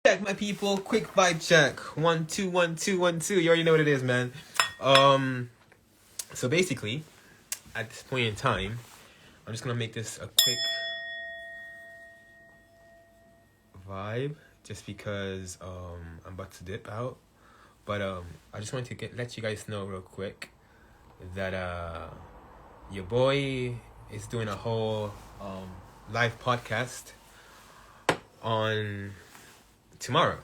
Check, my people. Quick vibe check. 1 2 1 2 1 2. You already know what it is, man. So basically, at this point in time, I'm just gonna make this a quick vibe, just because I'm about to dip out. But I just wanted to let you guys know real quick that your boy is doing a whole live podcast on tomorrow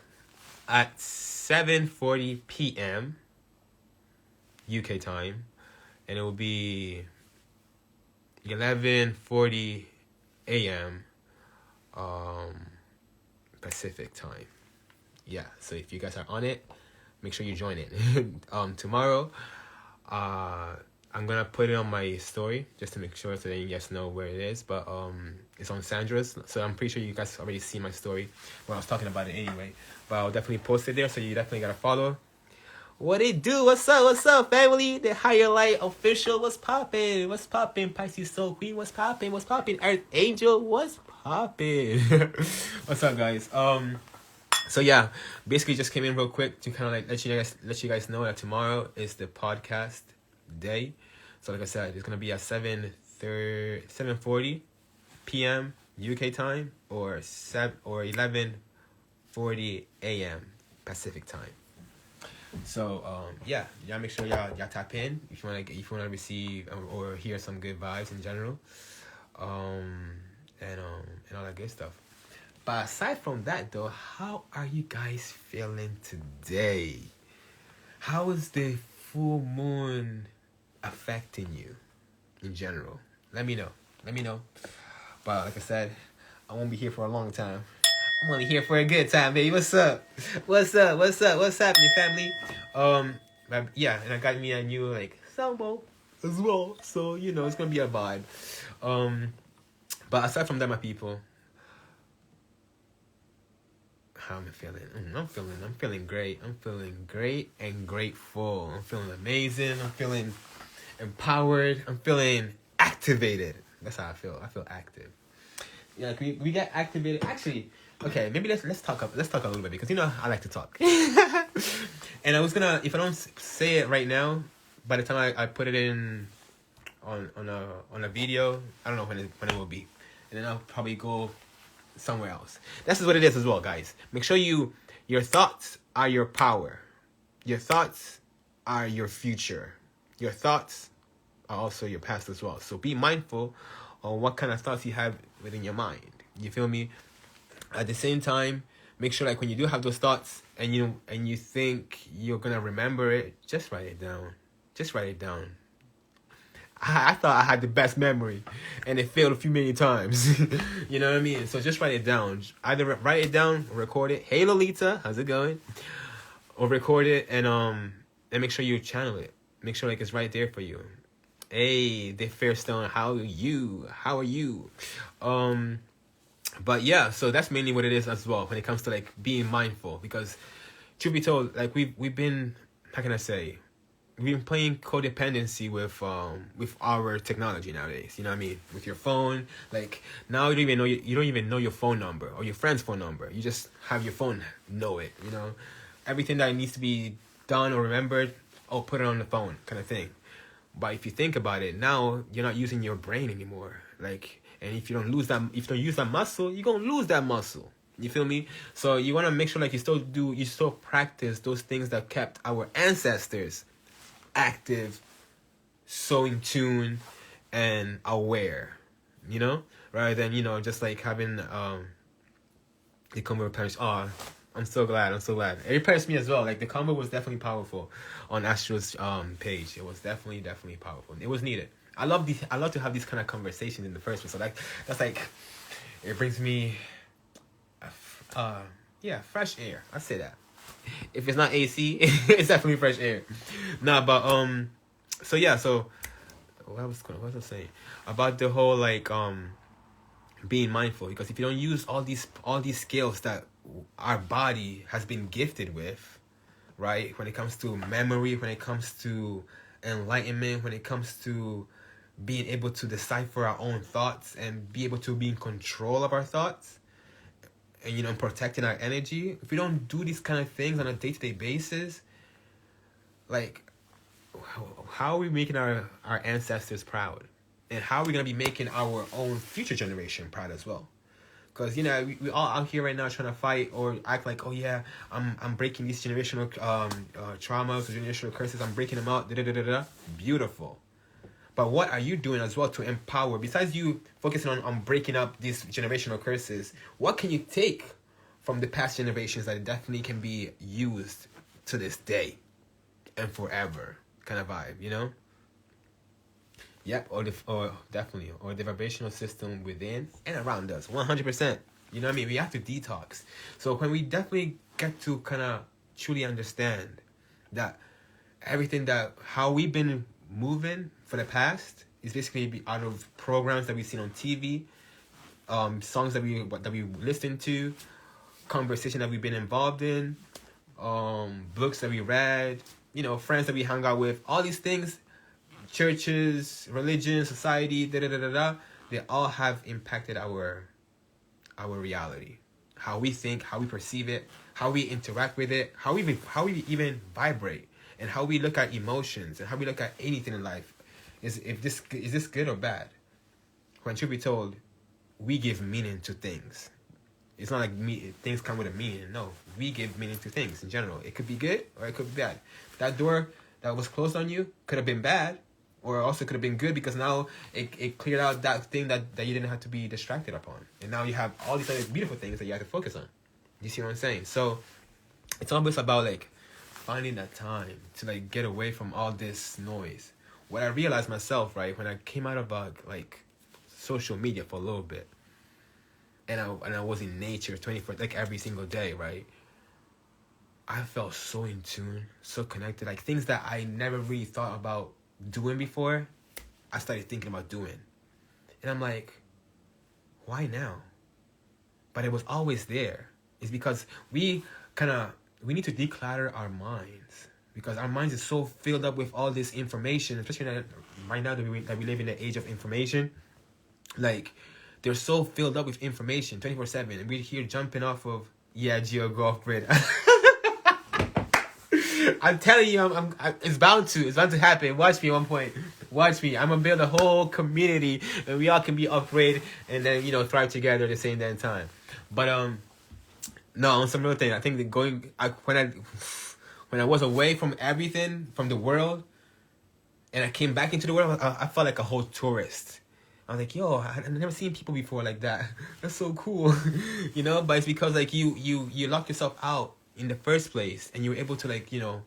at 7:40 p.m. UK time, and it will be 11:40 a.m. Pacific time. Yeah, so if you guys are on it, make sure you join it. Tomorrow, I'm gonna put it on my story just to make sure so that you guys know where it is. But it's on Sandra's, so I'm pretty sure you guys already see my story when I was talking about it anyway. But I'll definitely post it there, so you definitely gotta follow. What it do? What's up? What's up, family? The Higher Light Official. What's poppin'? What's poppin'? Pisces Soul Queen. What's poppin'? What's poppin'? Earth Angel. What's poppin'? What's up, guys? So yeah, basically just came in real quick to kind of like let you guys know that tomorrow is the podcast day. So like I said, it's gonna be at 7:40 p.m. UK time or 11:40 a.m. Pacific time. So yeah, make sure y'all tap in if you wanna receive or hear some good vibes in general, and all that good stuff. But aside from that, though, how are you guys feeling today? How is the full moon affecting you in general? Let me know. But like I said, I won't be here for a long time. I'm only here for a good time, baby. What's up? What's happening, family? Yeah, and I got me a new salvo as well. So it's gonna be a vibe. But aside from that, my people, how am I feeling? I'm feeling great. I'm feeling great and grateful. I'm feeling amazing. I'm feeling empowered. I'm feeling activated. That's how I feel. I feel active. Yeah, we get activated. Actually, okay, maybe let's talk a little bit, because I like to talk. And I was gonna, if I don't say it right now, by the time I put it in on a video, I don't know when it will be, and then I'll probably go somewhere else. This is what it is as well, guys. Make sure your thoughts are your power. Your thoughts are your future. Your thoughts are also your past as well. So be mindful on what kind of thoughts you have within your mind. You feel me? At the same time, make sure when you do have those thoughts and you think you're gonna remember it, just write it down. I thought I had the best memory, and it failed a few many times. You know what I mean? So just write it down. Either write it down or record it. Hey Lolita, how's it going? Or record it and make sure you channel it. Make sure it's right there for you. Hey, the Fairstone, how are you? But yeah, so that's mainly what it is as well when it comes to being mindful, because truth be told, we've been, how can I say, we've been playing codependency with our technology nowadays. You know what I mean? With your phone, now you don't even know your phone number or your friend's phone number. You just have your phone know it. Everything that needs to be done or remembered, put it on the phone, kind of thing. But if you think about it, now you're not using your brain anymore. And if you don't use that muscle, you're gonna lose that muscle. You feel me? So you wanna make sure you still practice those things that kept our ancestors active, so in tune and aware. Rather than just having the combo with parents. I'm so glad. It impressed me as well. The combo was definitely powerful on Astro's page. It was definitely powerful. It was needed. I love to have these kind of conversations in the first place. So that's it brings me fresh air. I say that. If it's not AC, it's definitely fresh air. Nah, but so yeah, so what was I saying about the whole being mindful? Because if you don't use all these skills that our body has been gifted with, right? When it comes to memory, when it comes to enlightenment, when it comes to being able to decipher our own thoughts and be able to be in control of our thoughts, and, you know, protecting our energy, if we don't do these kind of things on a day-to-day basis, like, how are we making our ancestors proud? And how are we going to be making our own future generation proud as well? Because, you know, we all out here right now trying to fight or act like, oh yeah, I'm breaking these generational traumas or generational curses. I'm breaking them out. Beautiful. But what are you doing as well to empower? Besides you focusing on breaking up these generational curses, what can you take from the past generations that definitely can be used to this day and forever? Kind of vibe, you know? Yep, or the vibrational system within and around us, 100%. You know what I mean? We have to detox. So when we definitely get to kind of truly understand that everything that how we've been moving for the past is basically out of programs that we've seen on TV, songs that we listen to, conversation that we've been involved in, books that we read, you know, friends that we hung out with, all these things. Churches, religion, society, they all have impacted our reality. How we think, how we perceive it, how we interact with it, how we even vibrate, and how we look at emotions, and how we look at anything in life. Is this good or bad? When truth be told, we give meaning to things. It's not like things come with a meaning. No, we give meaning to things in general. It could be good or it could be bad. That door that was closed on you could have been bad, or also could have been good because now it cleared out that thing that you didn't have to be distracted upon. And now you have all these other beautiful things that you have to focus on. You see what I'm saying? So it's almost about like finding that time to like get away from all this noise. What I realized myself, right, when I came out of like social media for a little bit, and I was in nature 24 like every single day, right? I felt so in tune, so connected, like things that I never really thought about doing before, I started thinking about doing. And I'm like, why now? But it was always there. It's because we need to declutter our minds, because our minds is so filled up with all this information, especially right now that we live in the age of information. Like, they're so filled up with information 24/7, and we're here jumping off of Geo go off grid. I'm telling you, it's bound to happen. Watch me at one point. Watch me. I'm gonna build a whole community, and we all can be upgraded, and then, you know, thrive together at the same damn time. But no, on some real thing, I think that when I was away from everything, from the world, and I came back into the world, I felt like a whole tourist. I was like, yo, I've never seen people before like that. That's so cool, you know. But it's because like you lock yourself out in the first place, and you're able to, like, you know,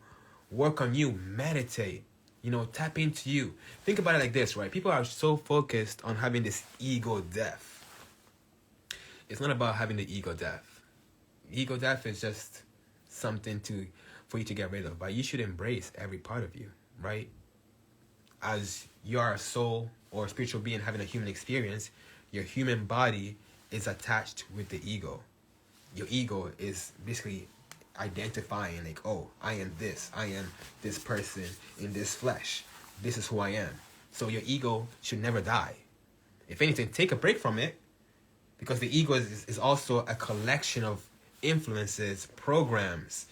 work on you, meditate, you know, tap into you. Think about it like this, right? People are so focused on having this ego death. It's not about having the ego death. Ego death is just something for you to get rid of, but you should embrace every part of you, right? As you are a soul or a spiritual being having a human experience, your human body is attached with the ego. Your ego is basically identifying, like, oh, I am this person in this flesh, this is who I am. So your ego should never die. If anything, take a break from it, because the ego is also a collection of influences, programs,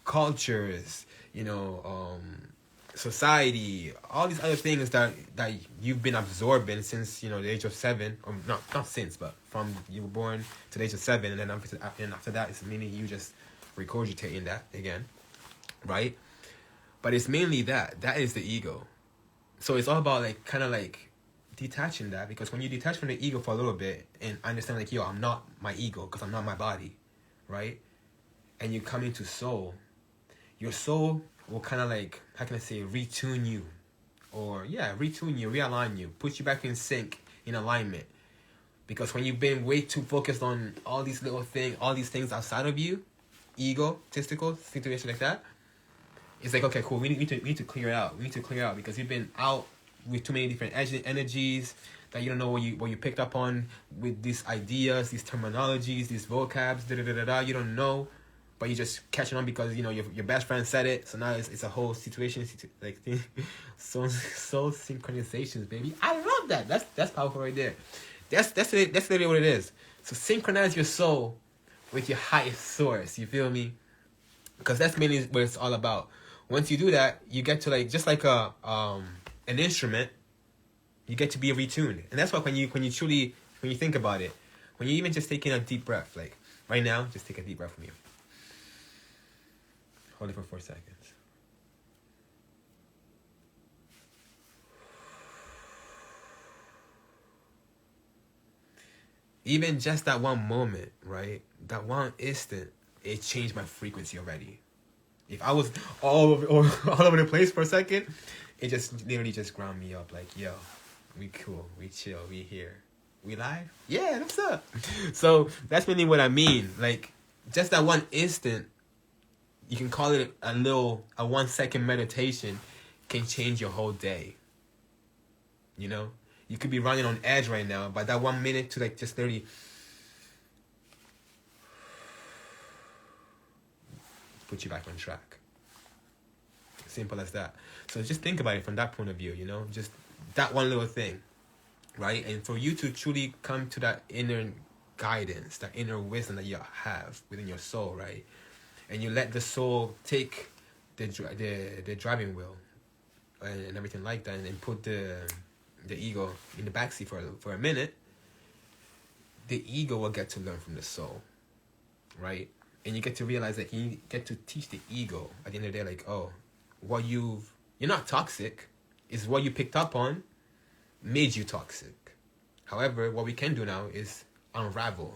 cultures, you know, society, all these other things that you've been absorbing since, you know, the age of 7, or not since, but from you were born to the age of 7, and then after that, it's meaning you just regurgitating that again, right? But it's mainly that is the ego. So it's all about like kind of like detaching that, because when you detach from the ego for a little bit and understand, like, yo, I'm not my ego because I'm not my body, right? And you come into soul, your soul will kind of like, how can I say, retune you, realign you, put you back in sync, in alignment. Because when you've been way too focused on all these things outside of you, egotistical situations like that, it's like, okay, cool, we need to clear it out. We need to clear out because you've been out with too many different energies that you don't know what you picked up on with these ideas, these terminologies, these vocabs, you don't know, but you're just catching on because, you know, your best friend said it. So now it's a whole situation, like soul synchronizations, baby. I love that. That's powerful right there. That's literally what it is. So synchronize your soul with your highest source. You feel me? Because that's mainly what it's all about. Once you do that, you get to like just like a an instrument, you get to be retuned. And that's why when you think about it, when you even just taking a deep breath, like right now, just take a deep breath from you. Hold it for 4 seconds. Even just that one moment, right? That one instant, it changed my frequency already. If I was all over the place for a second, it just literally just ground me up. Like, yo, we cool, we chill, we here, we live. Yeah, what's up? So that's mainly what I mean. Like, just that one instant, you can call it a 1 second meditation, can change your whole day. You know, you could be running on edge right now, but that 1 minute to like just 30. Put you back on track. Simple as that. So just think about it from that point of view, you know, just that one little thing, right? And for you to truly come to that inner guidance, that inner wisdom that you have within your soul, right? And you let the soul take the driving wheel and everything like that, and then put the ego in the backseat for a minute. The ego will get to learn from the soul, right? And you get to realize that you get to teach the ego at the end of the day, like, oh, you're not toxic. It's what you picked up on made you toxic. However, what we can do now is unravel,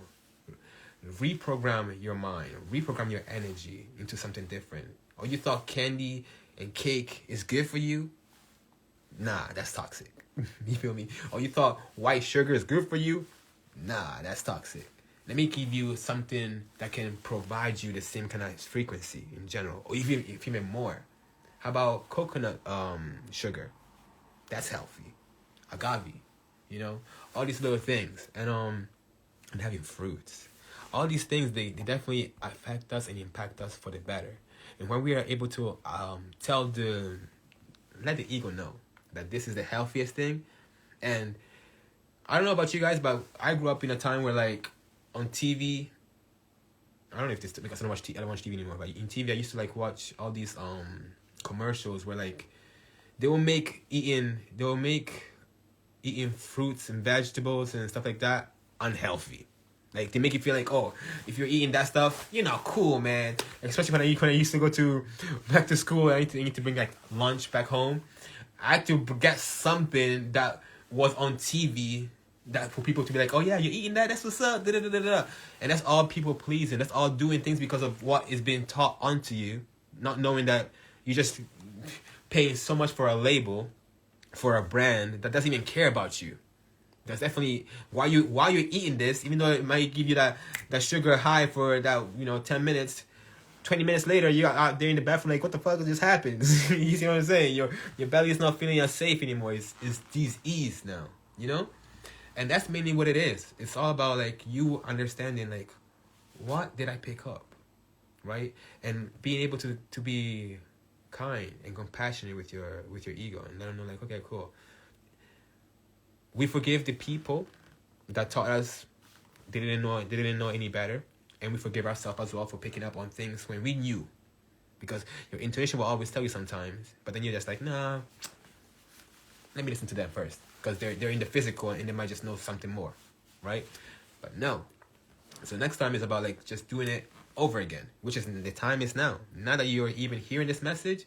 reprogram your mind, reprogram your energy into something different. Or you thought candy and cake is good for you? Nah, that's toxic. You feel me? Or you thought white sugar is good for you? Nah, that's toxic. Let me give you something that can provide you the same kind of frequency in general, or even more. How about coconut sugar? That's healthy. Agave, you know, all these little things, and having fruits. All these things, they definitely affect us and impact us for the better. And when we are able to let the ego know that this is the healthiest thing, and I don't know about you guys, but I grew up in a time where, like, on TV, I don't know if this because I don't watch TV anymore, but in TV I used to like watch all these commercials where like they will make eating fruits and vegetables and stuff like that unhealthy. Like they make you feel like, oh, if you're eating that stuff, you're not cool, man. Especially when I used to go back to school, I need to bring like lunch back home. I had to get something that was on TV that for people to be like, oh yeah, you're eating that, that's what's up, da-da-da-da-da. And that's all people pleasing. That's all doing things because of what is being taught onto you, not knowing that you're just paying so much for a label, for a brand that doesn't even care about you. That's definitely while you're eating this, even though it might give you that sugar high for that 10 minutes, 20 minutes later you're out there in the bathroom like, what the fuck just happened? You see what I'm saying? Your belly is not feeling unsafe anymore. It's disease now, you know? And that's mainly what it is. It's all about like you understanding like, what did I pick up, right? And being able to be kind and compassionate with your ego and let them know like, okay, cool. We forgive the people that taught us they didn't know any better, and we forgive ourselves as well for picking up on things when we knew, because your intuition will always tell you sometimes, but then you're just like, nah, let me listen to them first. Because they're in the physical and they might just know something more, right? But no. So next time is about like just doing it over again, which is the time is now. Now that you're even hearing this message,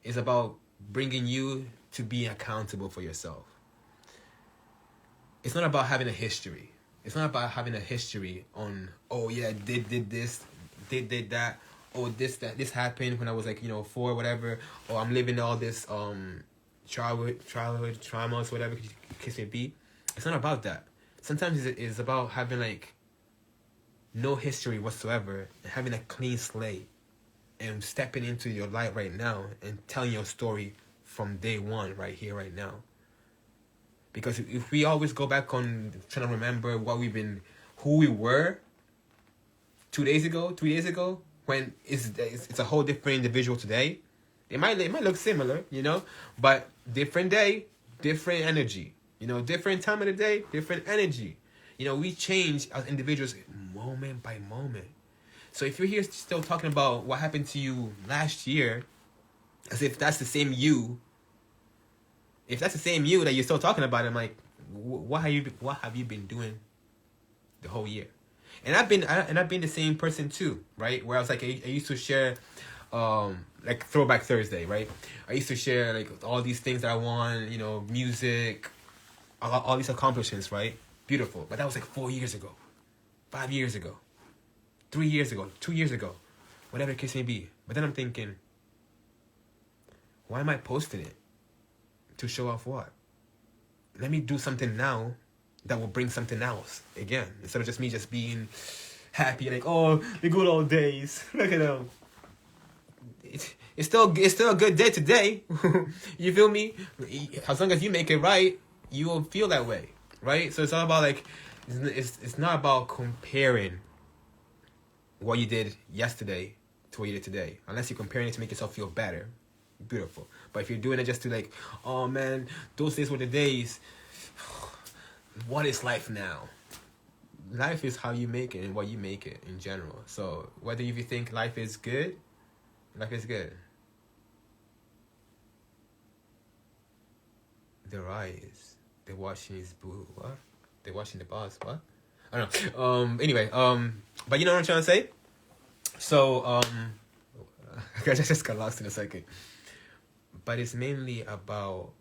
is about bringing you to be accountable for yourself. It's not about having a history. It's not about having a history on, oh yeah, did this, did that, oh this happened when I was like 4, whatever, or I'm living all this childhood traumas, whatever the case may be. It's not about that. Sometimes it's about having like no history whatsoever and having a clean slate and stepping into your light right now and telling your story from day one, right here, right now. Because if we always go back on trying to remember who we were 2 days ago, 3 days ago, when it's a whole different individual today. It might look similar, but different day, different energy. Different time of the day, different energy. We change as individuals moment by moment. So if you're here still talking about what happened to you last year, as if that's the same you, if that's the same you that you're still talking about, I'm like, what have you been doing the whole year? And I've been the same person too, right? Where I was like, I used to share, like Throwback Thursday, right? I used to share like all these things that I want, music, all these accomplishments, right? Beautiful. But that was like 4 years ago, 5 years ago, 3 years ago, 2 years ago, whatever the case may be. But then I'm thinking, why am I posting it? To show off what? Let me do something now that will bring something else again, instead of just me just being happy, like, oh, the good old days. Look at them. It's still a good day today. You feel me? As long as you make it right, you will feel that way, right? So it's all about like, it's not about comparing what you did yesterday to what you did today, unless you're comparing it to make yourself feel better. Beautiful. But if you're doing it just to like, oh man, those days were the days. What is life now? Life is how you make it and what you make it in general. So whether if you think life is good, life is good. Their eyes, they're watching his boo. What? They're watching the boss. What? I don't know. Anyway. But you know what I'm trying to say. So I just got lost in a second. But it's mainly about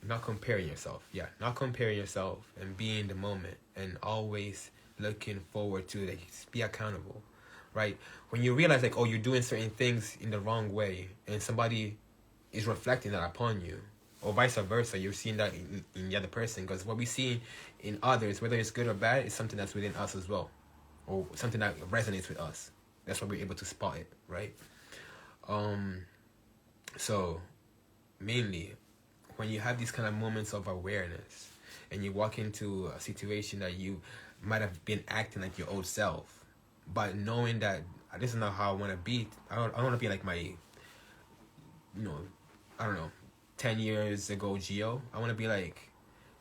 not comparing yourself. Yeah, not comparing yourself and being in the moment and always looking forward to like be accountable, right? When you realize like, oh, you're doing certain things in the wrong way and somebody is reflecting that upon you, or vice versa, you're seeing that in the other person, because what we see in others, whether it's good or bad, is something that's within us as well, or something that resonates with us. That's why we're able to spot it, right? So mainly when you have these kind of moments of awareness and you walk into a situation that you might have been acting like your old self, but knowing that this is not how I want to be. I don't want to be like my, I don't know, 10 years ago Gio. I want to be like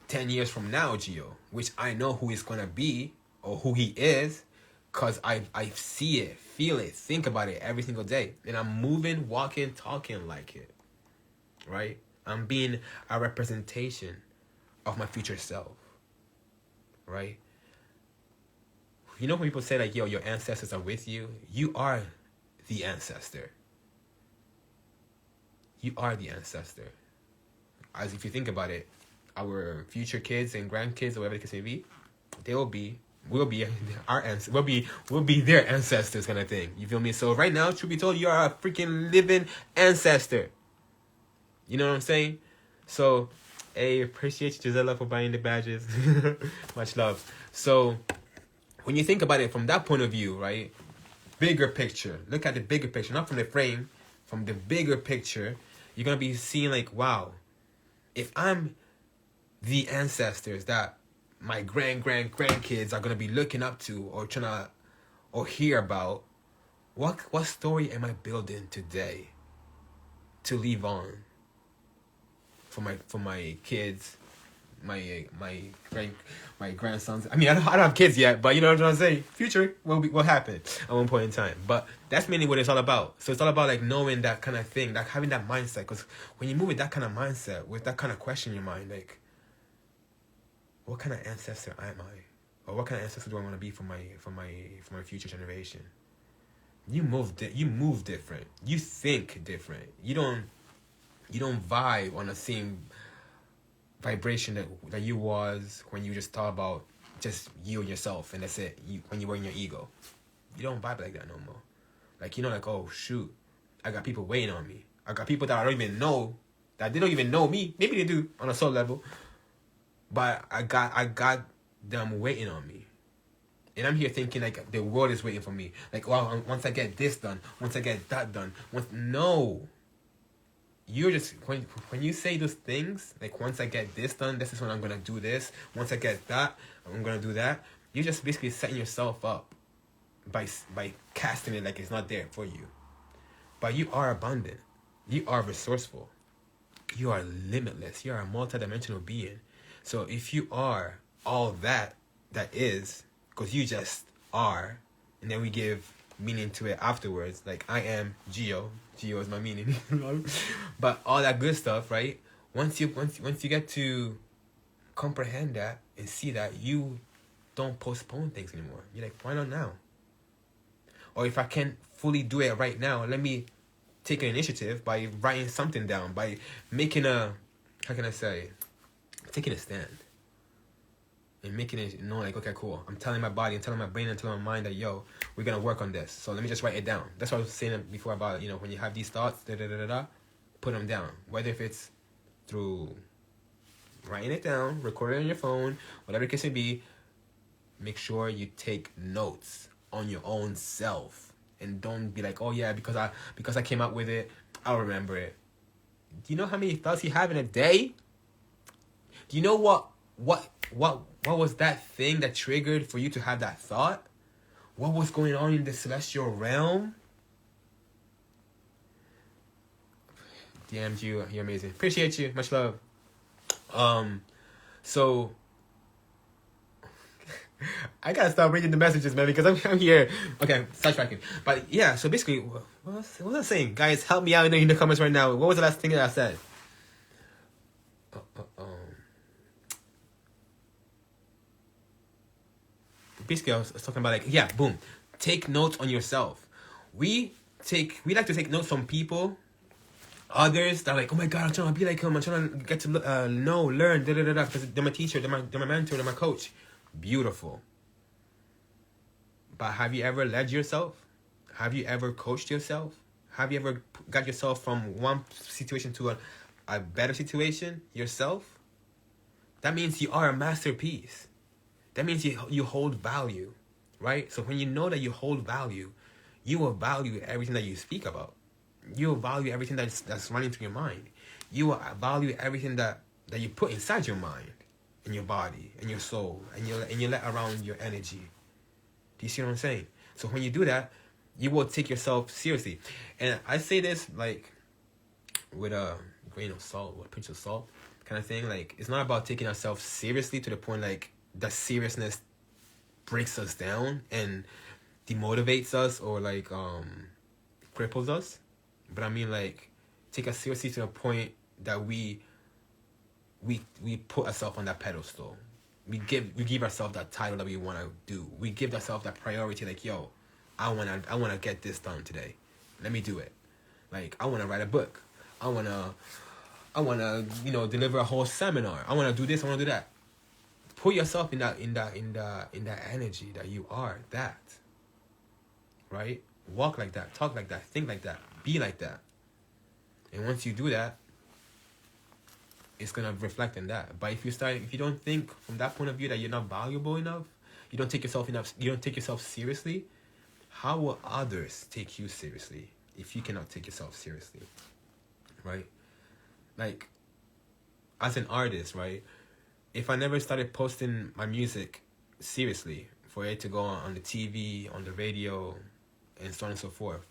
10 years from now Gio, which I know who he's going to be or who he is, because I see it, feel it, think about it every single day. And I'm moving, walking, talking like it, right? I'm being a representation of my future self, right? You know when people say like, yo, your ancestors are with you? You are the ancestor. You are the ancestor. As if you think about it, our future kids and grandkids, or whatever the case may be, we'll be our we'll be their ancestors, kind of thing. You feel me? So right now, truth be told, you are a freaking living ancestor. You know what I'm saying? So, hey, appreciate you, Gisela, for buying the badges. Much love. So, when you think about it from that point of view, right? Bigger picture. Look at the bigger picture, not from the frame, from the bigger picture. You're gonna be seeing like, wow, if I'm the ancestors that my grandkids are gonna be looking up to or trying to or hear about, what story am I building today to leave on for my kids, my grandsons? I mean, I don't have kids yet, but you know what I'm trying to say. Future will happen at one point in time. But that's mainly what it's all about. So it's all about like knowing that kind of thing, like having that mindset. Because when you move with that kind of mindset, with that kind of question in your mind, like, what kind of ancestor am I, or what kind of ancestor do I want to be for my future generation? You move different. You think different. You don't vibe on the same vibration that you was when you just thought about just you and yourself, and that's it. When you were in your ego, you don't vibe like that no more. Like, like, oh shoot, I got people waiting on me. I got people that I don't even know, that they don't even know me. Maybe they do on a soul level, but I got them waiting on me. And I'm here thinking like the world is waiting for me. Like, well, once I get this done, once I get that done, no. You're just, when you say those things, like, once I get this done, this is when I'm going to do this. Once I get that, I'm going to do that. You're just basically setting yourself up by casting it like it's not there for you. But you are abundant. You are resourceful. You are limitless. You are a multidimensional being. So if you are all that is, because you just are, and then we give meaning to it afterwards. Like, I am Geo. Geo is my meaning. But all that good stuff, right? Once you get to comprehend that and see that, you don't postpone things anymore. You're like, why not now? Or if I can't fully do it right now, let me take an initiative by writing something down, by making a, how can I say, taking a stand. And making it know, like, okay, cool. I'm telling my body, I'm telling my brain, I'm telling my mind that, yo, we're going to work on this. So let me just write it down. That's what I was saying before about, you know, when you have these thoughts, put them down. Whether if it's through writing it down, recording it on your phone, whatever the case may be, make sure you take notes on your own self. And don't be like, oh yeah, because I came up with it, I'll remember it. Do you know how many thoughts you have in a day? Do you know what was that thing that triggered for you to have that thought? What was going on in the celestial realm? DM'd you, you're amazing. Appreciate you, much love. So I gotta stop reading the messages, man, because I'm here. Okay, sidetracking. But yeah, so basically, what was I saying? Guys, help me out in the comments right now. What was the last thing that I said? Basically, I was talking about, like, yeah, boom. Take notes on yourself. We like to take notes from people, others that are like, oh my God, I'm trying to be like him. I'm trying to get to know, learn, because they're my teacher, they're my mentor, they're my coach. Beautiful. But have you ever led yourself? Have you ever coached yourself? Have you ever got yourself from one situation to a better situation yourself? That means you are a masterpiece. That means you hold value, right? So when you know that you hold value, you will value everything that you speak about. You will value everything that's running through your mind. You will value everything that you put inside your mind, in your body, in your soul, and you let around your energy. Do you see what I'm saying? So when you do that, you will take yourself seriously. And I say this like with a grain of salt, with a pinch of salt kind of thing. Like, it's not about taking ourselves seriously to the point like that seriousness breaks us down and demotivates us or like cripples us. But I mean, like, take us seriously to the point that we put ourselves on that pedestal. We give ourselves that title that we want to do. We give ourselves that priority. Like, yo, I wanna get this done today. Let me do it. Like, I wanna write a book. I wanna deliver a whole seminar. I wanna do this. I wanna do that. Put yourself in that energy that you are that. Right? Walk like that. Talk like that. Think like that. Be like that. And once you do that, it's gonna reflect in that. But if you don't think from that point of view that you're not valuable enough, you don't take yourself seriously, how will others take you seriously if you cannot take yourself seriously? Right? Like, as an artist, right? If I never started posting my music seriously, for it to go on the TV, on the radio, and so on and so forth,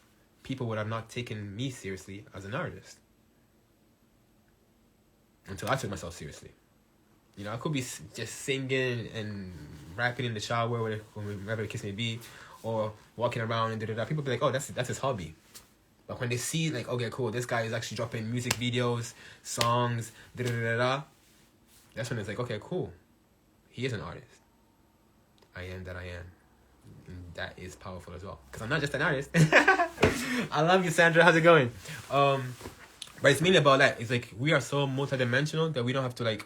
people would have not taken me seriously as an artist. Until I took myself seriously. You know, I could be just singing and rapping in the shower, whatever the case may be, or walking around and da-da-da. People be like, oh, that's his hobby. But when they see, like, okay, cool, this guy is actually dropping music videos, songs, da-da-da-da-da, that's when it's like, okay, cool. He is an artist. I am that I am. And that is powerful as well. Because I'm not just an artist. I love you, Sandra. How's it going? But it's mainly about that. It's like we are so multidimensional that we don't have to like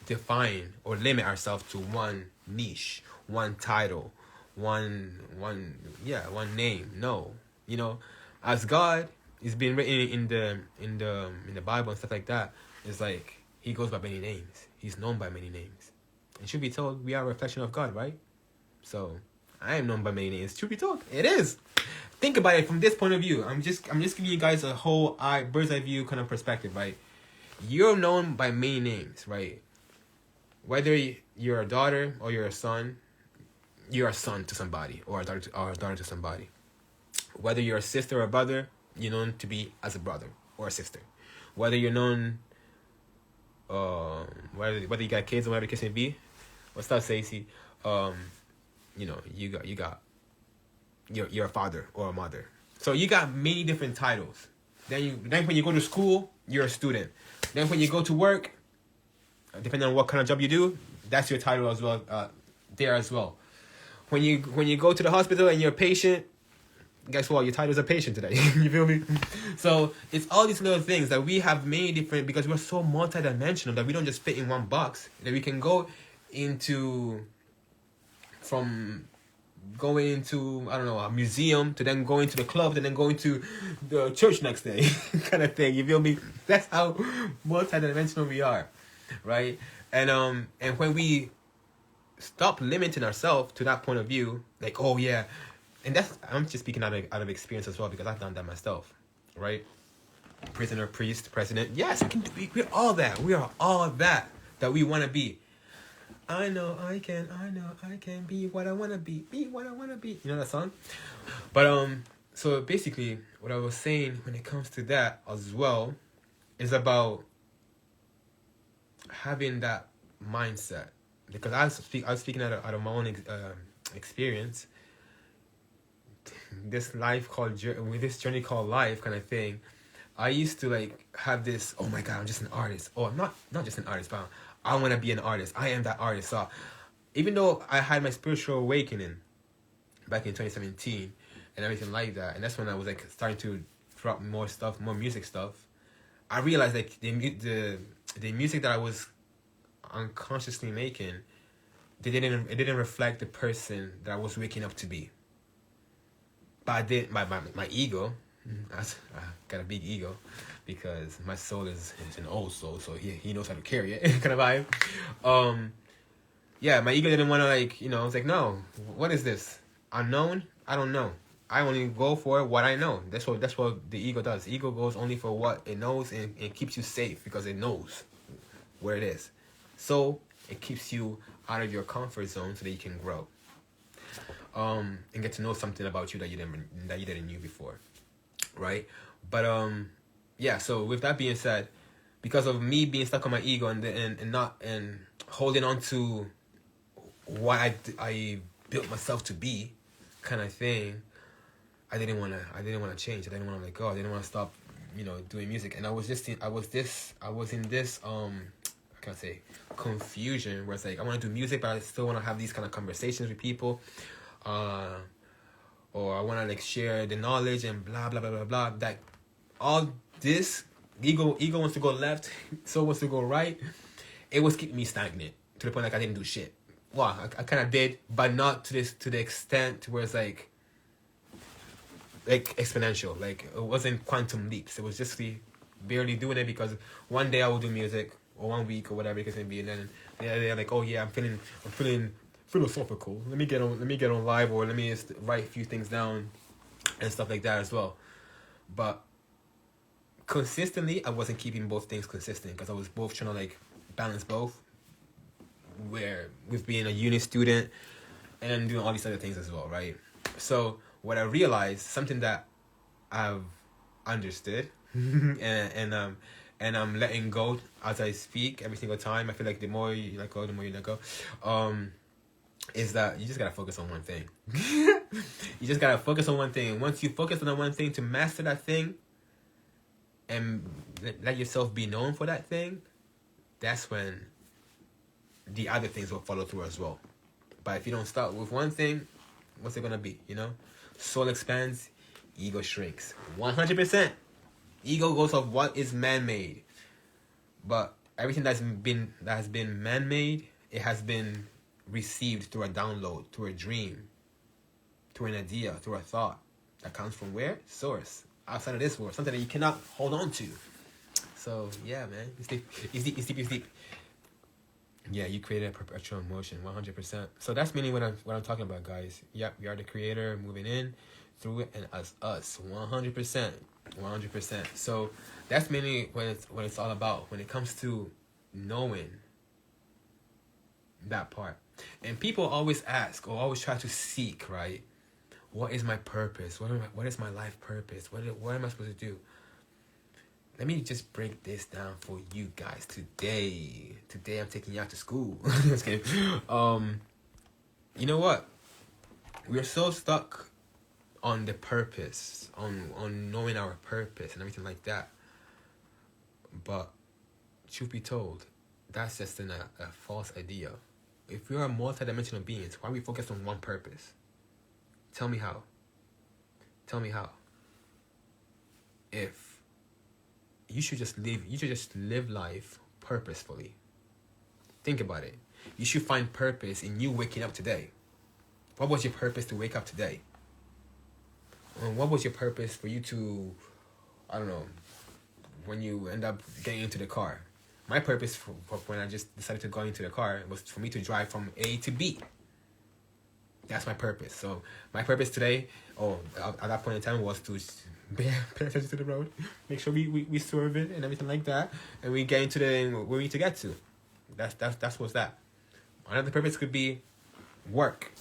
define or limit ourselves to one niche, one title, one name. No. You know, as God is being written in the Bible and stuff like that, it's like he goes by many names. He's known by many names. And should be told, we are a reflection of God, right? So I am known by many names. Truth be told, it is. Think about it from this point of view. I'm just giving you guys a whole bird's eye view kind of perspective, right? You're known by many names, right? Whether you're a daughter or you're a son, you're a son to somebody or a daughter to somebody. Whether you're a sister or a brother, you're known to be as a brother or a sister. Whether you're known, whether you got kids or whatever the case may be, what's up, Stacey? You know, you got you're a father or a mother. So you got many different titles. Then when you go to school, you're a student. Then when you go to work, depending on what kind of job you do, that's your title as well. There as well. When you go to the hospital and you're a patient, guess what? Your title is a patient today. You feel me? So it's all these little things that we have many different, because we're so multidimensional that we don't just fit in one box. That we can go into, from going into, I don't know, a museum to then going to the club and then going to the church next day, kind of thing. You feel me? That's how multidimensional we are, right? And when we stop limiting ourselves to that point of view, like, oh yeah, and that's, I'm just speaking out of experience as well, because I've done that myself, right? Prisoner, priest, president. Yes, we're all that. We are all that we want to be. I know I can be what I want to be what I want to be. You know that song? But so basically what I was saying when it comes to that as well is about having that mindset, because I was speaking out of my own experience. This life with this journey called life kind of thing, I used to like have this, oh my God, I'm just an artist. Or not just an artist, but I want to be an artist. I am that artist. So even though I had my spiritual awakening back in 2017 and everything like that, and that's when I was like starting to drop more stuff, more music stuff, I realized like the music that I was unconsciously making, it didn't reflect the person that I was waking up to be. But I did, my ego, I got a big ego, because my soul is an old soul, so he knows how to carry it, kind of vibe. Yeah, my ego didn't want to, like, you know, I was like, no, what is this? Unknown? I don't know. I only go for what I know. That's what the ego does. The ego goes only for what it knows, and it keeps you safe because it knows where it is. So it keeps you out of your comfort zone so that you can grow. And get to know something about you that you didn't knew before, right? But yeah. So with that being said, because of me being stuck on my ego and holding on to what I built myself to be, kind of thing, I didn't want to change. I didn't want to let go. I didn't want to stop, doing music. And I was in this how can I say, confusion where it's like I want to do music, but I still want to have these kind of conversations with people. Or I want to like share the knowledge and blah blah blah blah blah. That all this ego wants to go left, so wants to go right. It was keeping me stagnant to the point like I didn't do shit. Well, I kind of did, but not to the extent where it's like exponential. Like it wasn't quantum leaps. It was just barely doing it because one day I will do music, or 1 week or whatever it can be, and then they're like, oh yeah, I'm feeling philosophical. Let me get on live, or let me just write a few things down and stuff like that as well. But consistently, I wasn't keeping both things consistent because I was both trying to like balance both, where with being a uni student and then doing all these other things as well, right? So what I realized, something that I've understood and I'm letting go as I speak every single time. I feel like the more you let go, the more you let go. Is that you just gotta focus on one thing. You just gotta focus on one thing. Once you focus on that one thing to master that thing and let yourself be known for that thing, that's when the other things will follow through as well. But if you don't start with one thing, what's it gonna be? Soul expands, ego shrinks. 100%. Ego goes off what is man-made. But everything that has been man-made, it has been received through a download, through a dream, through an idea, through a thought that comes from where? Source. Outside of this world. Something that you cannot hold on to. So, yeah, man. It's deep. Yeah, you created a perpetual motion, 100%. So that's mainly what I'm talking about, guys. Yeah, we are the creator, moving in, through it, and as us. 100%. So that's mainly what it's all about when it comes to knowing that part. And people always ask or always try to seek, right? What is my purpose? What is my life purpose? What am I supposed to do? Let me just break this down for you guys today. Today I'm taking you out to school. Just kidding. You know what? We're so stuck on the purpose, on knowing our purpose and everything like that. But truth be told, that's just a false idea. If we are multidimensional beings, why are we focused on one purpose? Tell me how. If you should just live life purposefully. Think about it. You should find purpose in you waking up today. What was your purpose to wake up today? And what was your purpose for you to, I don't know, when you end up getting into the car? My purpose for when I just decided to go into the car was for me to drive from A to B. That's my purpose. So my purpose today, at that point in time, was to pay attention to the road, make sure we swerve it and everything like that, and we get into where we need to get to. That's what's that. Another purpose could be work,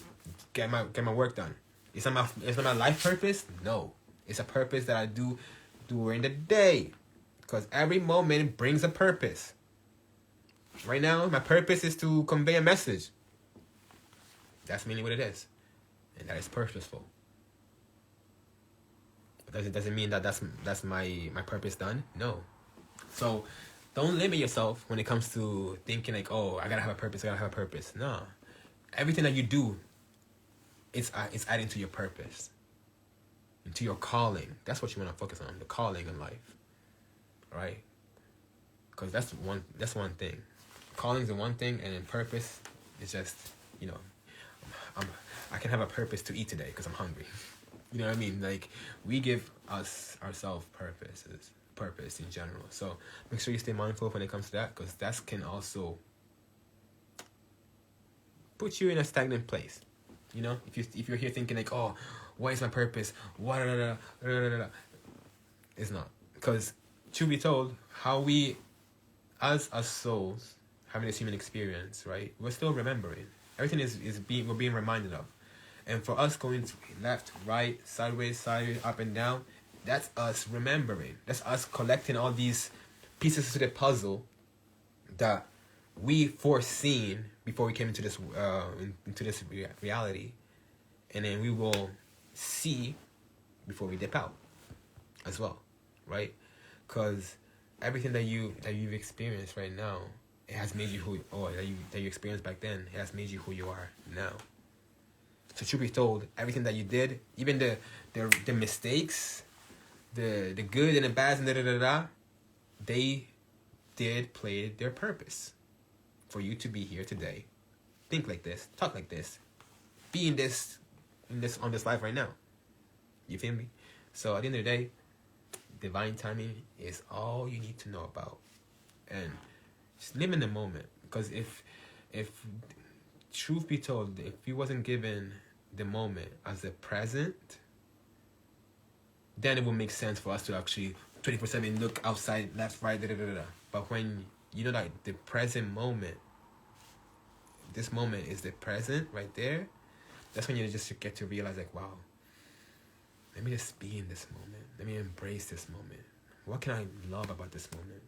get my work done. It's not my life purpose. No, it's a purpose that I do during the day, because every moment brings a purpose. Right now, my purpose is to convey a message. That's mainly what it is, and that is purposeful. Doesn't mean that that's my purpose done. No. So don't limit yourself when it comes to thinking like, oh, I gotta have a purpose. No. Everything that you do, it's adding to your purpose, to your calling. That's what you want to focus on, the calling in life, right? Because that's one thing. Calling's the one thing, and then purpose is just, I can have a purpose to eat today because I'm hungry. You know what I mean? Like, we give ourselves purpose in general. So make sure you stay mindful when it comes to that, because that can also put you in a stagnant place. If you're here thinking like, oh, what is my purpose? It's not. Because truth be told, how we, as souls, having this human experience, right? We're still remembering. Everything we're being reminded of. And for us going left, right, sideways, up and down, that's us remembering. That's us collecting all these pieces to the puzzle that we foreseen before we came into this reality, and then we will see before we dip out as well, right? Because everything that you've experienced right now, it has made you that you experienced back then, it has made you who you are now. So truth be told, everything that you did, even the mistakes, the good and the bad and they did play their purpose for you to be here today. Think like this, talk like this, be on this life right now. You feel me? So at the end of the day, divine timing is all you need to know about, and just live in the moment. Because if truth be told, if you wasn't given the moment as the present, then it would make sense for us to actually 24/7 look outside, left, right, But when you know that the present moment, this moment is the present right there, that's when you just get to realize like, wow, let me just be in this moment. Let me embrace this moment. What can I love about this moment?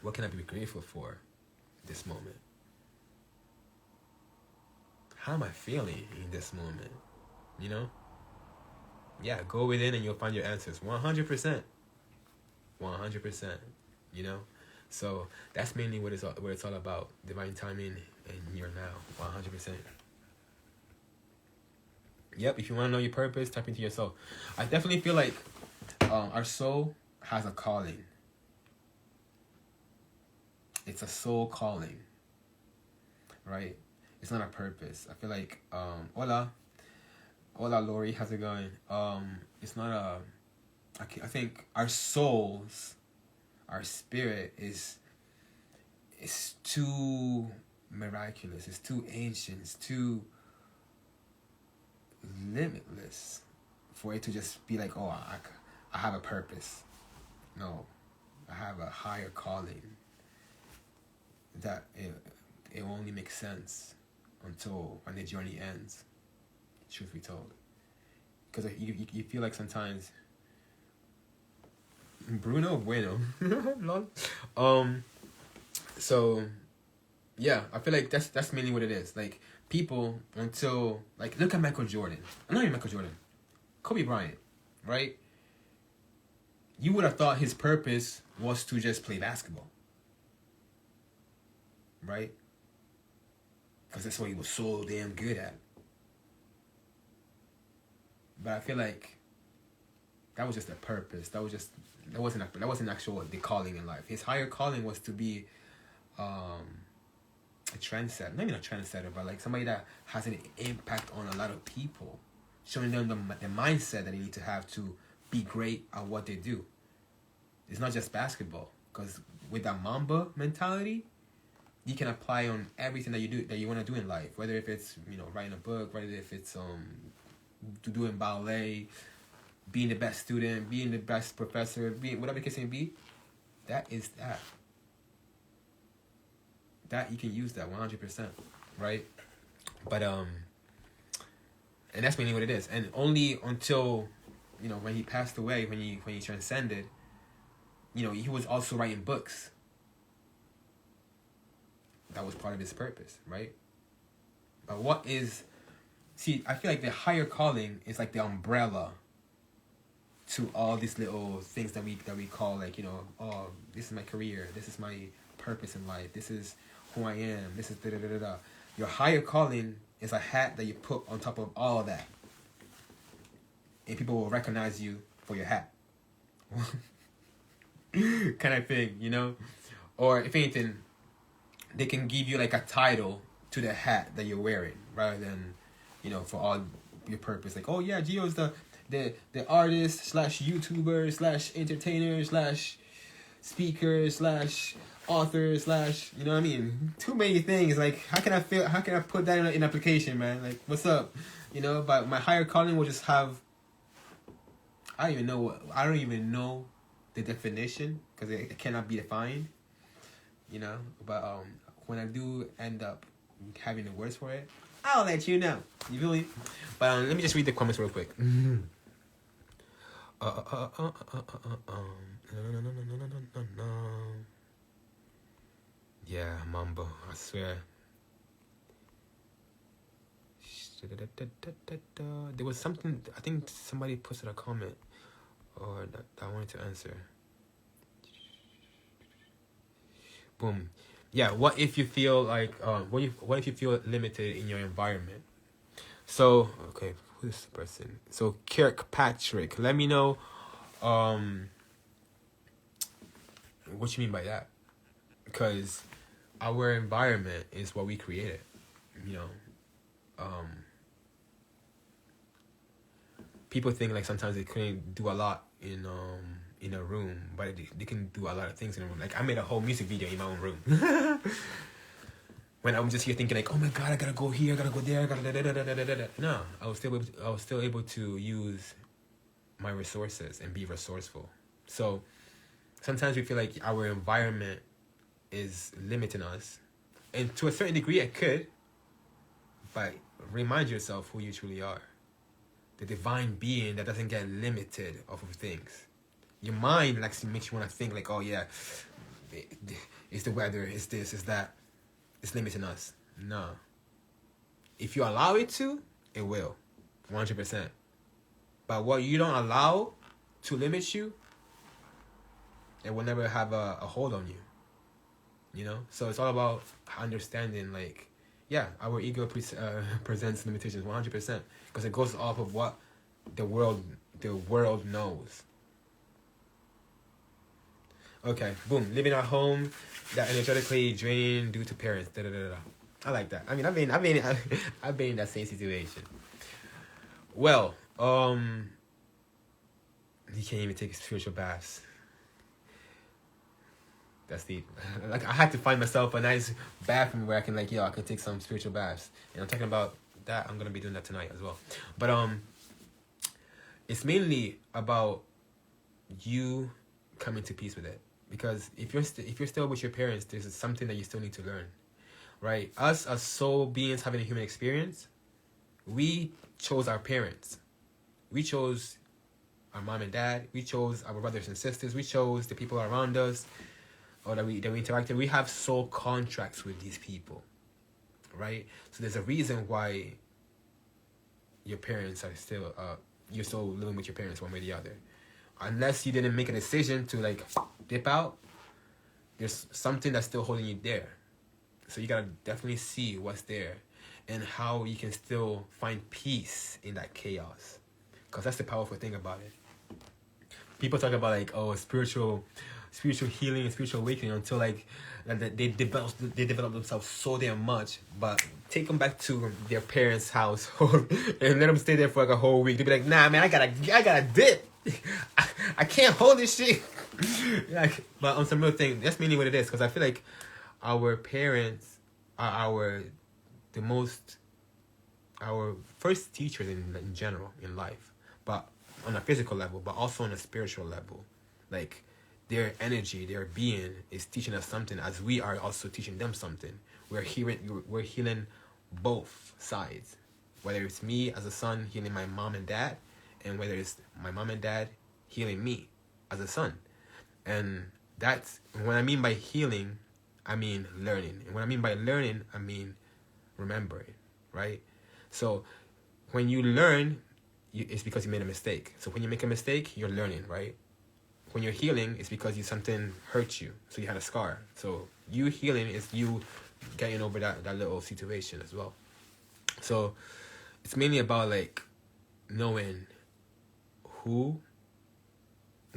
What can I be grateful for this moment? How am I feeling in this moment? Yeah, go within and you'll find your answers. 100%. 100%. So that's mainly what it's all about. Divine timing and your now. 100%. Yep, if you want to know your purpose, tap into yourself. I definitely feel like our soul has a calling. It's a soul calling, right? It's not a purpose. I feel like, hola Lori, how's it going? It's not I think our souls, our spirit is too miraculous, it's too ancient, it's too limitless for it to just be like, oh, I have a purpose. No, I have a higher calling that it only makes sense until when the journey ends, truth be told. Because you feel like sometimes Bruno Bueno lol. So yeah, I feel like that's mainly what it is. Like, people, until, like, look at Michael Jordan. I'm not even Michael Jordan. Kobe Bryant, right? You would have thought his purpose was to just play basketball, right? Because that's what he was so damn good at. But I feel like that was just a purpose. That wasn't actual the calling in life. His higher calling was to be a trendsetter. Not even a trendsetter, but like somebody that has an impact on a lot of people, showing them the mindset that they need to have to be great at what they do. It's not just basketball, because with that Mamba mentality, you can apply on everything that you do, that you want to do in life. Whether if it's, you know, writing a book, whether if it's doing ballet, being the best student, being the best professor, being whatever the case may be. That is that. That you can use that 100%, right? But and that's mainly what it is. And only until, you know, when he passed away, when he transcended, you know, he was also writing books. That was part of his purpose, right? But what is, see, I feel like the higher calling is like the umbrella to all these little things that we call, like, you know, oh, this is my career, this is my purpose in life, this is who I am, this is da-da-da-da-da. Your higher calling is a hat that you put on top of all of that. And people will recognize you for your hat. Kind of thing, you know? Or if anything, they can give you like a title to the hat that you're wearing, rather than, you know, for all your purpose. Like, oh yeah, Gio's the artist / YouTuber / entertainer / speaker / author / you know what I mean? Too many things. Like, how can I put that in an application, man? Like, what's up? You know, but my higher calling will just have, I don't even know the definition, because it cannot be defined, you know. But when I do end up having the words for it, I'll let you know. You feel me? But let me just read the comments real quick. Yeah, Mambo, I swear. There was something, I think somebody posted a comment or that I wanted to answer. Boom. Yeah, what if you feel like what if you feel limited in your environment? So, okay, who's this person? So Kirkpatrick, let me know what you mean by that. Because our environment is what we created, you know. People think like sometimes they couldn't do a lot in a room, but they can do a lot of things in a room. Like, I made a whole music video in my own room. When I'm just here thinking like, oh my god, I gotta go here, I gotta go there, I gotta da. No, I was still able to use my resources and be resourceful. So sometimes we feel like our environment is limiting us, and to a certain degree it could, but remind yourself who you truly are. The divine being that doesn't get limited off of things. Your mind makes you want to think like, oh yeah, it's the weather, it's this, it's that. It's limiting us. No. If you allow it to, it will. 100%. But what you don't allow to limit you, it will never have a hold on you. You know? So it's all about understanding, like, yeah, our ego presents limitations 100%. Because it goes off of what the world knows. Okay, boom. Living at home that energetically drained due to parents. I like that. I mean, I've been in that same situation. Well, you can't even take spiritual baths. That's deep. Like, I had to find myself a nice bathroom where I can I can take some spiritual baths. And I'm talking about that. I'm gonna be doing that tonight as well. But it's mainly about you coming to peace with it. Because if you're still with your parents, this is something that you still need to learn, right? Us as soul beings having a human experience, we chose our parents. We chose our mom and dad. We chose our brothers and sisters. We chose the people around us, or that we interacted. We have soul contracts with these people, right? So there's a reason why your parents are still you're still living with your parents one way or the other. Unless you didn't make a decision to like dip out, there's something that's still holding you there. So you gotta definitely see what's there and how you can still find peace in that chaos. Because that's the powerful thing about it. People talk about like, oh, spiritual healing and spiritual awakening until like they develop themselves so damn much. But take them back to their parents' household and let them stay there for like a whole week. They'll be like, nah, man, I gotta dip. I can't hold this shit. Like, but on some real thing, that's mainly what it is. Because I feel like our parents are our first teachers in general in life, but on a physical level, but also on a spiritual level. Like, their energy, their being is teaching us something as we are also teaching them something. We're healing both sides. Whether it's me as a son healing my mom and dad, and whether it's my mom and dad healing me as a son. And that's, when I mean by healing, I mean learning. And when I mean by learning, I mean remembering, right? So when you learn, it's because you made a mistake. So when you make a mistake, you're learning, right? When you're healing, it's because something hurt you, so you had a scar. So you healing is you getting over that little situation as well. So it's mainly about like knowing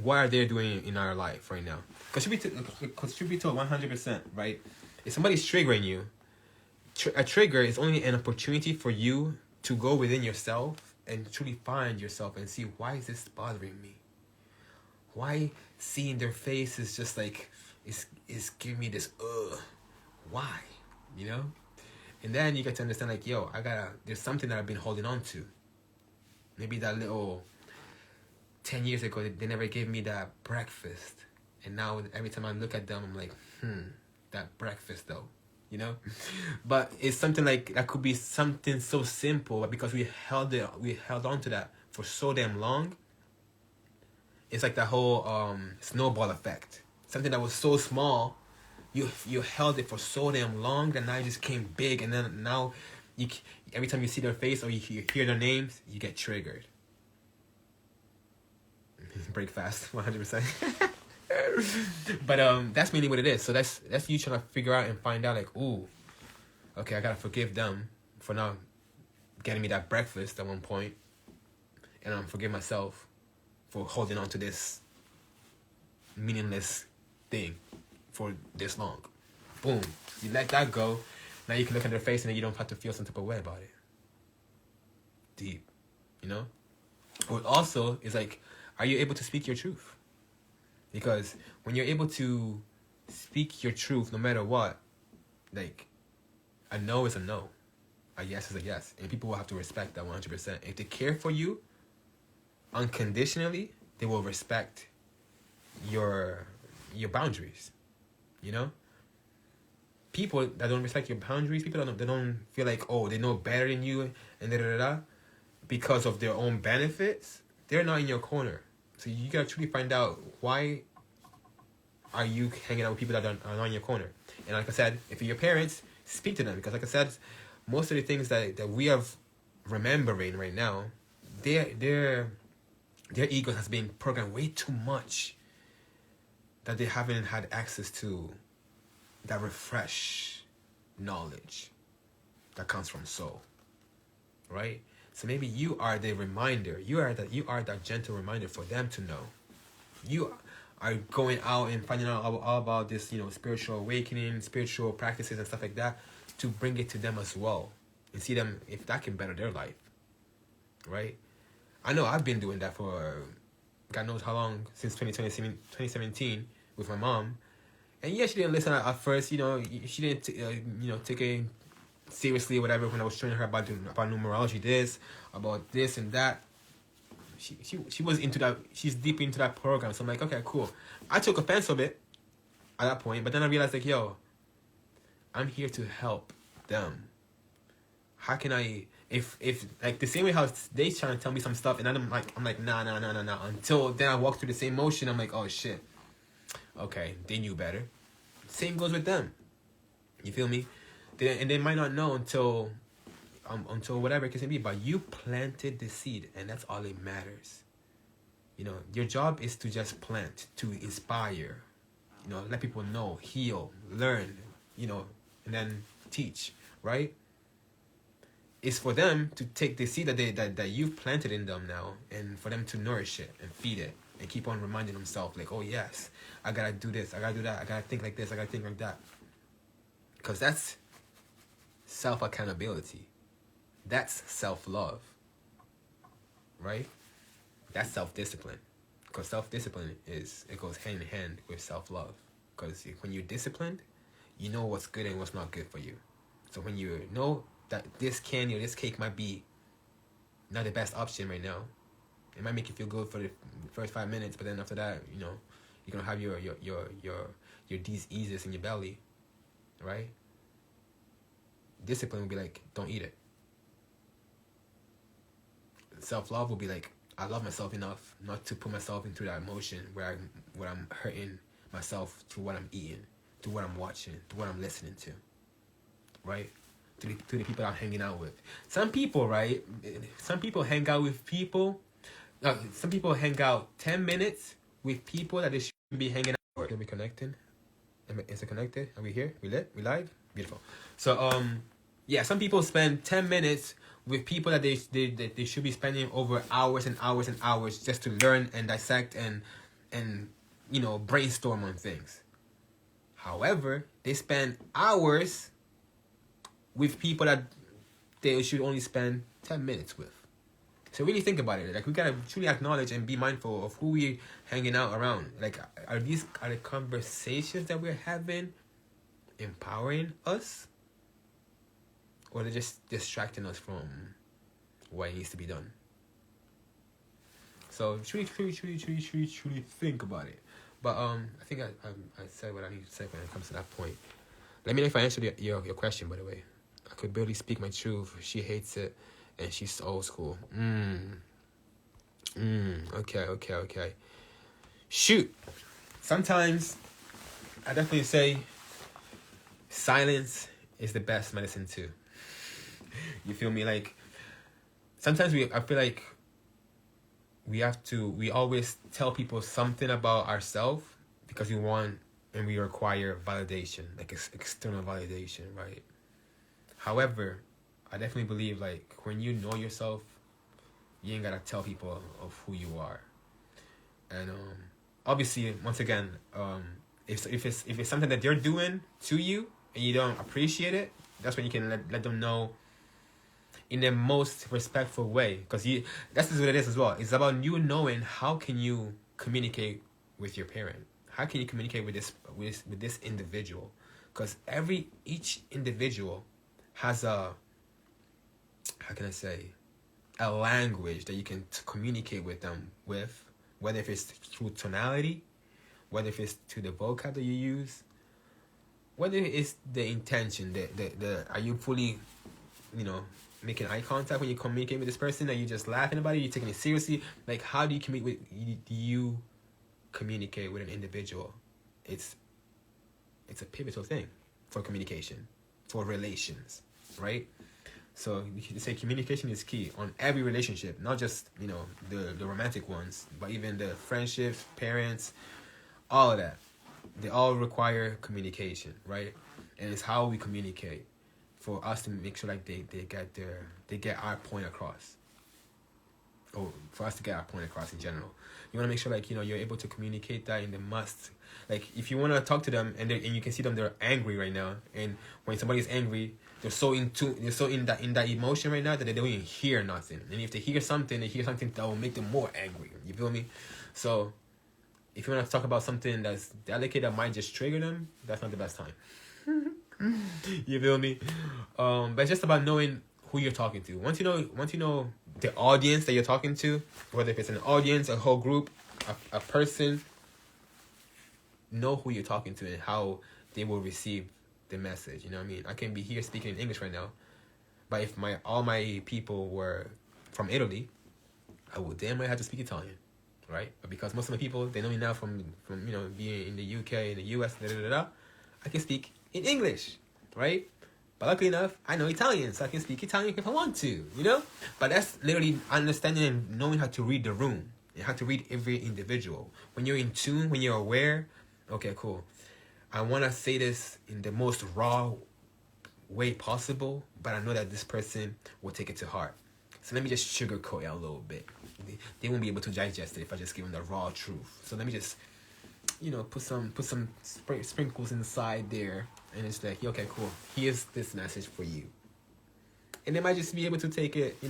what are they doing in our life right now. Because should be told 100%, right? If somebody's triggering you, a trigger is only an opportunity for you to go within yourself and truly find yourself and see, why is this bothering me? Why seeing their face is just like, it's giving me this, why? You know? And then you get to understand like, yo, there's something that I've been holding on to. Maybe that little 10 years ago, they never gave me that breakfast. And now every time I look at them, I'm like, that breakfast though, you know? But it's something like, that could be something so simple, but because we held on to that for so damn long, it's like that whole snowball effect. Something that was so small, you held it for so damn long that now it just came big, and then now every time you see their face or you hear their names, you get triggered. Break fast, 100%. But that's mainly what it is. So that's you trying to figure out and find out like, ooh, okay, I gotta forgive them for not getting me that breakfast at one point, and forgive myself for holding on to this meaningless thing for this long. Boom, you let that go. Now you can look at their face and then you don't have to feel some type of way about it. Deep, you know. But also, it's like, are you able to speak your truth? Because when you're able to speak your truth, no matter what, like, a no is a no, a yes is a yes, and people will have to respect that 100%. If they care for you unconditionally, they will respect your boundaries. You know, people that don't respect your boundaries, people that don't feel like, oh, they know better than you and because of their own benefits, they're not in your corner. So you gotta truly find out, why are you hanging out with people that are not in your corner? And like I said, if you're your parents, speak to them, because like I said, most of the things that we are remembering right now, their ego has been programmed way too much, that they haven't had access to that refresh knowledge that comes from soul, right? So maybe you are the reminder. You are that gentle reminder for them to know. You are going out and finding out all about this, you know, spiritual awakening, spiritual practices and stuff like that, to bring it to them as well, and see them if that can better their life, right? I know I've been doing that for God knows how long, since 2017 with my mom. And yeah, she didn't listen at first, you know, she didn't, take it seriously or whatever when I was training her about numerology, about this and that. She was into that, she's deep into that program. So I'm like, okay, cool. I took offense of it at that point, but then I realized like, yo, I'm here to help them. How can I, if like the same way how they trying to tell me some stuff and I'm like, nah. Until then I walk through the same motion, I'm like, oh shit. Okay, they knew better. Same goes with them. You feel me? And they might not know until until whatever it can be. But you planted the seed, and that's all that matters. You know, your job is to just plant, to inspire, you know, let people know, heal, learn, you know, and then teach, right? It's for them to take the seed that you've planted in them now, and for them to nourish it and feed it and keep on reminding themselves, like, oh yes, I gotta do this, I gotta do that, I gotta think like this, I gotta think like that. Because that's self-accountability. That's self-love, right? That's self-discipline. Because self-discipline it goes hand in hand with self-love. Because when you're disciplined, you know what's good and what's not good for you. So when you know that this candy or this cake might be not the best option right now, it might make you feel good for the first 5 minutes, but then after that, you know, you're gonna have your diseases in your belly, right? Discipline will be like, don't eat it. Self-love will be like, I love myself enough not to put myself into that emotion where I'm hurting myself through what I'm eating, through what I'm watching, through what I'm listening to, right? To the people I'm hanging out with. Some people, right? Some people hang out with people. Some people hang out 10 minutes with people that they shouldn't be hanging out with. Are we connecting? Is it connected? Are we here? We lit? We live? Beautiful. So, yeah, some people spend 10 minutes with people that they should be spending over hours and hours and hours just to learn and dissect and you know, brainstorm on things. However, they spend hours with people that they should only spend 10 minutes with. So really think about it. Like, we gotta truly acknowledge and be mindful of who we're hanging out around. Like, are the conversations that we're having empowering us? Or they're just distracting us from what needs to be done? So truly think about it. But I think I said what I need to say when it comes to that point. Let me know if I answered your question, by the way. I could barely speak my truth. She hates it, and she's old school. Okay. Shoot. Sometimes I definitely say silence is the best medicine too. You feel me? Like, sometimes I feel like we always tell people something about ourselves because we want and we require validation, like external validation, right? However, I definitely believe, like, when you know yourself, you ain't gotta tell people of who you are. And obviously, once again, if it's something that they're doing to you and you don't appreciate it, that's when you can let them know in the most respectful way, because that's just what it is as well. It's about you knowing how can you communicate with your parent, how can you communicate with this individual, because each individual has a language that you can communicate with them with, whether if it's through tonality, whether if it's through the vocab that you use, whether it's the intention, the are you fully, you know, making eye contact when you communicate with this person? Are you just laughing about it? Are you taking it seriously? Like, how do you communicate with an individual? It's a pivotal thing for communication, for relations, right? So you can say communication is key on every relationship, not just, you know, the romantic ones, but even the friendships, parents, all of that. They all require communication, right? And it's how we communicate for us to make sure, like, they get our point across, or for us to get our point across in general. You want to make sure, like, you know, you're able to communicate that in the must. Like, if you want to talk to them and you can see them, they're angry right now, and when somebody's angry, they're so in that emotion right now that they don't even hear nothing. And if they hear something that will make them more angry. You feel me? So if you want to talk about something that's delicate that might just trigger them, that's not the best time. You feel me? But it's just about knowing who you're talking to. Once you know the audience that you're talking to, whether if it's an audience, a whole group, a person, know who you're talking to and how they will receive the message. You know what I mean? I can be here speaking in English right now, but if all my people were from Italy, I would damn right have to speak Italian, right? But because most of my people, they know me now from you know, being in the UK, in the US, I can speak in English, right? But luckily enough, I know Italian, so I can speak Italian if I want to, you know? But that's literally understanding and knowing how to read the room. You have to read every individual. When you're in tune, when you're aware, okay, cool. I want to say this in the most raw way possible, but I know that this person will take it to heart. So let me just sugarcoat it a little bit. They won't be able to digest it if I just give them the raw truth. So let me just, put some sprinkles inside there, and it's like, okay, cool. Here's this message for you, and they might just be able to take it,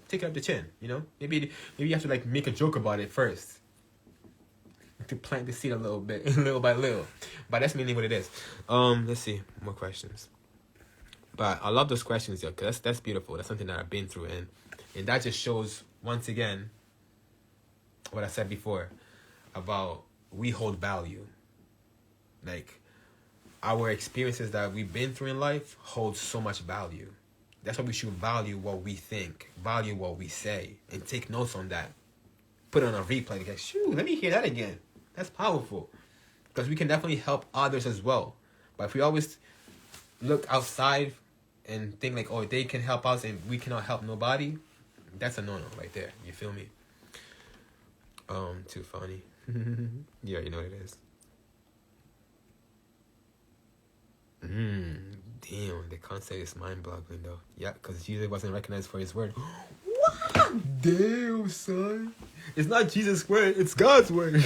take it up the chin. Maybe you have to like make a joke about it first to plant the seed a little bit, little by little. But that's mainly what it is. Let's see more questions. But I love those questions, yo, because that's beautiful. That's something that I've been through, and that just shows once again what I said before about we hold value. Like, our experiences that we've been through in life hold so much value. That's why we should value what we think, value what we say, and take notes on that. Put it on a replay. Like, shoot, let me hear that again. That's powerful. Because we can definitely help others as well. But if we always look outside and think like, oh, they can help us and we cannot help nobody, that's a no-no right there. You feel me? Too funny. Yeah, you know what it is. Damn, the concept is mind-boggling though. Yeah, because Jesus wasn't recognized for his word. What? Damn, son. It's not Jesus' word, it's God's word.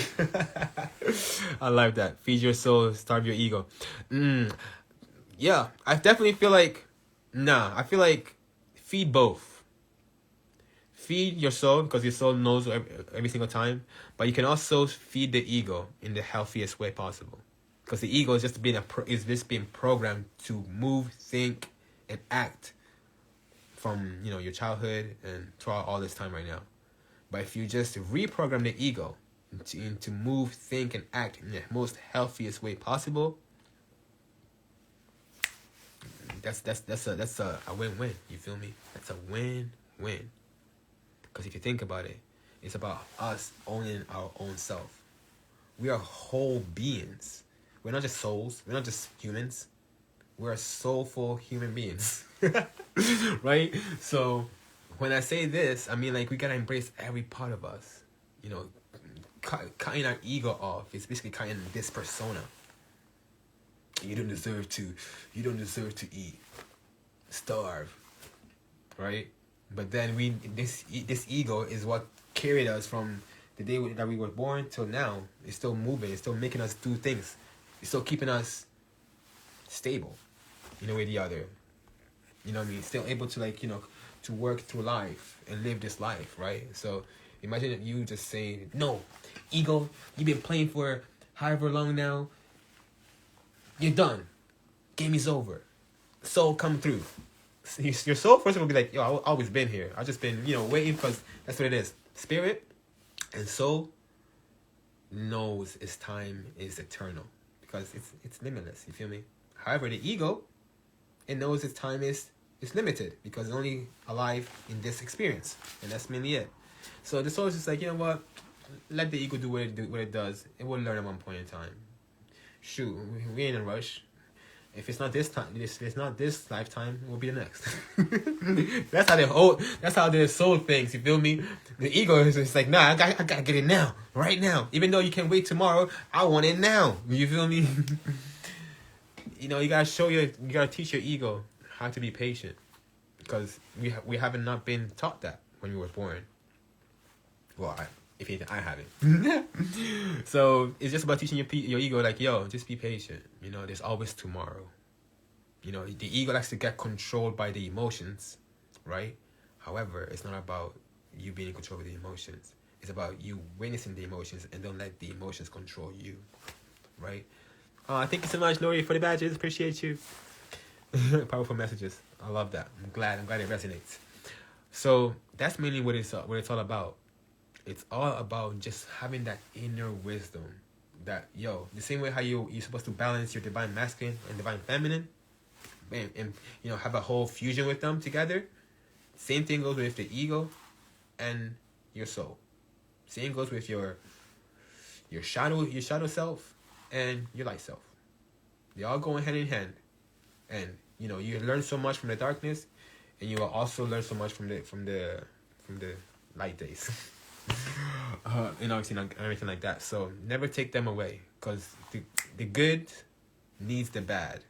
I like that. Feed your soul, starve your ego. Yeah, I definitely feel like, I feel like feed both. Feed your soul, because your soul knows every single time. But you can also feed the ego in the healthiest way possible. Because the ego is just being programmed to move, think, and act from your childhood and throughout all this time right now. But if you just reprogram the ego to move, think, and act in the most healthiest way possible, that's a win-win. You feel me? That's a win-win. Because if you think about it, it's about us owning our own self. We are whole beings. We're not just souls. We're not just humans. We're soulful human beings. Right? So when I say this, I mean like we gotta embrace every part of us. Cutting our ego off is basically cutting this persona. You don't deserve to eat. Starve. Right? But then this ego is what carried us from the day that we were born till now. It's still moving. It's still making us do things. It's still keeping us stable in a way or the other. You know what I mean? Still able to to work through life and live this life, right? So imagine if you just say, no, ego, you've been playing for however long now. You're done. Game is over. Soul come through. Your soul first will be like, yo, I've always been here. I've just been, waiting, because that's what it is. Spirit and soul knows its time is eternal, because it's limitless. You feel me? However, the ego, it knows its time is limited, because it's only alive in this experience, and that's mainly it. So the soul is just like, you know what? Let the ego do what it does. It will learn at one point in time. Shoot, we ain't in a rush. If it's not this time, it's not this lifetime, it will be the next. That's how the soul thinks. You feel me? The ego is just like, nah, I gotta get it now, right now. Even though you can wait tomorrow, I want it now. You feel me? You gotta teach your ego how to be patient, because we haven't not been taught that when we were born. Well, if anything, I haven't. So it's just about teaching your ego, like, yo, just be patient. There's always tomorrow. The ego likes to get controlled by the emotions, right? However, it's not about you being in control of the emotions. It's about you witnessing the emotions and don't let the emotions control you, right? Thank you so much, Lori, for the badges. Appreciate you. Powerful messages. I love that. I'm glad it resonates. So that's mainly what it's all about. It's all about just having that inner wisdom. That, the same way how you're supposed to balance your divine masculine and divine feminine, and have a whole fusion with them together. Same thing goes with the ego and your soul. Same goes with your shadow self and your light self. They all go hand in hand. And You learn so much from the darkness, and you will also learn so much from the light days. And obviously not everything like that. So never take them away, because the good needs the bad.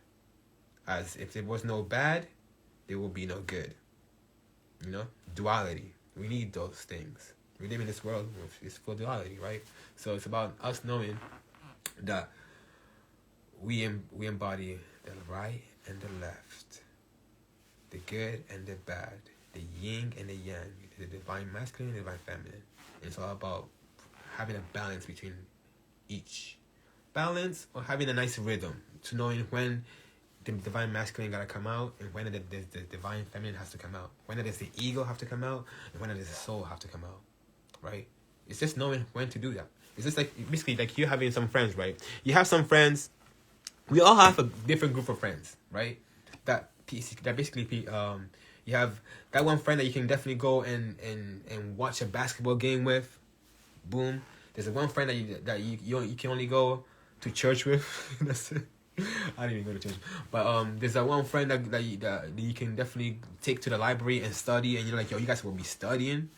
As if there was no bad, there will be no good. Duality. We need those things. We live in this world with it's full duality, right? So it's about us knowing that we embody the right and the left, the good and the bad, the yin and the yang, the divine masculine and the divine feminine. And it's all about having a balance between each. Balance, or having a nice rhythm to knowing when the divine masculine gotta come out, and when the divine feminine has to come out. When does the ego have to come out, and when does the soul have to come out, right? It's just knowing when to do that. It's just basically like you having some friends, right? You have some friends. We all have a different group of friends, right? That basically you have that one friend that you can definitely go and watch a basketball game with. Boom. There's one friend that you can only go to church with. That's it. I didn't even go to church, but there's that one friend that you can definitely take to the library and study, and you're like, yo, you guys will be studying.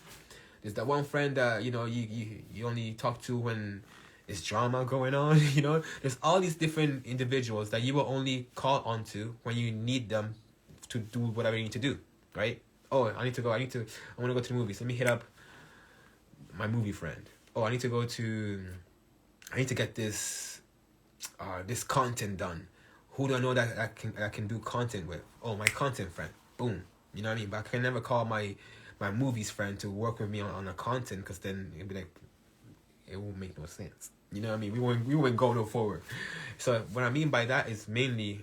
There's that one friend that you only talk to when there's drama going on. There's all these different individuals that you will only call on to when you need them to do whatever you need to do, right? Oh, I want to go to the movies. Let me hit up my movie friend. Oh, I need to get this content done. Who do I know that I can do content with? Oh, my content friend. Boom. You know what I mean? But I can never call my movies friend to work with me on a content, because then it'd be like, it won't make no sense. You know what I mean? We won't go no forward. So what I mean by that is mainly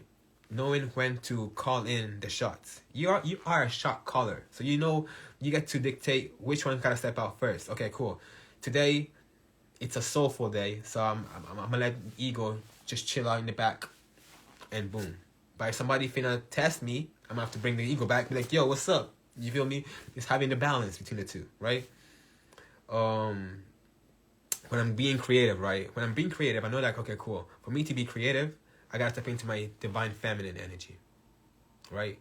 knowing when to call in the shots. You are a shot caller, so you get to dictate which one gotta step out first. Okay, cool. Today, it's a soulful day, so I'm gonna let ego just chill out in the back, and boom. But if somebody finna test me, I'm gonna have to bring the ego back, be like, yo, what's up? You feel me? It's having the balance between the two, right? When I'm being creative, right? When I'm being creative, I know that, okay, cool. For me to be creative, I gotta step into my divine feminine energy, right?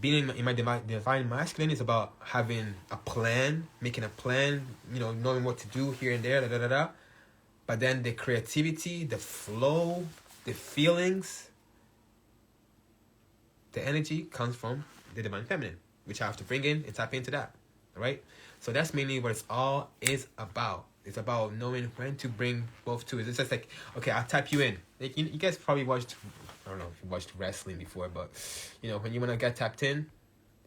Being in my divine masculine is about having a plan, making a plan, knowing what to do here and there, But then the creativity, the flow, the feelings, the energy comes from the divine feminine, which I have to bring in and tap into that, right? So that's mainly what it's all is about. It's about knowing when to bring both two. It's just like, okay, I'll tap you in. Like, you guys probably watched, I don't know if you watched wrestling before, but when you want to get tapped in,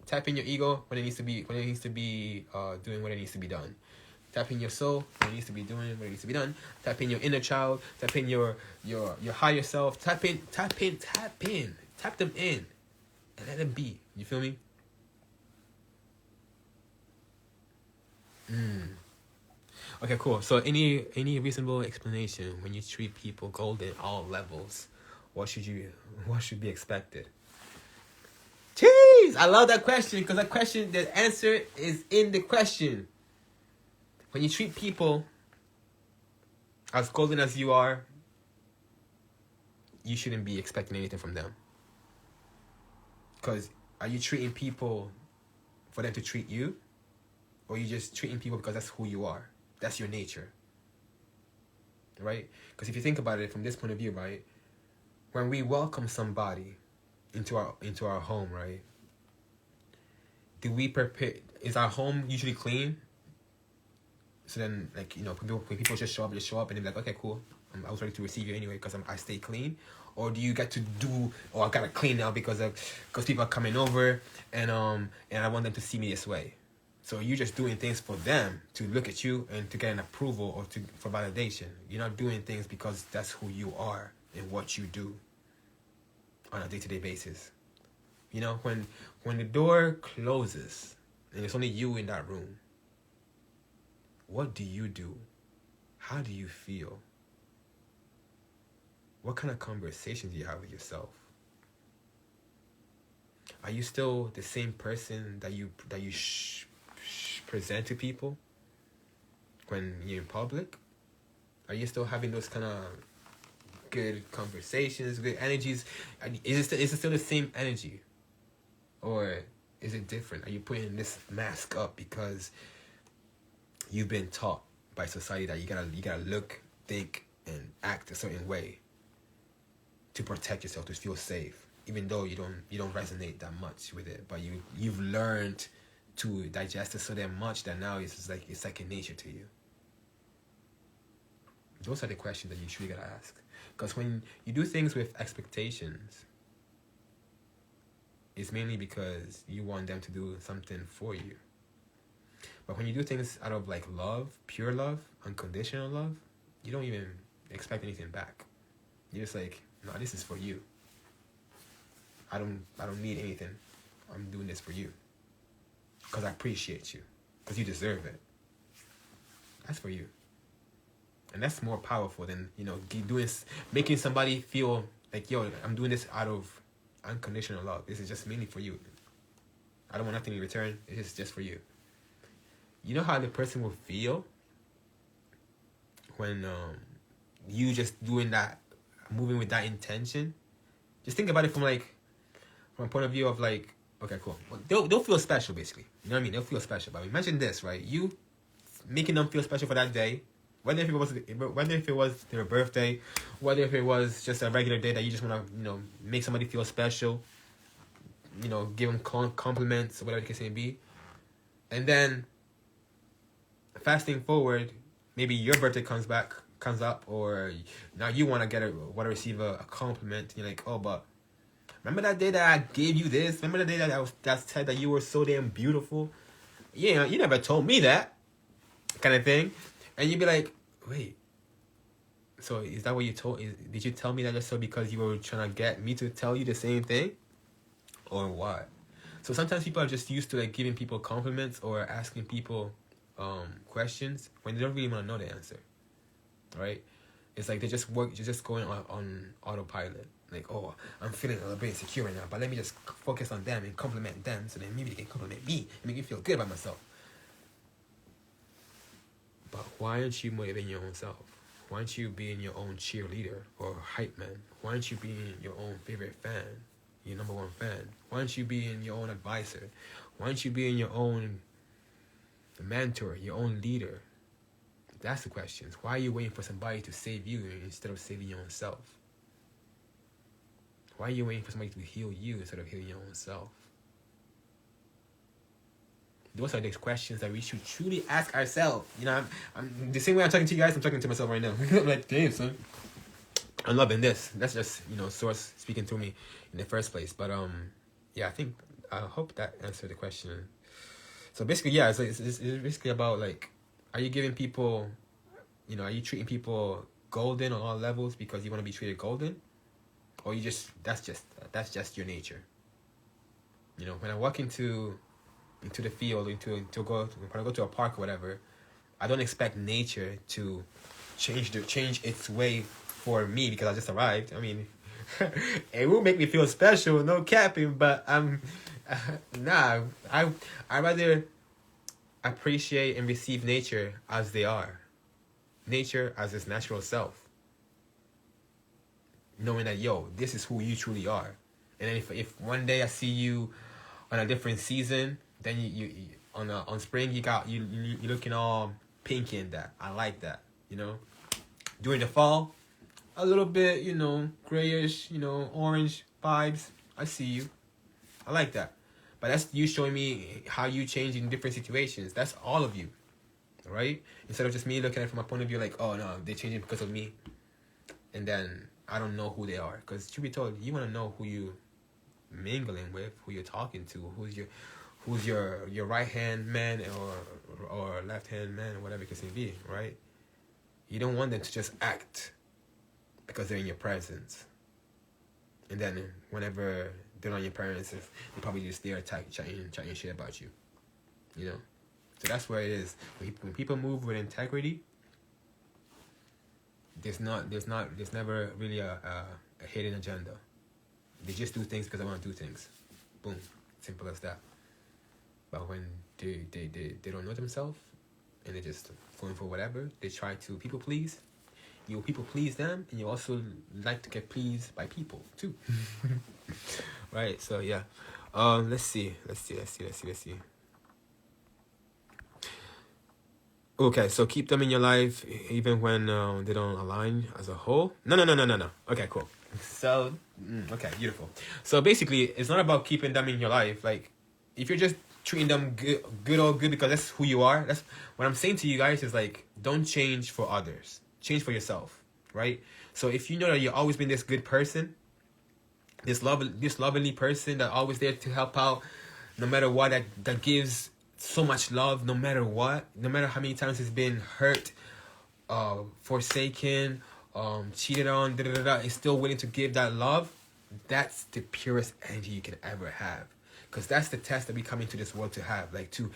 tap in your ego when it needs to be doing what it needs to be done. Tap in your soul when it needs to be doing what it needs to be done. Tap in your inner child. Tap in your higher self. Tap them in, and let them be. You feel me? Okay, cool. So any reasonable explanation when you treat people golden all levels, what should be expected? Jeez, I love that question, because that question, the answer is in the question. When you treat people as golden as you are, you shouldn't be expecting anything from them. Because are you treating people for them to treat you? Or are you just treating people because that's who you are? That's your nature. Right? Because if you think about it from this point of view, right? When we welcome somebody into our home, right? Is our home usually clean? So then, like, when people just show up, and they're like, okay, cool. I was ready to receive you anyway because I stay clean. Or do you get to do, I gotta clean now because people are coming over and I want them to see me this way. So you're just doing things for them to look at you and to get an approval or for validation. You're not doing things because that's who you are and what you do on a day-to-day basis. When the door closes and it's only you in that room, what do you do? How do you feel? What kind of conversations do you have with yourself? Are you still the same person that you present to people when you're in public? Are you still having those kind of good conversations, good energies. Is it still the same energy, or is it different? Are you putting this mask up because you've been taught by society that you gotta look, think, and act a certain way to protect yourself, to feel safe, even though you don't resonate that much with it, but you've learned to digest it so damn much that now it's like second nature to you. Those are the questions that you truly gotta ask. Because when you do things with expectations, it's mainly because you want them to do something for you. But when you do things out of like love, pure love, unconditional love, you don't even expect anything back. You're just like, no, this is for you. I don't need anything. I'm doing this for you. Because I appreciate you. Because you deserve it. That's for you. And that's more powerful than, making somebody feel like, yo, I'm doing this out of unconditional love. This is just mainly for you. I don't want nothing in return. It's just for you. You know how the person will feel when you just doing that, moving with that intention? Just think about it from a point of view of like, okay, cool. Well, they'll feel special, basically. You know what I mean? They'll feel special. But imagine this, right? You making them feel special for that day. Whether if it was their birthday, whether if it was just a regular day that you just want to, make somebody feel special, give them compliments or whatever the case may be. And then, fasting forward, maybe your birthday comes up, or now you want to receive a compliment. And you're like, oh, but remember that day that I gave you this? Remember the day that said that you were so damn beautiful? Yeah, you never told me that, kind of thing. And you'd be like, wait, so is that what you told? Did you tell me that just so because you were trying to get me to tell you the same thing? Or what? So sometimes people are just used to like giving people compliments or asking people questions when they don't really want to know the answer, right? It's like they're just going on autopilot. Like, oh, I'm feeling a little bit insecure right now, but let me just focus on them and compliment them so then maybe they can compliment me and make me feel good about myself. But why aren't you motivating your own self? Why aren't you being your own cheerleader or hype man? Why aren't you being your own favorite fan, your number one fan? Why aren't you being your own advisor? Why aren't you being your own mentor, your own leader? That's the question. Why are you waiting for somebody to save you instead of saving your own self? Why are you waiting for somebody to heal you instead of healing your own self? Those are the questions that we should truly ask ourselves. I'm the same way I'm talking to you guys, I'm talking to myself right now. I'm like, damn, son. I'm loving this. That's just, Source speaking to me in the first place. But, yeah, I hope that answered the question. So basically, yeah, it's basically about, like, are you giving people, are you treating people golden on all levels because you want to be treated golden? Or that's just your nature. When I walk into the field, when I go to a park or whatever, I don't expect nature to change its way for me because I just arrived. I mean, it will make me feel special, no capping, but I rather appreciate and receive nature as they are. Nature as its natural self. Knowing that, yo, this is who you truly are. And then if one day I see you on a different season, then you on spring you're looking all pinky and that. I like that, During the fall, a little bit, grayish, orange vibes. I see you. I like that. But that's you showing me how you change in different situations. That's all of you, right? Instead of just me looking at it from a point of view like, oh no, they're changing because of me, and then I don't know who they are. Because to be told, you want to know who you mingling with, who you're talking to, who's your right hand man or left hand man or whatever it can be, right? You don't want them to just act because they're in your presence, and then whenever they're not in your presence, they probably just there chatting shit about you, So that's where it is. When people move with integrity, there's never really a hidden agenda. They just do things because they want to do things. Boom. Simple as that. But when they don't know themselves and they're just going for whatever, they try to people please, You people please them, and you also like to get pleased by people too. Right? So yeah. Let's see. Okay, so keep them in your life even when they don't align as a whole. No. Okay, cool. So, okay, beautiful. So basically, it's not about keeping them in your life. Like, if you're just treating them good because that's who you are. That's what I'm saying to you guys is like, don't change for others. Change for yourself, right? So if you know that you've always been this good person, this lovely person that always there to help out, no matter what, that gives so much love, no matter what, no matter how many times it's been hurt, forsaken, cheated on, is still willing to give that love. That's the purest energy you can ever have, because that's the test that we come into this world to have, like to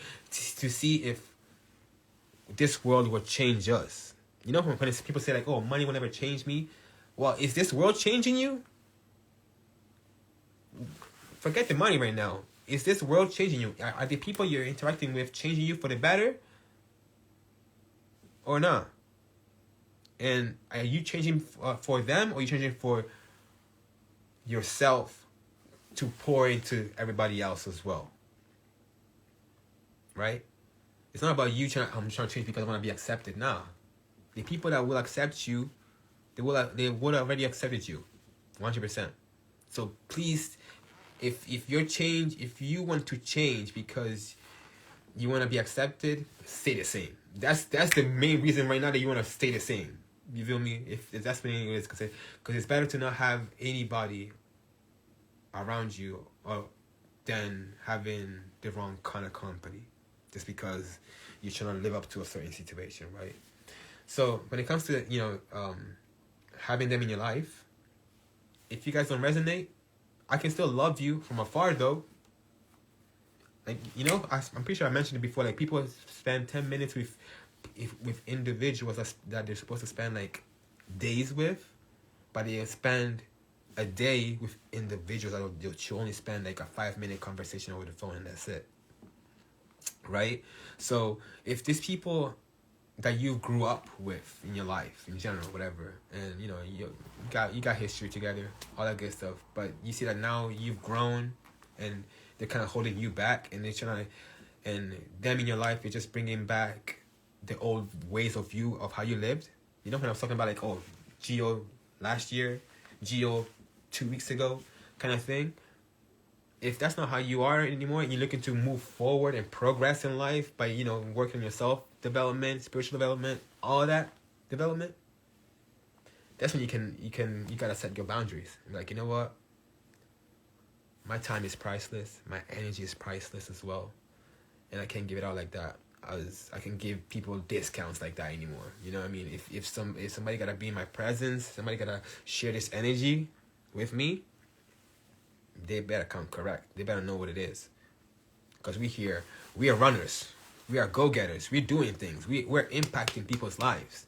see if this world will change us. You know, when people say like, "Oh, money will never change me," well, is this world changing you? Forget the money right now. Is this world changing you? Are the people you're interacting with changing you for the better? Or not? And are you changing for them, or are you changing for yourself to pour into everybody else as well? Right? It's not about you I'm trying to change because I want to be accepted. Nah. The people that will accept you, they would already accepted you. 100%. So please, if you want to change because you want to be accepted, stay the same. That's the main reason right now that you want to stay the same. You feel me? If that's what it is, because it's better to not have anybody around you than having the wrong kind of company, just because you're trying to live up to a certain situation, right? So when it comes to having them in your life, if you guys don't resonate, I can still love you from afar though. Like, you know, I'm pretty sure I mentioned it before. Like, people spend 10 minutes with individuals that they're supposed to spend like days with, but they spend a day with individuals that you only spend like a 5-minute conversation over the phone, and that's it. Right? So if these people that you grew up with in your life in general, whatever, and you know you got history together, all that good stuff, but you see that now you've grown and they're kind of holding you back, and they're trying to, and them in your life is just bringing back the old ways of how you lived. You know, when I was talking about like, oh, Geo last year, Geo 2 weeks ago, kind of thing. If that's not how you are anymore, and you're looking to move forward and progress in life by, you know, working on yourself development, spiritual development, all that development, that's when you gotta set your boundaries. Like, you know what? My time is priceless. My energy is priceless as well, and I can't give it out like that. I can give people discounts like that anymore. You know what I mean? If somebody gotta be in my presence, somebody gotta share this energy with me, they better come correct. They better know what it is. Because we are runners. We are go-getters. We're doing things. We're impacting people's lives.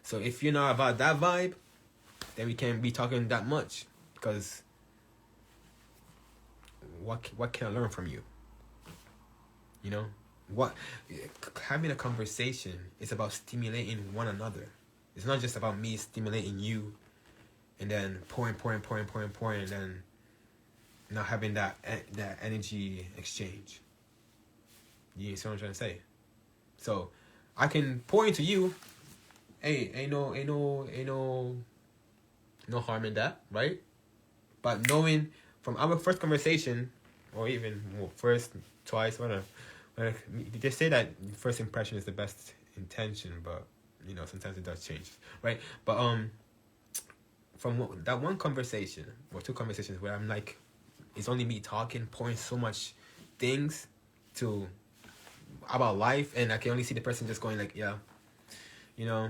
So if you're not about that vibe, then we can't be talking that much. Because what can I learn from you? You know? Having a conversation is about stimulating one another. It's not just about me stimulating you and then pouring, and then not having that energy exchange. You see what I'm trying to say? So I can pour into you. Hey, ain't no harm in that, right? But knowing from our first conversation, or even first, twice, whatever, they say that first impression is the best intention, but you know, sometimes it does change, right? But from that one conversation or two conversations where I'm like, it's only me talking, pouring so much things about life, and I can only see the person just going like, yeah, you know.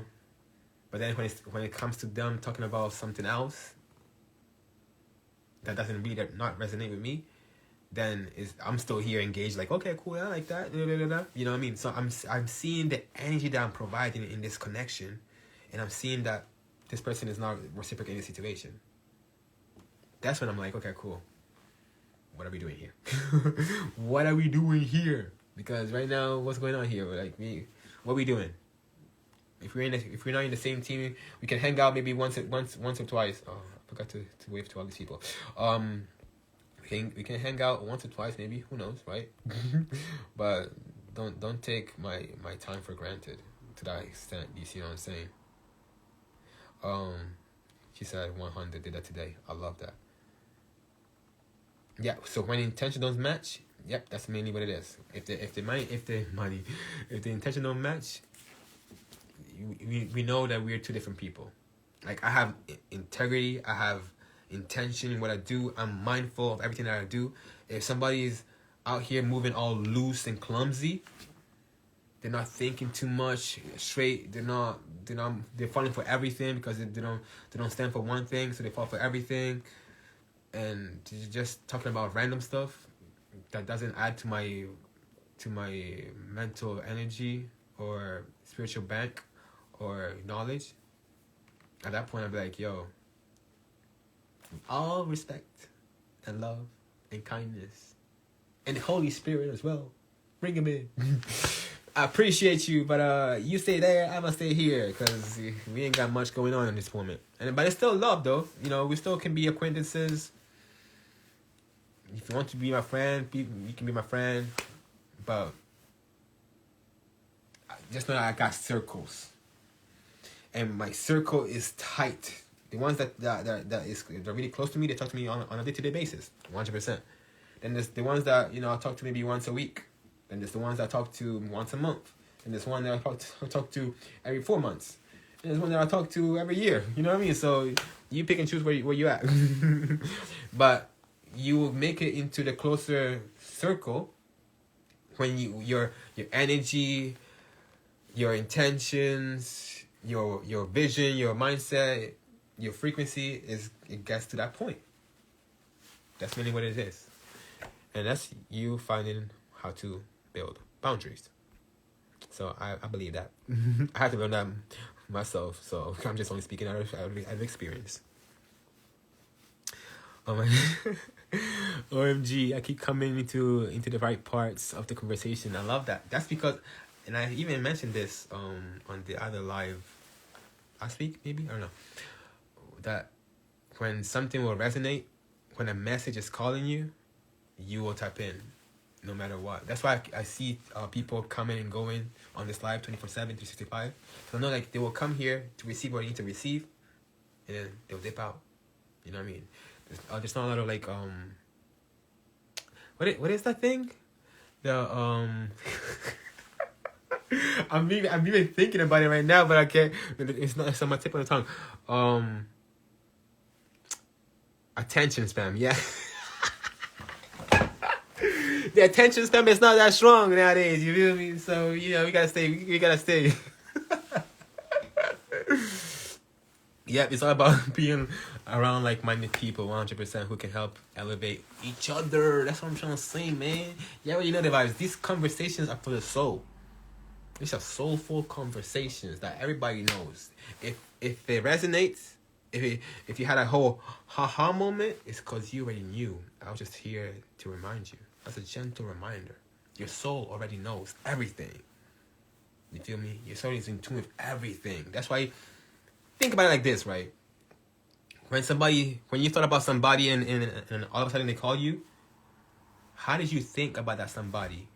But then when it comes to them talking about something else that doesn't really not resonate with me, then I'm still here engaged, like, okay, cool, I like that, you know what I mean? So I'm seeing the energy that I'm providing in this connection, and I'm seeing that this person is not reciprocating the situation. That's when I'm like, okay, cool. What are we doing here? What are we doing here? Because right now, what's going on here? Like, what are we doing? If we're not in the same team, we can hang out maybe once or twice. Oh, I forgot to wave to all these people. We can hang out once or twice, maybe. Who knows, right? But don't take my time for granted to that extent. You see what I'm saying? She said 100 did that today. I love that. Yeah. So when intention don't match, yep, that's mainly what it is. If the intention don't match, we know that we're two different people. Like, I have integrity, I have intention in what I do, I'm mindful of everything that I do. If somebody's out here moving all loose and clumsy, they're not thinking too much straight, they're falling for everything because they don't stand for one thing, so they fall for everything, and just talking about random stuff that doesn't add to my mental energy or spiritual bank or knowledge. At that point, I'd be like, yo, all respect and love and kindness and the Holy Spirit as well, bring him in. I appreciate you, but you stay there, I'm gonna stay here, because we ain't got much going on in this moment. But it's still love, though. You know, we still can be acquaintances. If you want to be my friend, you can be my friend. But just know that I got circles, and my circle is tight. The ones that they're really close to me, they talk to me on a day-to-day basis, 100%. Then there's the ones that, you know, I talk to maybe once a week. Then there's the ones that I talk to once a month. And there's one that I talk to every 4 months. And there's one that I talk to every year. You know what I mean? So you pick and choose where you at. But you will make it into the closer circle when your energy, your intentions, your vision, your mindset, your frequency it gets to that point. That's really what it is. And that's you finding how to build boundaries. So I believe that. I had to learn that myself, so I'm just only speaking out of experience. Oh my OMG, I keep coming into the right parts of the conversation. I love that. That's because, and I even mentioned this on the other live last week, maybe, I don't know, that when something will resonate, when a message is calling you, you will tap in no matter what. That's why I see people coming and going on this live 24/7, 365. So I know, like, they will come here to receive what they need to receive, and then they'll dip out. You know what I mean? There's not a lot of, like, what is that thing? The I'm even thinking about it right now, but I can't. It's on my tip of the tongue. Attention spam, yeah. The attention span is not that strong nowadays. You feel me? So, you know, we gotta stay. Yep, it's all about being around like-minded people, 100%, who can help elevate each other. That's what I'm trying to say, man. Yeah, well, you know the vibes. These conversations are for the soul. These are soulful conversations that everybody knows. If it resonates, if you had a whole ha-ha moment, it's because you already knew. I was just here to remind you. That's a gentle reminder. Your soul already knows everything. You feel me? Your soul is in tune with everything. That's why, think about it like this, right? When you thought about somebody and all of a sudden they call you, how did you think about that somebody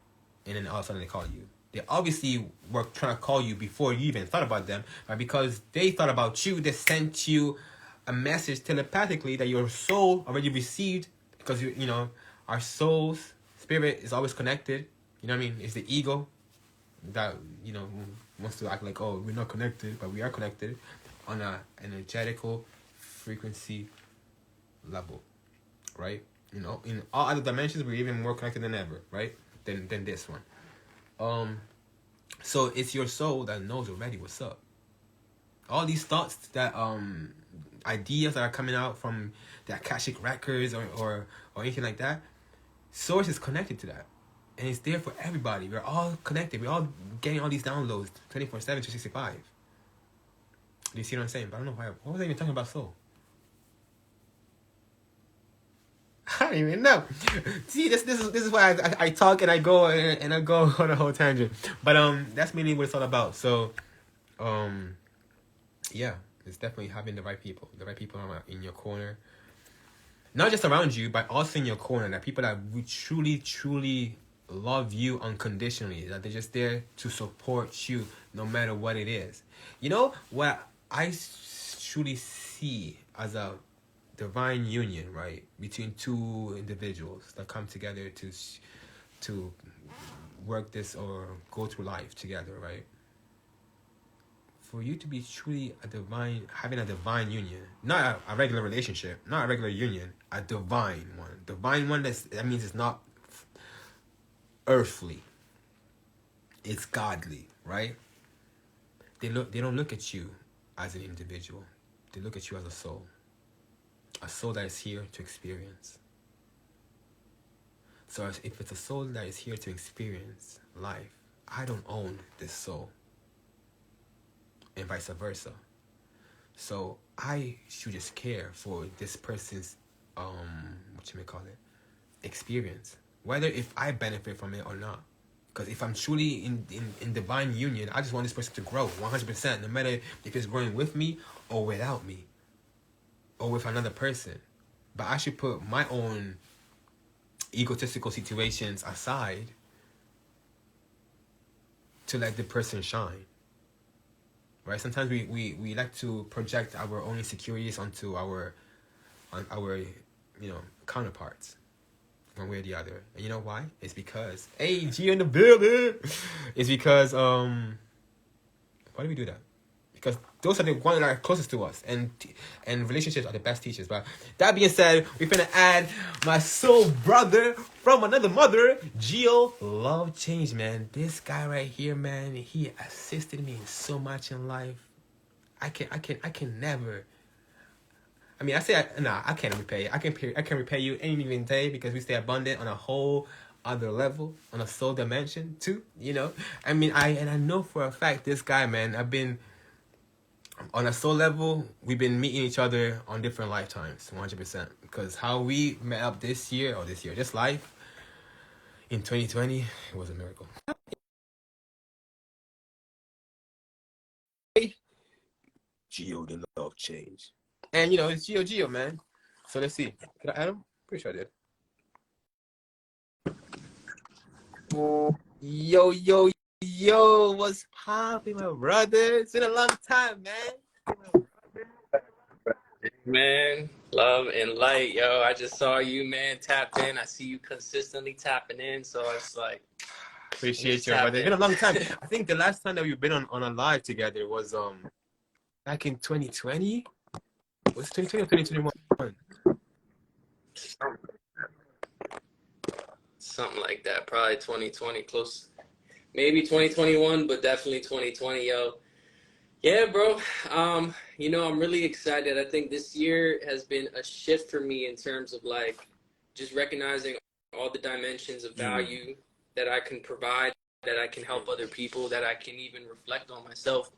and then all of a sudden they call you? They obviously were trying to call you before you even thought about them, but because they thought about you, they sent you a message telepathically that your soul already received, because you know, our soul's spirit is always connected. You know what I mean? It's the ego that, you know, wants to act like, oh, we're not connected, but we are connected on an energetical frequency level, right? You know, in all other dimensions, we're even more connected than ever, right? Than this one. So it's your soul that knows already what's up. All these thoughts that ideas that are coming out from the Akashic records or anything like that, source is connected to that, and it's there for everybody. We're all connected. We're all getting all these downloads 24/7, 365. Do you see what I'm saying? But I don't know why. What was I even talking about soul? I don't even know. See, this is why I talk and I go on a whole tangent. But that's mainly what it's all about. So yeah, it's definitely having the right people in your corner, not just around you, but also in your corner. That people that we truly, truly love you unconditionally. That they're just there to support you, no matter what it is. You know what truly see as a divine union, right, between two individuals that come together to work this or go through life together, right? For you to be truly having a divine union, not a regular relationship, not a regular union, a divine one. That means it's not earthly, it's godly, right? They don't look at you as an individual. They look at you as a soul that is here to experience. So if it's a soul that is here to experience life, I don't own this soul, and vice versa. So I should just care for this person's what you may call it, experience, whether if I benefit from it or not. Because if I'm truly in divine union, I just want this person to grow 100%, no matter if it's growing with me or without me or with another person. But I should put my own egotistical situations aside to let the person shine. Right? Sometimes we like to project our own insecurities onto our counterparts, one way or the other. And you know why? It's because, hey, G in the building. It's because why do we do that? Because those are the ones that are closest to us, and relationships are the best teachers. But that being said, we're gonna add my soul brother from another mother, Gio Love Change, man. This guy right here, man, he assisted me in so much in life. I can never. I mean, I can't repay. I can repay you any given day because we stay abundant on a whole other level, on a soul dimension too. You know, I mean, I know for a fact this guy, man. I've been on a soul level. We've been meeting each other on different lifetimes, 100%. Because how we met up this life in 2020, it was a miracle. Geo the Love Change, and it's Geo, man. So let's see. Did I add him? Pretty sure I did. Yo, what's poppin', my brother? It's been a long time, man. Man, love and light, yo. I just saw you, man, tapped in. I see you consistently tapping in, so it's like Appreciate you, brother. It's been a long time. I think the last time that we've been on a live together was back in 2020. Was it 2020 or 2021? Something like that. Probably 2020, close. Maybe 2021, but definitely 2020, yo. Yeah, bro. I'm really excited. I think this year has been a shift for me in terms of like just recognizing all the dimensions of value that I can provide, that I can help other people, that I can even reflect on myself.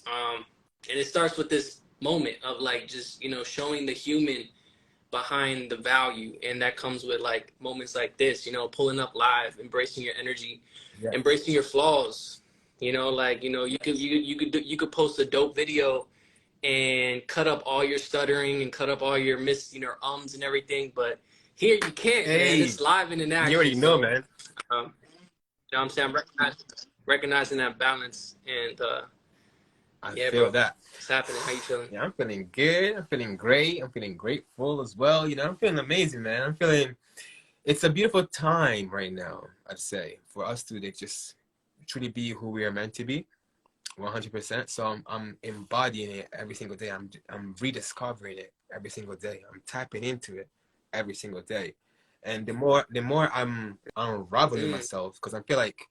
And it starts with this moment of like just, showing the human behind the value. And that comes with like moments like this, pulling up live, embracing your energy, embracing your flaws. You could post a dope video and cut up all your stuttering and cut up all your ums and everything, but here you can't, man. It's live and in action. You already know, man. You know what I'm saying? I'm recognizing that balance, and I feel that. What's happening? How you feeling? Yeah, I'm feeling good. I'm feeling great. I'm feeling grateful as well. I'm feeling amazing, man. It's a beautiful time right now, I'd say, for us to just truly be who we are meant to be, 100%. So I'm embodying it every single day. I'm rediscovering it every single day. I'm tapping into it every single day. And the more I'm unraveling myself, because I feel like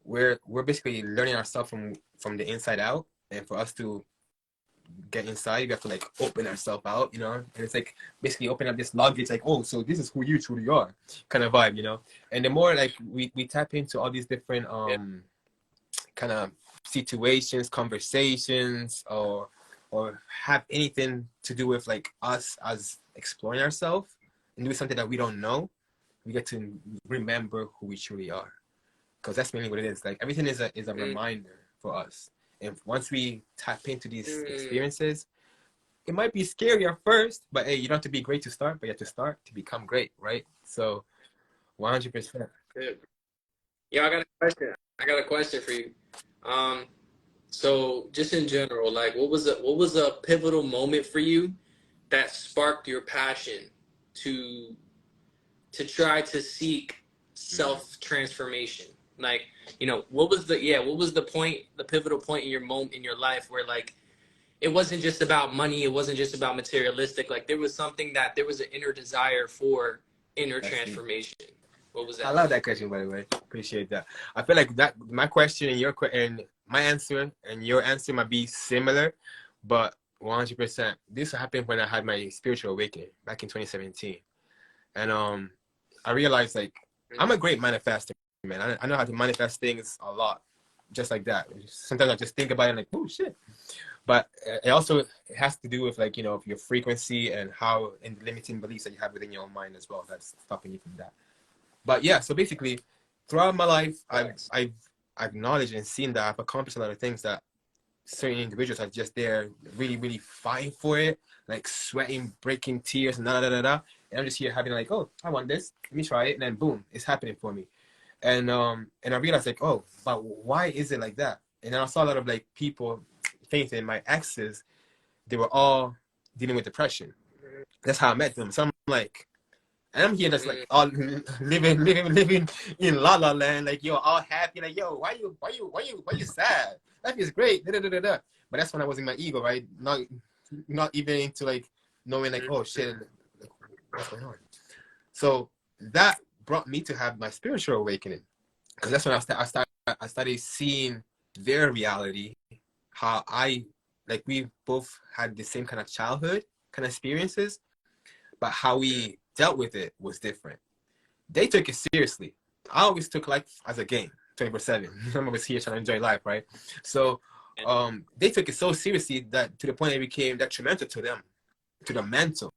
we're basically learning ourselves from the inside out. And for us to get inside, we have to like open ourselves out, and it's like basically open up this luggage, like, oh, so this is who you truly are, kind of vibe. And the more like we tap into all these different kind of situations, conversations, or have anything to do with like us as exploring ourselves and doing something that we don't know, we get to remember who we truly are, because that's mainly what it is. Like everything is a reminder for us. And once we tap into these Mm, experiences, it might be scary at first, but hey, you don't have to be great to start, but you have to start to become great, right? So 100%. good. Yeah, I got a question. I got a question for you. Um, so just in general, like what was a pivotal moment for you that sparked your passion to to try to seek Mm. self transformation? Like, what was the point, the pivotal point in your moment in your life where like it wasn't just about money, it wasn't just about materialistic, like there was something that there was an inner desire for inner That's deep. transformation. What was I that love thing? that question, by the way. Appreciate that. I feel like that my question and and my answer and your answer might be similar, but 100%. This happened when I had my spiritual awakening back in 2017, and I realized like I'm a great manifester, man. I know how to manifest things a lot, just like that. Sometimes I just think about it and like, oh shit. But it also it has to do with like your frequency and how and the limiting beliefs that you have within your own mind as well. That's stopping you from that. But yeah, so basically, throughout my life, Facts. I've acknowledged and seen that I've accomplished a lot of things that certain individuals are just there, really, really fighting for it, like sweating, breaking tears, and da da da da. And I'm just here having like, oh, I want this. Let me try it, and then boom, it's happening for me. And I realized like, oh, but why is it like that? And then I saw a lot of like people, faith my exes, they were all dealing with depression. That's how I met them. So I'm like, and I'm here just like Mm, all living in la la land, like yo, all happy, like yo, why you sad? Life is great, da, da, da, da, da. But that's when I was in my ego, right? Not even into like knowing like, mm, oh shit, like, what's going on? So that brought me to have my spiritual awakening, because that's when I started seeing their reality, how I like we both had the same kind of childhood kind of experiences, but how mm, we dealt with it was different. They took it seriously. I always took life as a game, 24/7. I'm always here trying to enjoy life, right? So yeah. they took it so seriously that to the point it became detrimental to them, to the mental,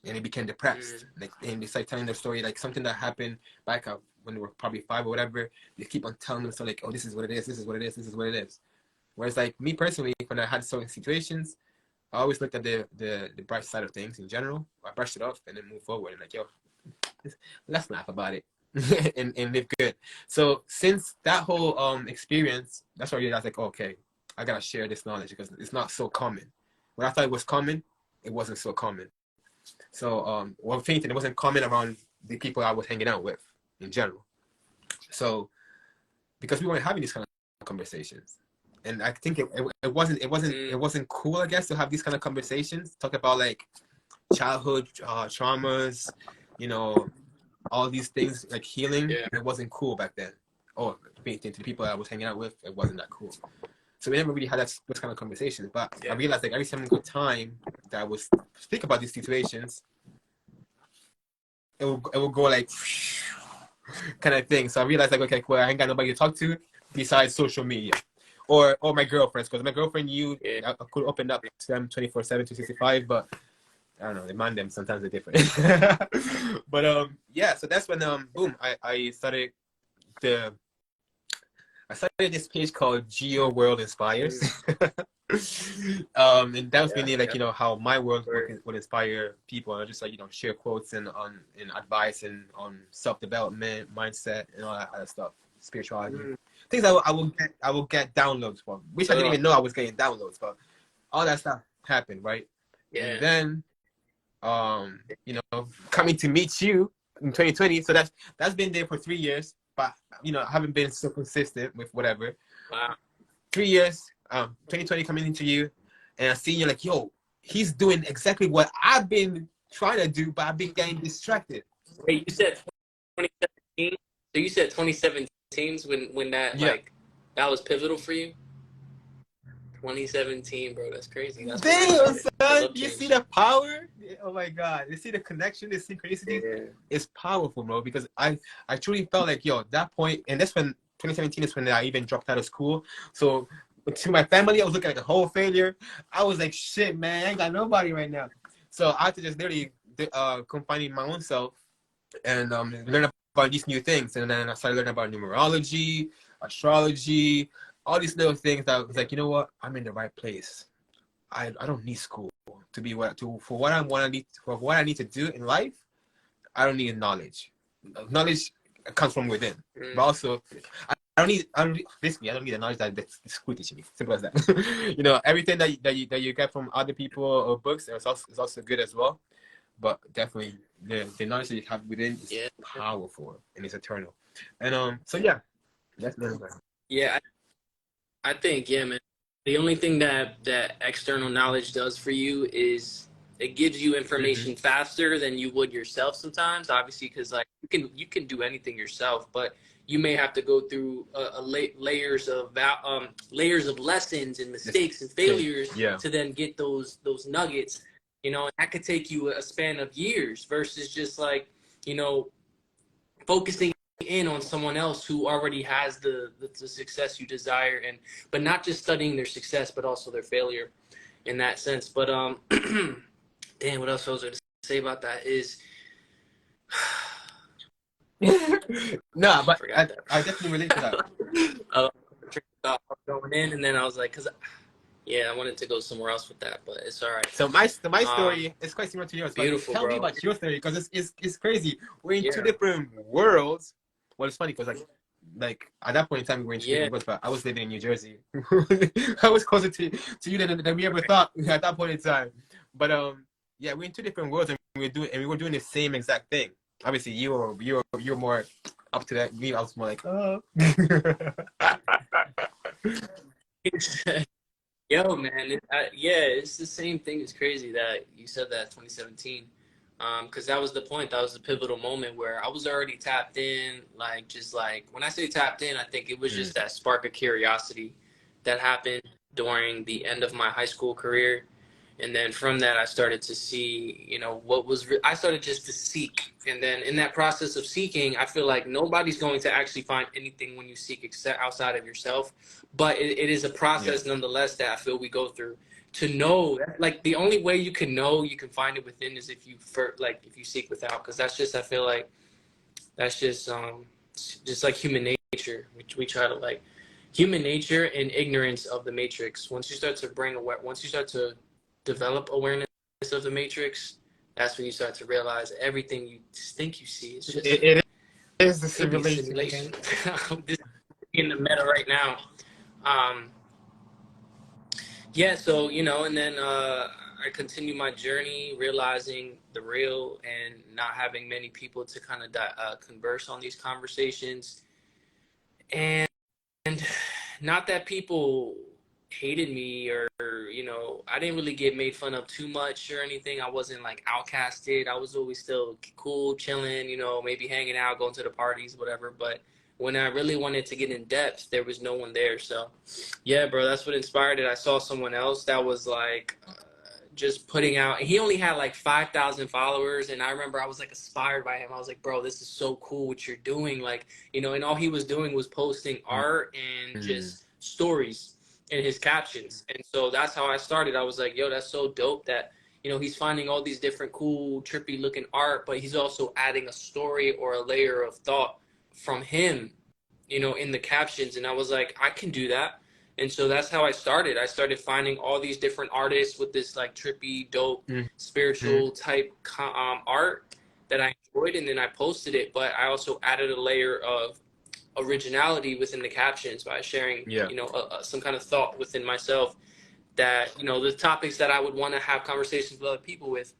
and they became depressed. Mm, Like, and they started telling their story, like something that happened back when they were probably 5 or whatever. They keep on telling them so like, oh, this is what it is, this is what it is, this is what it is. Whereas like me personally, when I had certain situations, I always looked at the bright side of things in general. I brushed it off and then move forward and like, yo, let's laugh about it and live good. So since that whole experience, that's why I realized like, okay, I gotta share this knowledge because it's not so common. When I thought it was common, it wasn't so common. So well, fainting, it wasn't common around the people I was hanging out with in general. So because we weren't having these kind of conversations. And I think it mm, wasn't cool, I guess, to have these kind of conversations. Talk about like childhood traumas, you know, all these things like healing. yeah. It wasn't cool back then. Or to the people I was hanging out with, it wasn't that cool. So we never really had those kind of conversations. But I Yeah. realized like every single time that I would speak about these situations, it will go like kind of thing. So I realized like, okay, cool, I ain't got nobody to talk to besides social media. Or my girlfriends, because my girlfriend, Yeah. I could open up to them 24/7, 365, but I don't know, they man them sometimes they're different. But yeah, so that's when boom, the I started this page called Geo World Inspires. Mm, And that was yeah. mainly like Yeah. how my world Word. would inspire people, and just like share quotes and on and advice and on self development, mindset, and all that other stuff, spirituality, Mm, things I will get downloads from, which I didn't uh, even know I was getting downloads, but all that stuff happened, right? And yeah. then coming to meet you in 2020. So that's been there for 3 years, but I haven't been so consistent with whatever. Wow. 3 years, 2020 coming into you, and I see you like, yo, he's doing exactly what I've been trying to do, but I've been getting distracted. Wait, you said 2017? So you said 2017 when that Yeah. like that was pivotal for you? 2017, bro. That's crazy. That's when I Damn, started. My son, love you see changed. the power? Oh my God, you see the connection, the synchronicity Yeah. is powerful, bro. Because I truly felt like, yo, that point, and that's when 2017 is when I even dropped out of school. So to my family, I was looking like a whole failure. I was like, shit, man, I ain't got nobody right now. So I had to just literally confine my own self and learn about these new things. And then I started learning about numerology, astrology, all these little things that I was like, you know what, I'm in the right place. I don't need school to be for what I need to do in life. I don't need knowledge. Knowledge comes from within, but also basically I don't need the knowledge that school teaching me. Simple as that. You know, everything that you get from other people or books is also good as well. But definitely the knowledge that you have within is powerful and it's eternal. And so yeah, that's really good. Yeah, I think, yeah, man. The only thing that external knowledge does for you is it gives you information faster than you would yourself sometimes. Obviously, because like you can do anything yourself, but you may have to go through layers of lessons and mistakes and failures to then get those nuggets. You know, and that could take you a span of years versus just like, you know, focusing in on someone else who already has the success you desire, and but not just studying their success but also their failure in that sense. But damn, what else I was going to say about that is No, but I definitely relate to that. Going in, and then I was like, because yeah, I wanted to go somewhere else with that, but it's all right. So my story is quite similar to yours. Beautiful, tell bro. me about your story, because it's crazy. We're in two different worlds. Well, it's funny because like at that point in time we were in two different worlds, but I was living in New Jersey. I was closer to you than we ever thought at that point in time. But yeah, we're in two different worlds, and we were doing the same exact thing. Obviously, you're more up to that. Me, I was more like, oh. Yo, man, yeah, it's the same thing. It's crazy that you said that 2017, because that was the point. That was the pivotal moment where I was already tapped in. Like, just like when I say tapped in, I think it was just that spark of curiosity that happened during the end of my high school career. And then from that, I started to see, you know, I started just to seek. And then in that process of seeking, I feel like nobody's going to actually find anything when you seek except outside of yourself. But it is a process nonetheless that I feel we go through to know. Like the only way you can know you can find it within is if you seek without. Because that's just, I feel like that's just like human nature, which we try to like human nature and ignorance of the matrix. Once you start to develop awareness of the matrix, that's when you start to realize everything you think you see is just it is the simulation. I'm just in the meta right now. Yeah, so you know, and then I continue my journey, realizing the real and not having many people to kind of converse on these conversations, and not that people hated me or you know, I didn't really get made fun of too much or anything. I wasn't like outcasted. I was always still cool, chilling, you know, maybe hanging out, going to the parties, whatever. But when I really wanted to get in depth, there was no one there. So yeah, bro, that's what inspired it. I saw someone else that was like just putting out, he only had like 5,000 followers, and I remember I was like inspired by him. I was like, bro, this is so cool what you're doing, like, you know. And all he was doing was posting art and just stories in his captions. And so that's how I started. I was like, yo, that's so dope that, you know, he's finding all these different cool trippy looking art, but he's also adding a story or a layer of thought from him, you know, in the captions. And I was like, I can do that. And so that's how I started. I started finding all these different artists with this like trippy, dope, spiritual type art that I enjoyed, and then I posted it. But I also added a layer of originality within the captions by sharing, you know, some kind of thought within myself that, you know, the topics that I would want to have conversations with other people with.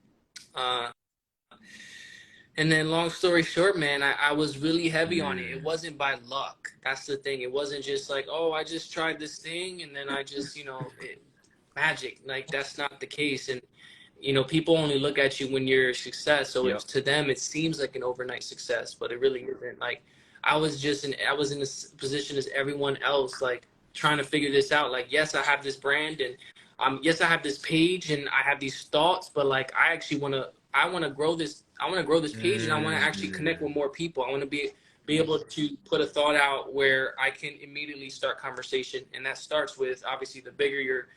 And then long story short, man, I was really heavy on it. It wasn't by luck. That's the thing. It wasn't just like, oh, I just tried this thing and then I just, you know, magic. Like, that's not the case. And, you know, people only look at you when you're a success. So to them, it seems like an overnight success, but it really isn't. Like, I was in this position as everyone else, like trying to figure this out. Like, yes, I have this brand, and yes, I have this page and I have these thoughts, but like, I actually I want to grow this page, and I want to actually connect with more people. I want to be able to put a thought out where I can immediately start conversation. And that starts with, obviously, the bigger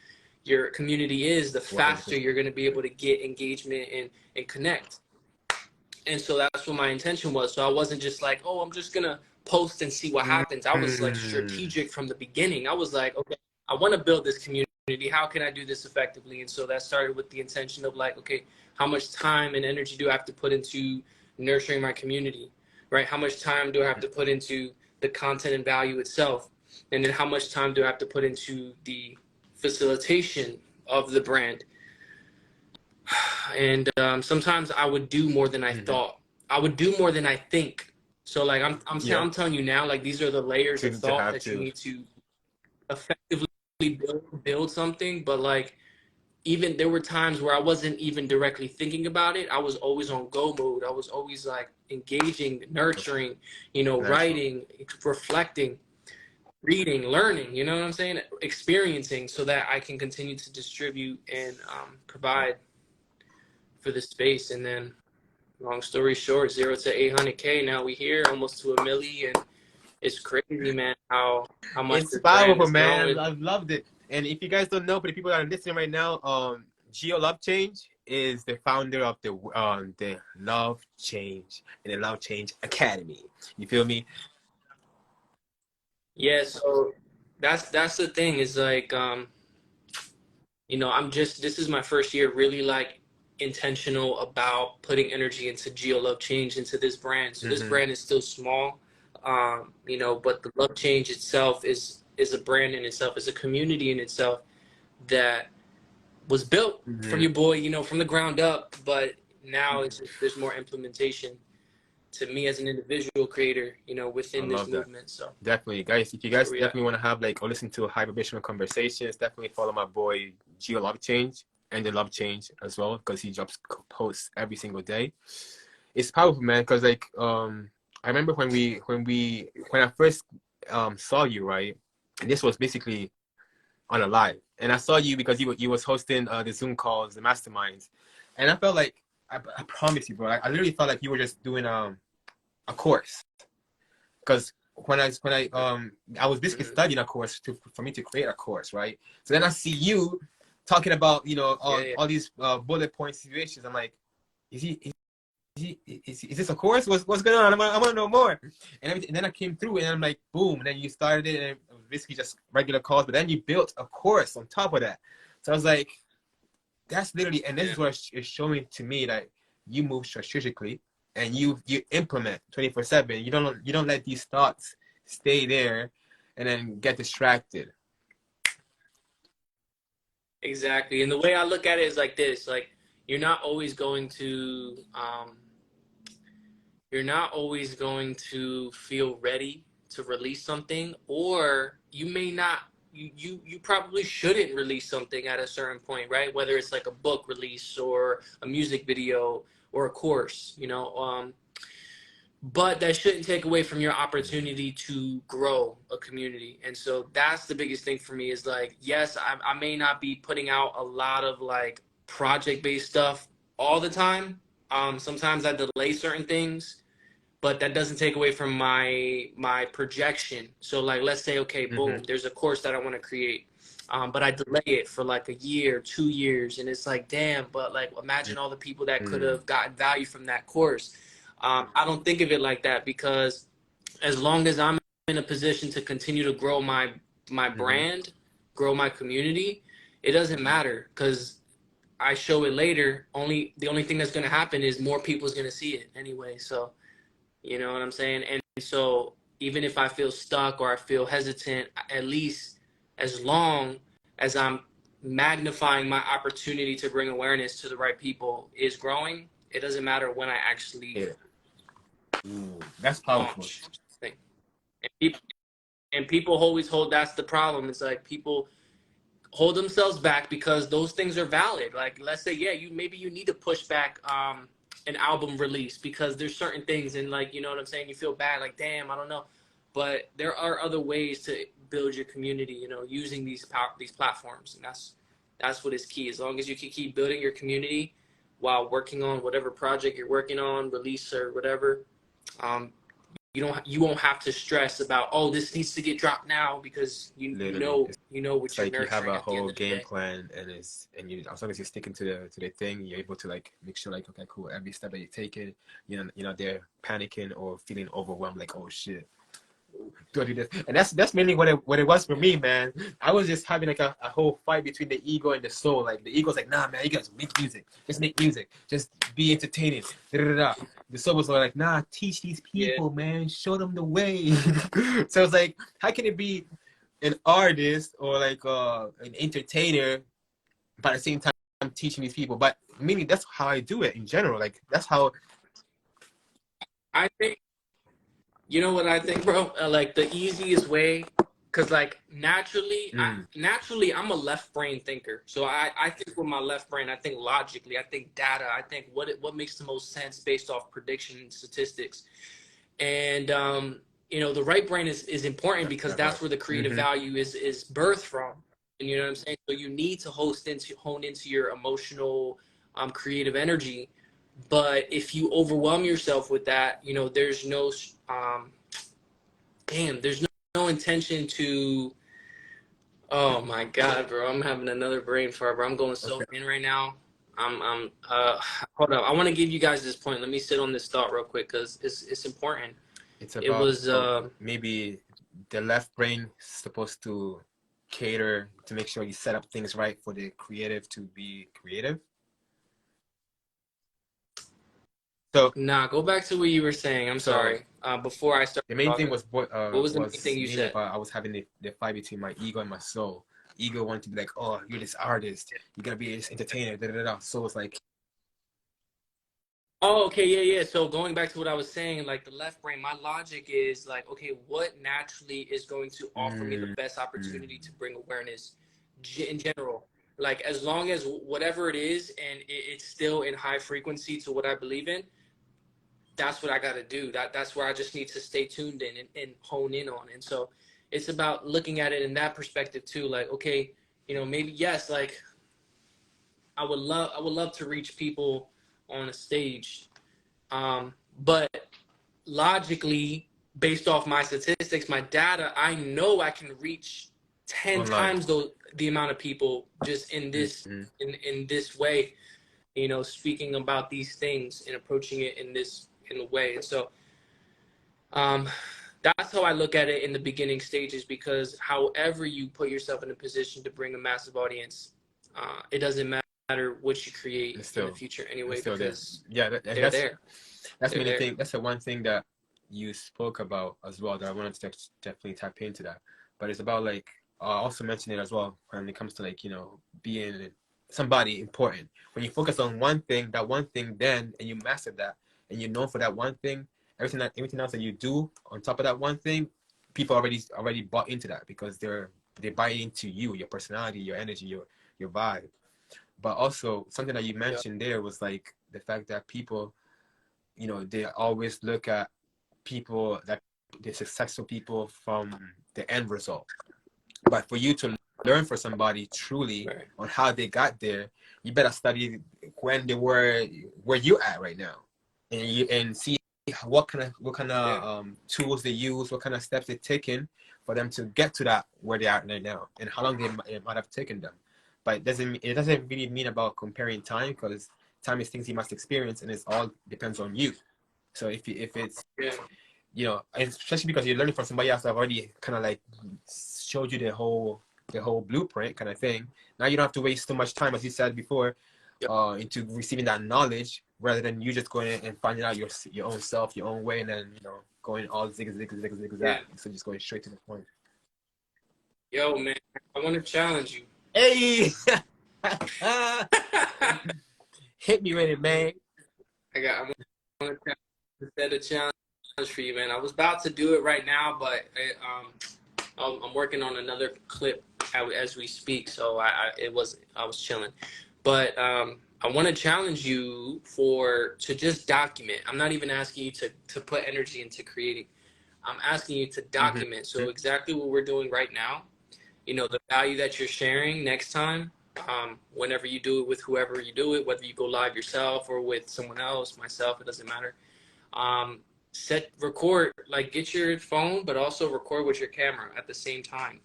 your community is, the faster you're going to be able to get engagement and connect. And so that's what my intention was. So I wasn't just like, oh, I'm just going to post and see what happens. I was like strategic from the beginning. I was like, okay, I want to build this community. How can I do this effectively? And so that started with the intention of like, okay, how much time and energy do I have to put into nurturing my community, right? How much time do I have to put into the content and value itself? And then how much time do I have to put into the facilitation of the brand? And sometimes I would do more than I thought. I would do more than I think. So like I'm telling you now, like these are the layers of thought that you need to effectively build something. But like even there were times where I wasn't even directly thinking about it. I was always on go mode. I was always like engaging, nurturing, you know, writing, reflecting, reading, learning, you know what I'm saying? Experiencing so that I can continue to distribute and provide for the space. And then long story short, 0 to 800K. Now we here almost to 1 million. It's crazy, man, how much It's this brand powerful, is man. growing. I've loved it. And if you guys don't know, but the people that are listening right now, Geo Love Change is the founder of the Love Change and the Love Change Academy. You feel me? Yeah, so that's the thing is like you know, this is my first year really like intentional about putting energy into Geo Love Change into this brand. So this brand is still small, you know, but the Love Change itself is a brand in itself, is a community in itself that was built from your boy, you know, from the ground up. But now it's just, there's more implementation to me as an individual creator, you know, within this movement. That. So definitely, guys, if you guys definitely want to have like or listen to high vibrational conversations, definitely follow my boy Geo Love Change and the Love Change as well, because he drops posts every single day. It's powerful, man, because like I remember when I first saw you, right? And this was basically on a live, and I saw you because you was hosting the Zoom calls, the masterminds, and I felt like I promise you, bro, I literally felt like you were just doing a course, because when I was basically studying a course for me to create a course, right? So then I see you talking about, you know, all these bullet point situations. I'm like, is this a course? What's going on? I want to know more. And then I came through and I'm like, boom. And then you started it, and it was basically just regular calls, but then you built a course on top of that. So I was like, that's literally, and this is what is showing to me that you move strategically and you implement 24/7. You don't let these thoughts stay there and then get distracted. Exactly. And the way I look at it is like this, like you're not always going to feel ready to release something, or you may not you probably shouldn't release something at a certain point, right? Whether it's like a book release or a music video or a course, you know, but that shouldn't take away from your opportunity to grow a community. And so that's the biggest thing for me is like, yes, I may not be putting out a lot of like project-based stuff all the time. Sometimes I delay certain things, but that doesn't take away from my projection. So like, let's say, okay, boom, there's a course that I want to create. But I delay it for like a year, 2 years. And it's like, damn, but like, imagine all the people that could have gotten value from that course. I don't think of it like that, because as long as I'm in a position to continue to grow my brand, grow my community, it doesn't matter, because I show it later. The only thing that's going to happen is more people's going to see it anyway. So, you know what I'm saying? And so even if I feel stuck or I feel hesitant, at least as long as I'm magnifying my opportunity to bring awareness to the right people is growing, it doesn't matter when I actually That's powerful. Thing. And people always hold, that's the problem. It's like people hold themselves back because those things are valid. Like, let's say, yeah, maybe you need to push back an album release because there's certain things, and like, you know what I'm saying, you feel bad, like, damn, I don't know. But there are other ways to build your community, you know, using these platforms. And that's what is key. As long as you can keep building your community while working on whatever project you're working on, release or whatever, you won't have to stress about, oh, this needs to get dropped now, because you know what you're like you have nurturing a at the end whole of the game day. plan, and as long as you're sticking to the thing, you're able to like make sure like, okay, cool, every step that you take it, you're not there panicking or feeling overwhelmed like, oh shit. do I do this? And that's mainly what it was for me, man. I was just having like a whole fight between the ego and the soul. Like the ego's like, nah, man, you guys make music. Just make music. Just be entertaining. Da, da, da, da. The soul was like, nah, teach these Yeah. people, man. Show them the way. So it's like, how can it be an artist or like an entertainer, but at the same time I'm teaching these people? But meaning that's how I do it in general. Like that's how. I think, you know what I think, bro? Like the easiest way, because like naturally, I'm a left brain thinker. So I think with my left brain, I think logically, I think data, I think what makes the most sense based off prediction and statistics. And you know, the right brain is important because that's where the creative value is birthed from. And you know what I'm saying? So you need to hone into your emotional, creative energy. But if you overwhelm yourself with that, you know, there's no there's no intention to. Oh my God, bro! I'm having another brain fart, bro. I'm going so in right now. I'm hold up. I want to give you guys this point. Let me sit on this thought real quick because it's important. It's about It was maybe the left brain supposed to cater to make sure you set up things right for the creative to be creative. So nah. Go back to what you were saying. I'm sorry. Before I start the main talking, thing was what was the main thing you mainly said? about I was having the fight between my ego and my soul. Ego wanted to be like, oh, you're this artist, you're gonna be this entertainer, da da da. So it's like, Oh, okay, yeah. So going back to what I was saying, like the left brain, my logic is like, okay, what naturally is going to offer me the best opportunity to bring awareness in general? Like as long as whatever it is, and it's still in high frequency to what I believe in, that's what I got to do. That's where I just need to stay tuned in and hone in on. And so it's about looking at it in that perspective too. Like, okay, you know, maybe yes, like I would love to reach people on a stage, but logically, based off my statistics, my data, I know I can reach 10 online. times the amount of people just in this in this way, you know, speaking about these things and approaching it in the way. And so that's how I look at it in the beginning stages, because however you put yourself in a position to bring a massive audience, it doesn't matter what you create in the future anyway, because they're there. That's many things. That's the one thing that you spoke about as well that I wanted to definitely tap into that. But it's about like also mention it as well when it comes to like, you know, being somebody important. When you focus on one thing, that one thing, then and you master that, and you're known for that one thing, everything else that you do on top of that one thing, people already bought into that because they buy into you, your personality, your energy, your vibe. But also something that you mentioned there was like the fact that people, you know, they always look at people that the successful people from the end result. But for you to learn for somebody truly on how they got there, you better study when they were where you at right now, and see what kind of tools they use, what kind of steps they're taking for them to get to that where they are right now, and how long it might have taken them. But it doesn't really mean about comparing time, because time is things you must experience, and it all depends on you. So if it's you know, especially because you're learning from somebody else that already kind of like showed you the whole blueprint kind of thing. Now you don't have to waste too much time, as you said before, into receiving that knowledge, rather than you just going and finding out your own self, your own way, and then, you know, going all zig zag. So just going straight to the point. Yo, man, I want to challenge you. Hey, hit me with it, man. I want to set a challenge for you, man. I was about to do it right now, but I'm working on another clip as we speak, so I was chilling. But I want to challenge you to just document. I'm not even asking you to put energy into creating. I'm asking you to document. So exactly what we're doing right now, you know, the value that you're sharing next time, whenever you do it with whoever you do it, whether you go live yourself or with someone else, myself, it doesn't matter. Record, like get your phone, but also record with your camera at the same time,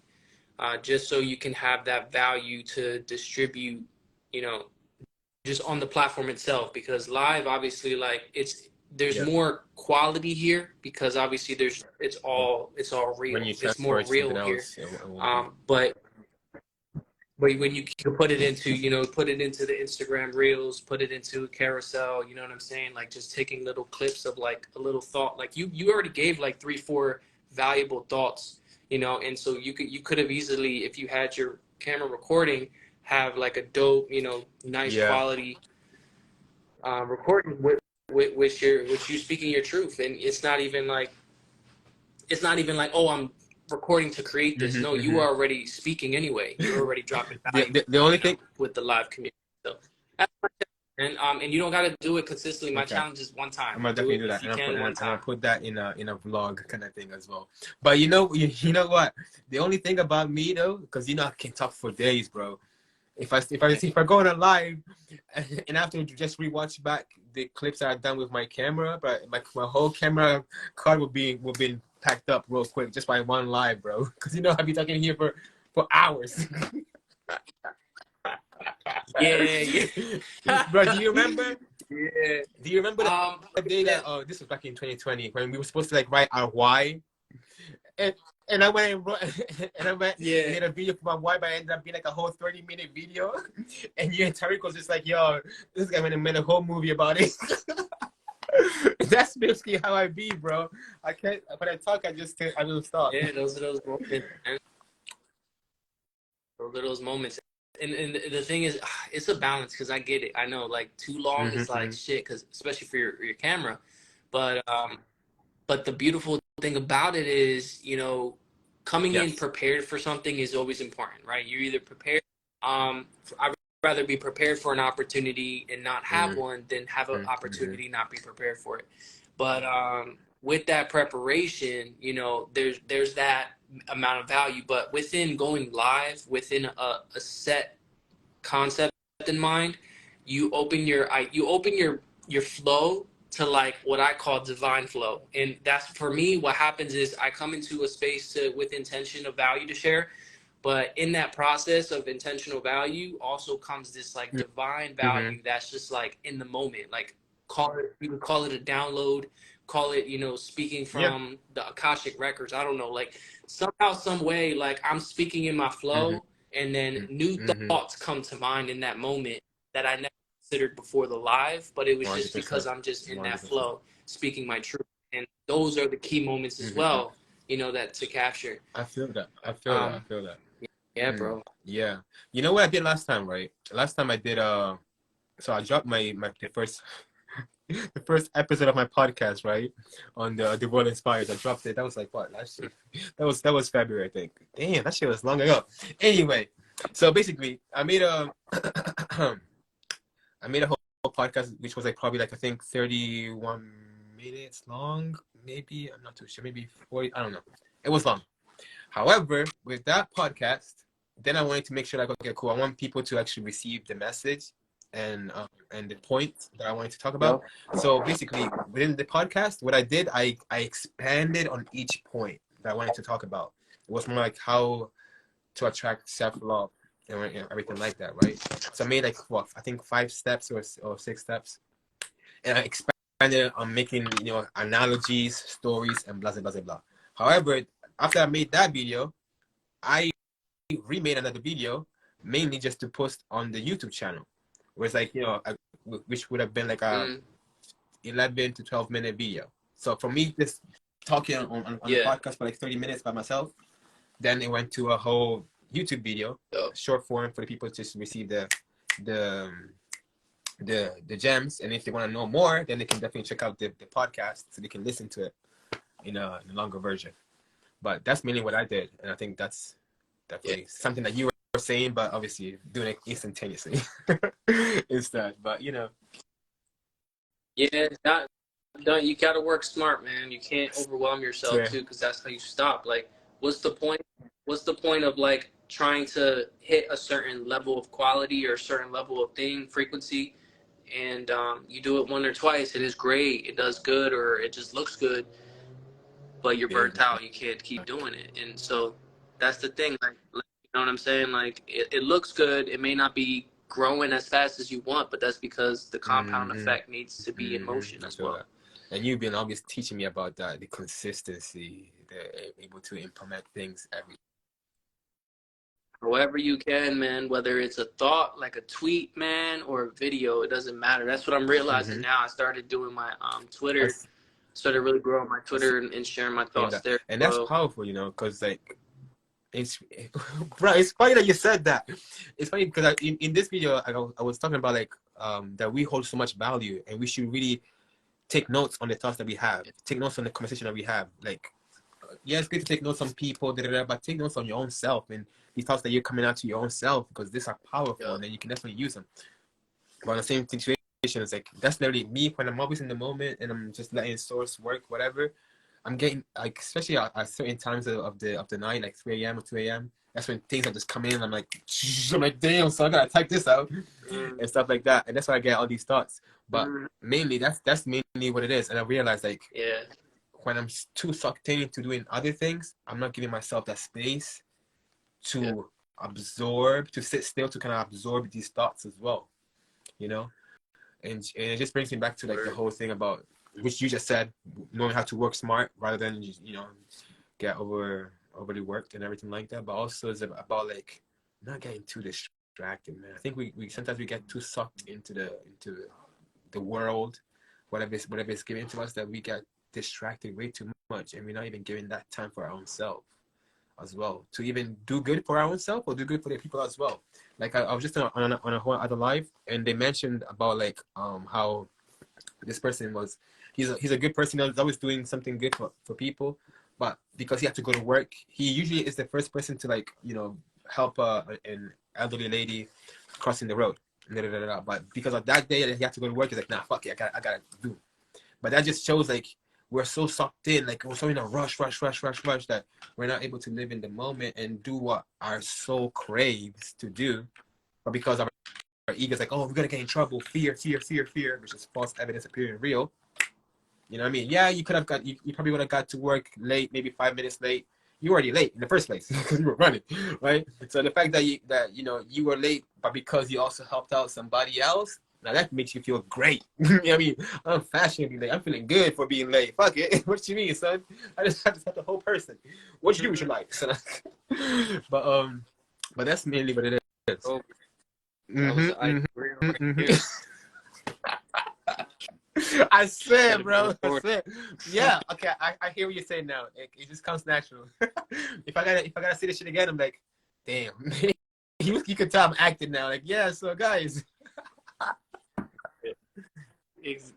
just so you can have that value to distribute, you know, just on the platform itself, because live, obviously, like there's more quality here because obviously it's all real. When you It's transfer more it to something real here. else, it won't be. But when you can put it into, put it into the Instagram reels, put it into a carousel, you know what I'm saying? Like just taking little clips of like a little thought. Like you already gave like 3-4 valuable thoughts, and so you could have easily, if you had your camera recording, have like a dope, nice Yeah. quality recording with you speaking your truth. And it's not even like oh, I'm recording to create this. No, you are already speaking anyway. You're already dropping value. The only thing with the live community. So that's my challenge. And you don't got to do it consistently. My challenge is one time. I'm gonna definitely do that, if you can one time. I'm gonna put that in a vlog kind of thing as well. But you know what? The only thing about me though, because I can talk for days, bro. If I go on a live and after just rewatch back the clips that I've done with my camera, but my whole camera card will be packed up real quick just by one live, bro. Because I'll be talking here for hours. Yeah. Bro, do you remember? Yeah. Do you remember the day that this was back in 2020 when we were supposed to write our why? And I went and wrote, made a video for my why, but it ended up being a whole 30-minute video. And you and Tariq was just like, yo, this guy made a whole movie about it. That's basically how I be, bro. I can't, when I talk, I will stop. Yeah, those are those moments, man. Those are those moments. And the thing is, it's a balance because I get it. I know, too long is shit, because especially for your camera. But the beautiful thing about it is, coming in prepared for something is always important, right? You're either prepared. I'd rather be prepared for an opportunity and not have one than have an opportunity not be prepared for it. But with that preparation, there's that amount of value. But within going live, within a set concept in mind, you open your flow to what I call divine flow. And that's, for me, what happens is I come into a space with intention of value to share. But in that process of intentional value also comes this divine value that's just in the moment. You could call it a download, call it, speaking from the Akashic records. I don't know, somehow, some way, I'm speaking in my flow, and then new thoughts come to mind in that moment that I never considered before the live, but it was just because I'm just in that flow, speaking my truth. And those are the key moments as well, that to capture. I feel that. I feel that. Yeah, bro. Yeah. You know what I did last time, right? Last time I did so I dropped the first episode of my podcast, right? On the World Inspires. I dropped it. That was what, last year? That was February, I think. Damn, that shit was long ago. Anyway, so basically I made a whole podcast which was probably I think 31 minutes long, maybe. I'm not too sure, maybe 40, I don't know. It was long. However, with that podcast, then I wanted to make sure okay, cool, I want people to actually receive the message and the point that I wanted to talk about. So basically, within the podcast, what I did, I expanded on each point that I wanted to talk about. It was more how to attract self-love and everything like that, right? So I made I think 5 steps or 6 steps, and I expanded on making analogies, stories, and blah blah blah blah. However, after I made that video, I remade another video mainly just to post on the YouTube channel, where it's which would have been a 11 to 12-minute video. So for me, just talking on the podcast for 30 minutes by myself, then it went to a whole YouTube video, short form, for the people to just receive the gems. And if they want to know more, then they can definitely check out the podcast so they can listen to it in a longer version. But that's mainly what I did, and I think that's definitely something that you were saying, but obviously doing it instantaneously instead. But yeah, you gotta work smart, man. You can't overwhelm yourself too, because that's how you stop. What's the point? What's the point of trying to hit a certain level of quality or a certain level of frequency, and you do it 1 or twice, it is great, it does good, or it just looks good, but you're burnt out, you can't keep doing it. And so that's the thing, you know what I'm saying? It looks good, it may not be growing as fast as you want, but that's because the compound effect needs to be in motion as well. And you've been always teaching me about that, the consistency, the able to implement things every. However you can, man, whether it's a thought, like a tweet, man, or a video, it doesn't matter. That's what I'm realizing now. I started doing my I, Twitter, started really growing my I Twitter and sharing my seen thoughts that, there, and that's bro. powerful, you know, because like it's, bro, it's funny that you said that. It's funny because in this video I was talking about like that we hold so much value and we should really take notes on the thoughts that we have, take notes on the conversation that we have. Like, yeah, it's good to take notes on people, but take notes on your own self and these thoughts that you're coming out to your own self, because these are powerful and then you can definitely use them. But in the same situation, it's like that's literally me when I'm always in the moment and I'm just letting source work, whatever. I'm getting like, especially at certain times of the night, like 3 a.m. or 2 a.m. That's when things are just coming in. I'm like, I'm like, damn, so I gotta type this out and stuff like that. And that's why I get all these thoughts. But mainly, that's mainly what it is. And I realize like, Yeah, when I'm too sucked into doing other things, I'm not giving myself that space to absorb, to sit still, to kind of absorb these thoughts as well. You know, and it just brings me back to like the whole thing about which you just said, knowing how to work smart rather than get overly worked and everything like that. But also it's about like not getting too distracted, man. I think we sometimes we get too sucked into the world, whatever is given to us, that we get distracted way too much, and we're not even giving that time for our own self as well, to even do good for our own self or do good for the people as well. Like I was just on a whole other live, and they mentioned about like how this person was, he's a good person, he's always doing something good for people, but because he had to go to work, he usually is the first person to like help an elderly lady crossing the road. But because of that day that he had to go to work, he's like, nah, fuck it, I gotta do. But that just shows like we're so sucked in, like we're so in a rush that we're not able to live in the moment and do what our soul craves to do. But because our ego's like, oh, we're gonna get in trouble, fear, which is false evidence appearing real. You know what I mean? Yeah, you could have got, you probably would have got to work late, maybe 5 minutes late. You were already late in the first place because you were running, right? So the fact that you were late, but because you also helped out somebody else, now that makes you feel great. You know what I mean? I'm fashionably late. I'm feeling good for being late. Fuck it. What you mean, son? I just have the whole person. What you do with your life, son? but but that's mainly what it is. oh, that was the ice cream right here. I swear, Gotta be bro. I recorded. swear. Yeah. Okay. I hear what you're saying now. It just comes natural. If I gotta see this shit again, I'm like, damn. You can tell I'm acting now. Like, yeah. So guys.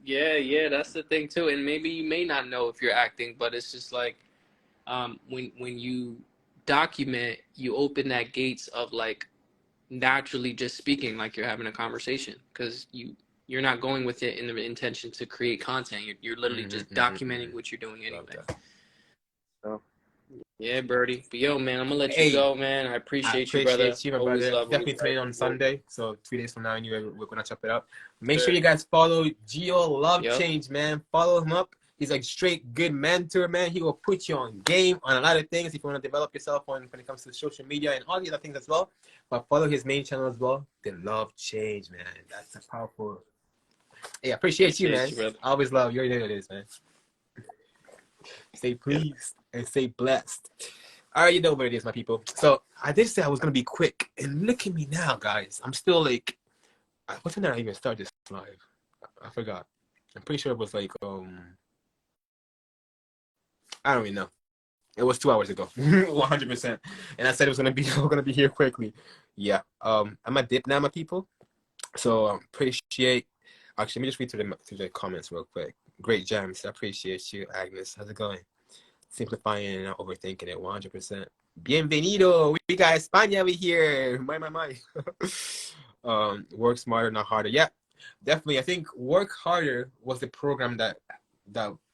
Yeah, that's the thing too. And maybe you may not know if you're acting, but it's just like when you document, you open that gates of like naturally just speaking like you're having a conversation, because you're not going with it in the intention to create content. You're literally just documenting what you're doing anyway. So yeah, Birdie. But yo, man, I'm gonna let you go, man. I I appreciate you, brother. appreciate you, my Always brother. love when you Definitely tune in on guys. Sunday. So 3 days from now, anyway, we're gonna chop it up. Make sure you guys follow Gio Love Change, man. Follow him up. He's a straight good mentor, man. He will put you on game on a lot of things if you want to develop yourself when it comes to social media and all the other things as well. But follow his main channel as well, The Love Change, man. That's a powerful. Hey, I appreciate you, man. I always love you. You know what it is, man. Stay pleased and stay blessed. All right, you know what it is, my people. So I did say I was gonna be quick, and look at me now, guys. I'm still like, what time did I even start this live? I forgot. I'm pretty sure it was like I don't even know. It was 2 hours ago, 100%. And I said it was gonna be we're gonna be here quickly. Yeah. I'm a dip now, my people. So appreciate. Actually, let me just read through the comments real quick. Great James, I appreciate you, Agnes. How's it going? Simplifying and not overthinking it, 100%. Bienvenido. We got España over here. My. Work smarter, not harder. Yeah, definitely. I think Work Harder was the program that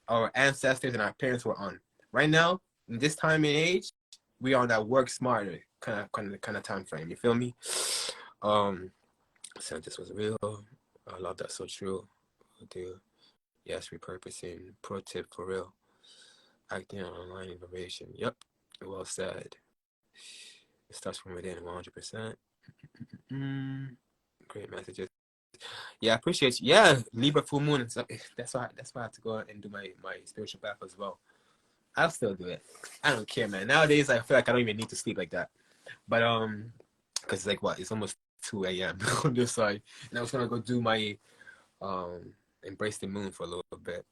our ancestors and our parents were on. Right now, in this time and age, we are on that Work Smarter kind of time frame. You feel me? So this was real. I love that. So true. Do yes, repurposing. Pro tip for real. Acting on online information. Yep. Well said. It starts from within 100%. Great messages. Yeah, I appreciate you. Yeah, Libra full moon. That's why I have to go and do my spiritual path as well. I'll still do it. I don't care, man. Nowadays, I feel like I don't even need to sleep like that. But because it's like what? It's almost 2 a.m. on this side, and I was gonna go do my embrace the moon for a little bit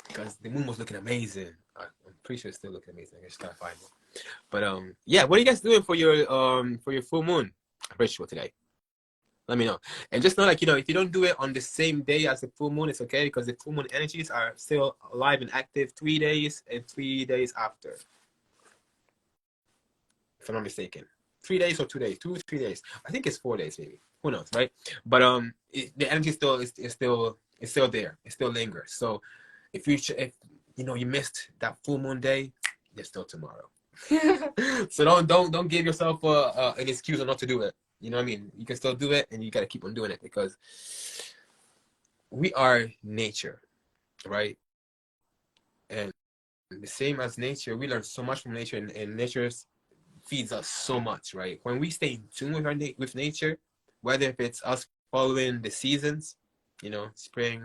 because the moon was looking amazing. I'm pretty sure it's still looking amazing. I just gotta find it. But yeah. What are you guys doing for your full moon ritual today? Let me know. And just know, like, if you don't do it on the same day as the full moon, it's okay because the full moon energies are still alive and active 3 days and 3 days after, if I'm not mistaken. 3 days or 2 days, 2 3 days. I think it's 4 days, maybe. Who knows, right? But the energy still is still there. It still lingers. So if you missed that full moon day, there's still tomorrow. So don't give yourself an excuse not to do it. You know what I mean? You can still do it, and you gotta keep on doing it because we are nature, right? And the same as nature, we learn so much from nature, and nature feeds us so much, right? When we stay in tune with with nature, whether if it's us following the seasons, spring,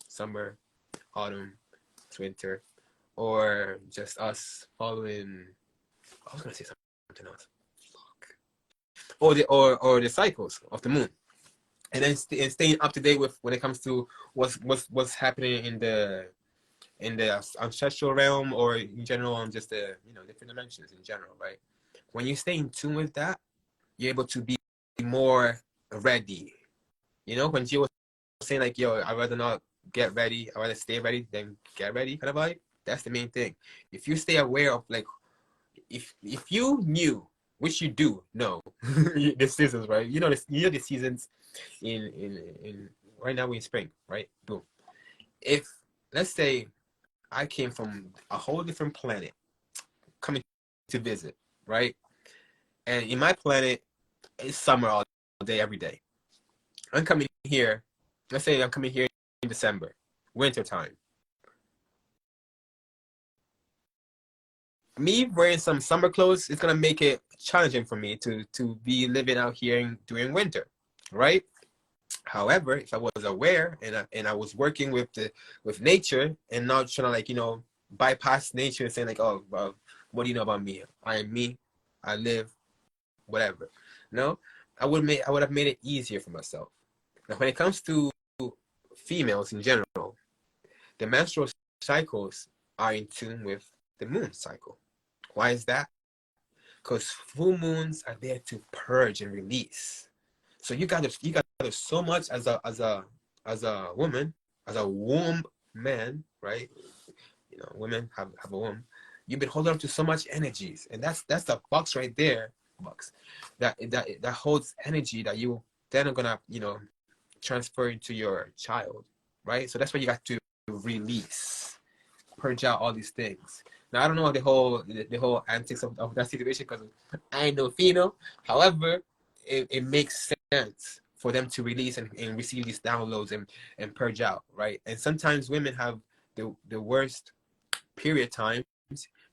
summer, autumn, winter, or just us following. I was gonna say something else. Or the cycles of the moon, and then staying up to date with when it comes to what's happening in the ancestral realm, or in general on just the different dimensions in general, right? When you stay in tune with that, you're able to be more ready. When Gio was saying like, yo, I'd rather not get ready, I'd rather stay ready than get ready kind of vibe. That's the main thing. If you stay aware of like, if you knew, which you do know, the seasons, right? The seasons in right now we're in spring, right? Boom. If let's say I came from a whole different planet coming to visit, right? And in my planet, it's summer all day, every day. I'm coming here. Let's say I'm coming here in December, winter time. Me wearing some summer clothes is gonna make it challenging for me to be living out here during winter, right? However, if I was aware and I was working with nature and not trying to bypass nature and saying like, oh, well, what do you know about me? I am me. I live, whatever. No, I would have made it easier for myself. Now, when it comes to females in general, the menstrual cycles are in tune with the moon cycle. Why is that? Because full moons are there to purge and release. So you got so much as a woman, as a womb man, right? Women have a womb. You've been holding on to so much energies, and that's the box right there, box that holds energy that you then are gonna transfer into your child, right? So that's why you got to release, purge out all these things. Now I don't know the whole antics of that situation because I ain't no female. However, it makes sense for them to release and receive these downloads and purge out, right? And sometimes women have the worst period times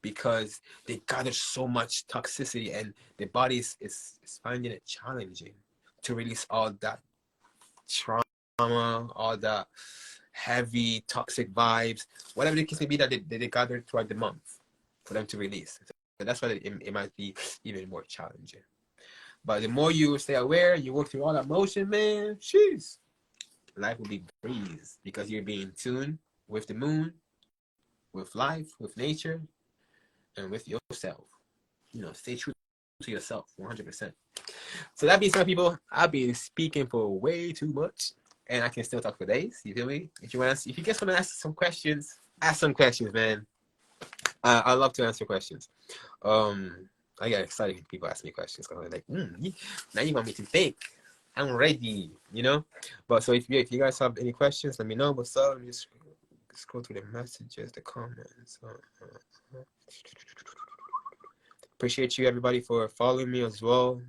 because they gather so much toxicity and the body is finding it challenging to release all that trauma, all that heavy toxic vibes, whatever the case may be that they gather throughout the month for them to release. So that's why it might be even more challenging. But the more you stay aware, you work through all that motion, man, jeez, life will be breeze because you're being in tune with the moon, with life, with nature, and with yourself. Stay true to yourself 100%. So that being said, people, I've been speaking for way too much, and I can still talk for days. You feel me? If you guys want to ask some questions, ask some questions, man. I love to answer questions. I get excited when people ask me questions because I'm like, now you want me to think. I'm ready, But so if you guys have any questions, let me know. What's up? Let me just scroll through the messages, the comments. Appreciate you, everybody, for following me as well.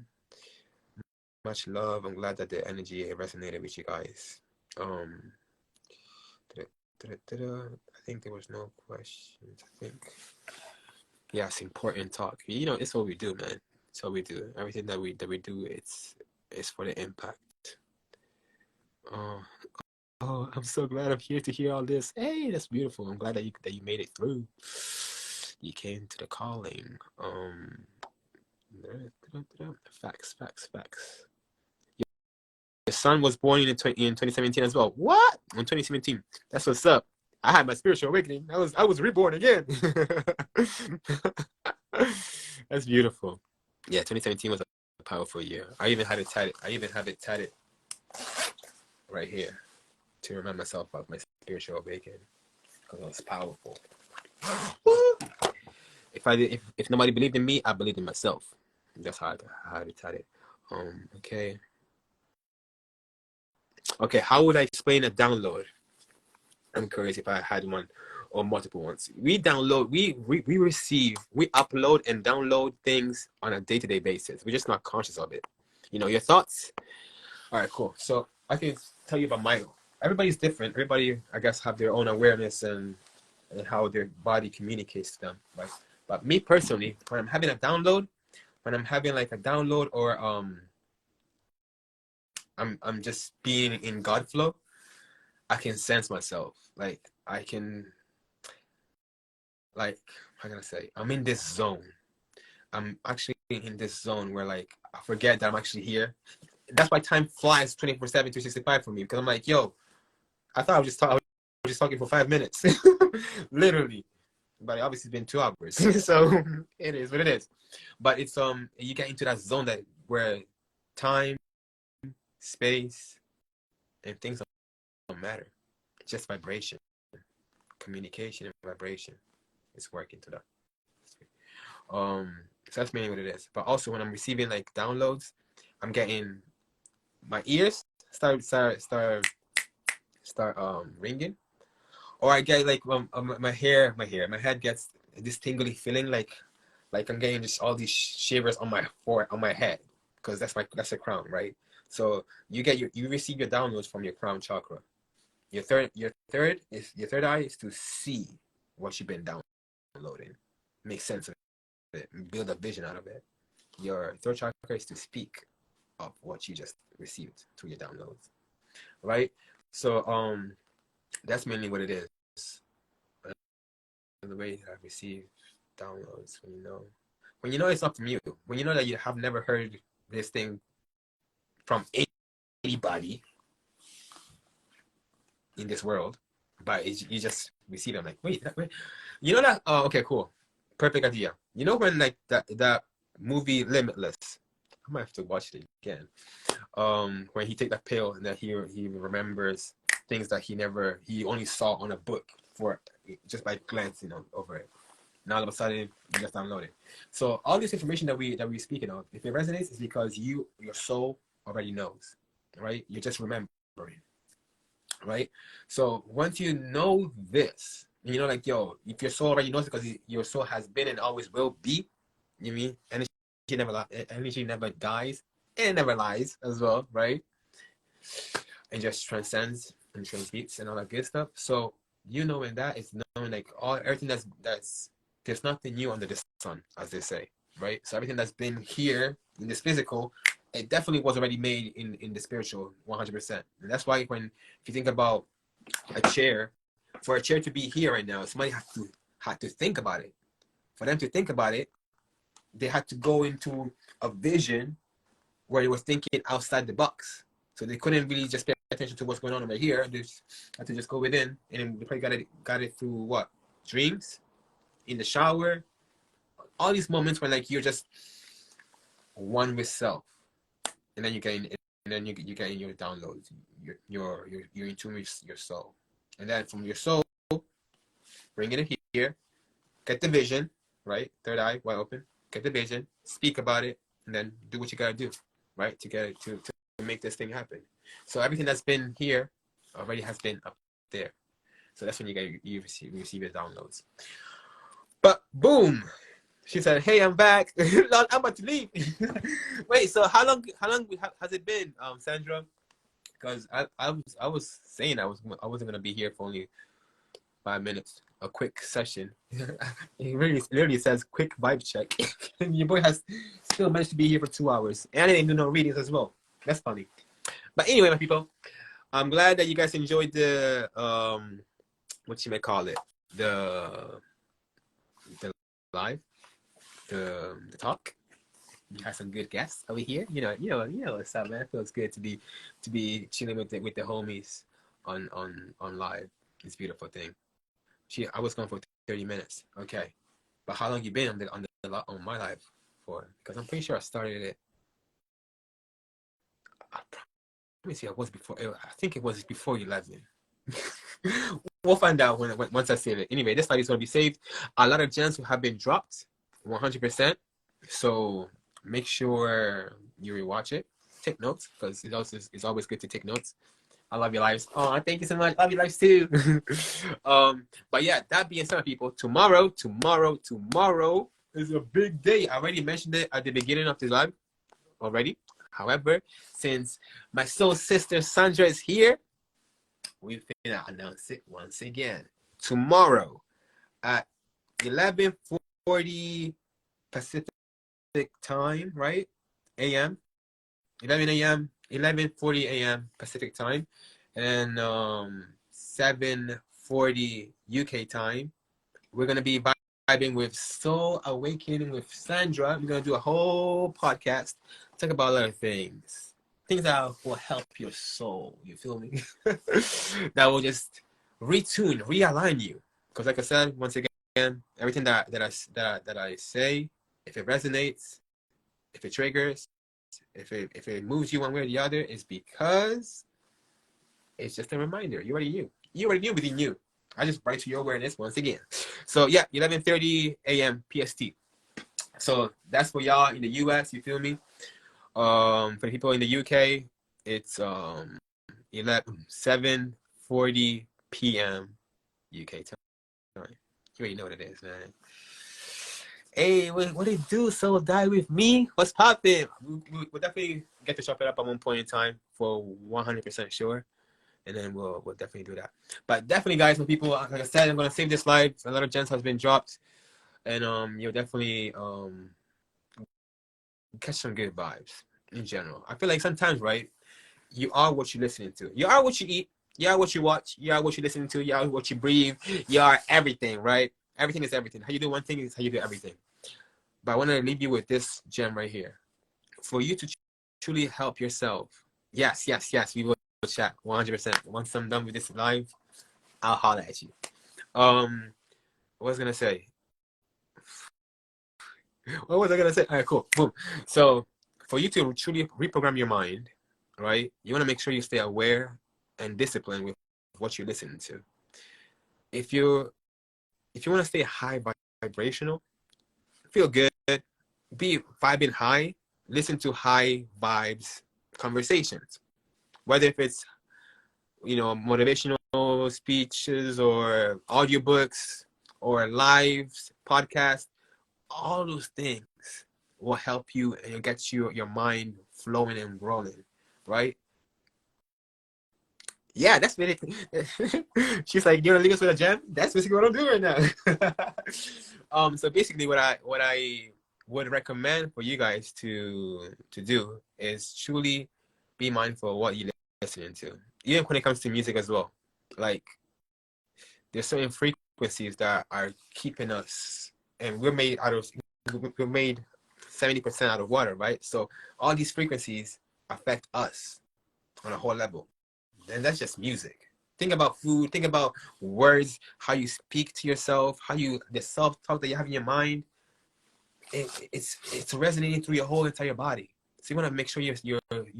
Much love. I'm glad that the energy resonated with you guys. I think there was no questions. I think, yeah, it's important talk. It's what we do, man. It's what we do. Everything that we do, it's for the impact. Oh, oh, I'm so glad I'm here to hear all this. Hey, that's beautiful. I'm glad that you made it through. You came to the calling. Facts, facts, facts. Your son was born in 2017 as well. What? In 2017. That's what's up. I had my spiritual awakening. I was reborn again. That's beautiful. Yeah, 2017 was a powerful year. I even had it tatted. I even have it tatted right here to remind myself of my spiritual awakening because it was powerful. If nobody believed in me, I believed in myself. That's how I had it tatted. Okay. Okay, how would I explain a download? I'm curious if I had one or multiple ones. We download, we receive, we upload and download things on a day-to-day basis. We're just not conscious of it. You know, your thoughts? All right, cool. So I can tell you about my, everybody's different. Everybody, I guess, have their own awareness and how their body communicates to them. Right? But me personally, when I'm having a download, when I'm having like a download or I'm just being in God flow, I can sense myself. Like I can, like, how can I say? I'm in this zone. I'm actually in this zone where like I forget that I'm actually here. That's why time flies 24/7, 365 for me, because I'm like, yo, I thought I was just talking for 5 minutes, literally. But it obviously been 2 hours, so it is what it is. But it's you get into that zone that where time, space, and things don't matter. It's just vibration, communication, and vibration. It's working to that. So that's mainly what it is. But also when I'm receiving like downloads, I'm getting my ears start ringing, or I get like my head gets this tingly feeling like I'm getting just all these shivers on my head, because that's the crown, right? So you receive your downloads from your crown chakra. Your third eye is to see what you've been downloading, make sense of it, build a vision out of it. Your third chakra is to speak of what you just received through your downloads, right? So that's mainly what it is. The way I receive downloads, when you know it's not from you, when you know that you have never heard this thing from anybody in this world, but you just receive it. I'm like, wait, you know that? Oh, okay, cool, perfect idea. You know when like that movie Limitless? I might have to watch it again. When he take that pill and that he remembers things that he only saw on a book for just by glancing over it. Now all of a sudden you just download it. So all this information that we're speaking of, if it resonates, it's because your soul already knows, right? You're just remembering, right? So once you know this, like, yo, if your soul already knows it because your soul has been and always will be, you mean energy never dies and it never lies as well, right? It just transcends and transmutes and all that good stuff. So when that is known, like everything that's there's nothing new under the sun, as they say, right? So everything that's been here in this physical, it definitely was already made in the spiritual 100%. And that's why if you think about a chair, for a chair to be here right now, somebody had to think about it. For them to think about it, they had to go into a vision where they were thinking outside the box. So they couldn't really just pay attention to what's going on over here. They had to just go within, and they probably got it through what? Dreams, in the shower, all these moments when like you're just one with self, and then you get in your downloads. You're in tune with your soul, and then from your soul, bring it here, get the vision, right? Third eye wide open, get the vision, speak about it, and then do what you gotta do, right? To get it to make this thing happen. So everything that's been here already has been up there. So that's when you receive your downloads. But boom, she said, "Hey, I'm back. I'm about to leave." Wait, so how long has it been, Sandra? Because I was saying I wasn't gonna be here for only 5 minutes. A quick session. It literally says quick vibe check. And your boy has still managed to be here for 2 hours, and I didn't do no readings as well. That's funny. But anyway, my people, I'm glad that you guys enjoyed the what you may call it, the the live, the talk. You had some good guests over here. You know what's up, man. It feels good to be chilling with the homies on live. It's a beautiful thing. I was gone for 30 minutes. Okay, but how long you been on my live for? Because I'm pretty sure I started it. Let me see. I think it was before 11. We'll find out once I save it. Anyway, this slide is going to be saved. A lot of gems have been dropped, 100%. So make sure you rewatch it. Take notes, because it's always good to take notes. I love your lives. Oh, thank you so much. Love your lives too. But yeah, that being said, people, tomorrow is a big day. I already mentioned it at the beginning of the live already. However, since my soul sister Sandra is here, we're gonna announce it once again. Tomorrow at 11:40 Pacific time, right? AM. 11 a.m. 11:40 a.m. Pacific time, and 7:40 UK time. We're gonna be vibing with Soul Awakening with Sandra. We're gonna do a whole podcast, talk about a lot of things that will help your soul. You feel me? That will just retune, realign you. Because, like I said, once again, everything that I say, if it resonates, if it triggers, if it moves you one way or the other, is because it's just a reminder. You already knew. You already knew within you. I just brought it to your awareness once again. So yeah, 11:30 a.m. PST. So that's for y'all in the US. You feel me? For the people in the UK, it's 7:40 p.m. UK time. You already know what it is, man. Hey, what it do? So die with me? What's poppin'? We'll definitely get to chop it up at one point in time for 100% sure, and then we'll definitely do that. But definitely, guys, when people, like I said, I'm gonna save this live. A lot of gems has been dropped, and you'll definitely catch some good vibes in general. I feel like sometimes, right, you are what you're listening to. You are what you eat. You are what you watch. You are what you're listening to. You are what you breathe. You are everything, right? Everything is everything. How you do one thing is how you do everything. But I want to leave you with this gem right here. For you to truly help yourself. Yes, we will chat 100%. Once I'm done with this live, I'll holler at you. What was I gonna say? What was I gonna say? All right, cool. Boom. So for you to truly reprogram your mind, right? You want to make sure you stay aware and disciplined with what you're listening to. If you want to stay high vibrational, feel good, be vibing high, listen to high vibes conversations. Whether if it's motivational speeches or audiobooks or lives, podcasts, all those things will help you and get your mind flowing and rolling, right? Yeah, that's basically. She's like, "You wanna leave us with a gem?" That's basically what I'm doing right now. So basically, what I would recommend for you guys to do is truly be mindful of what you're listening to, even when it comes to music as well. Like, there's certain frequencies that are keeping us, and we're made 70% out of water, right? So all these frequencies affect us on a whole level. And that's just music. Think about food, think about words, how you speak to yourself, the self-talk that you have in your mind. It's resonating through your whole entire body. So you want to make sure you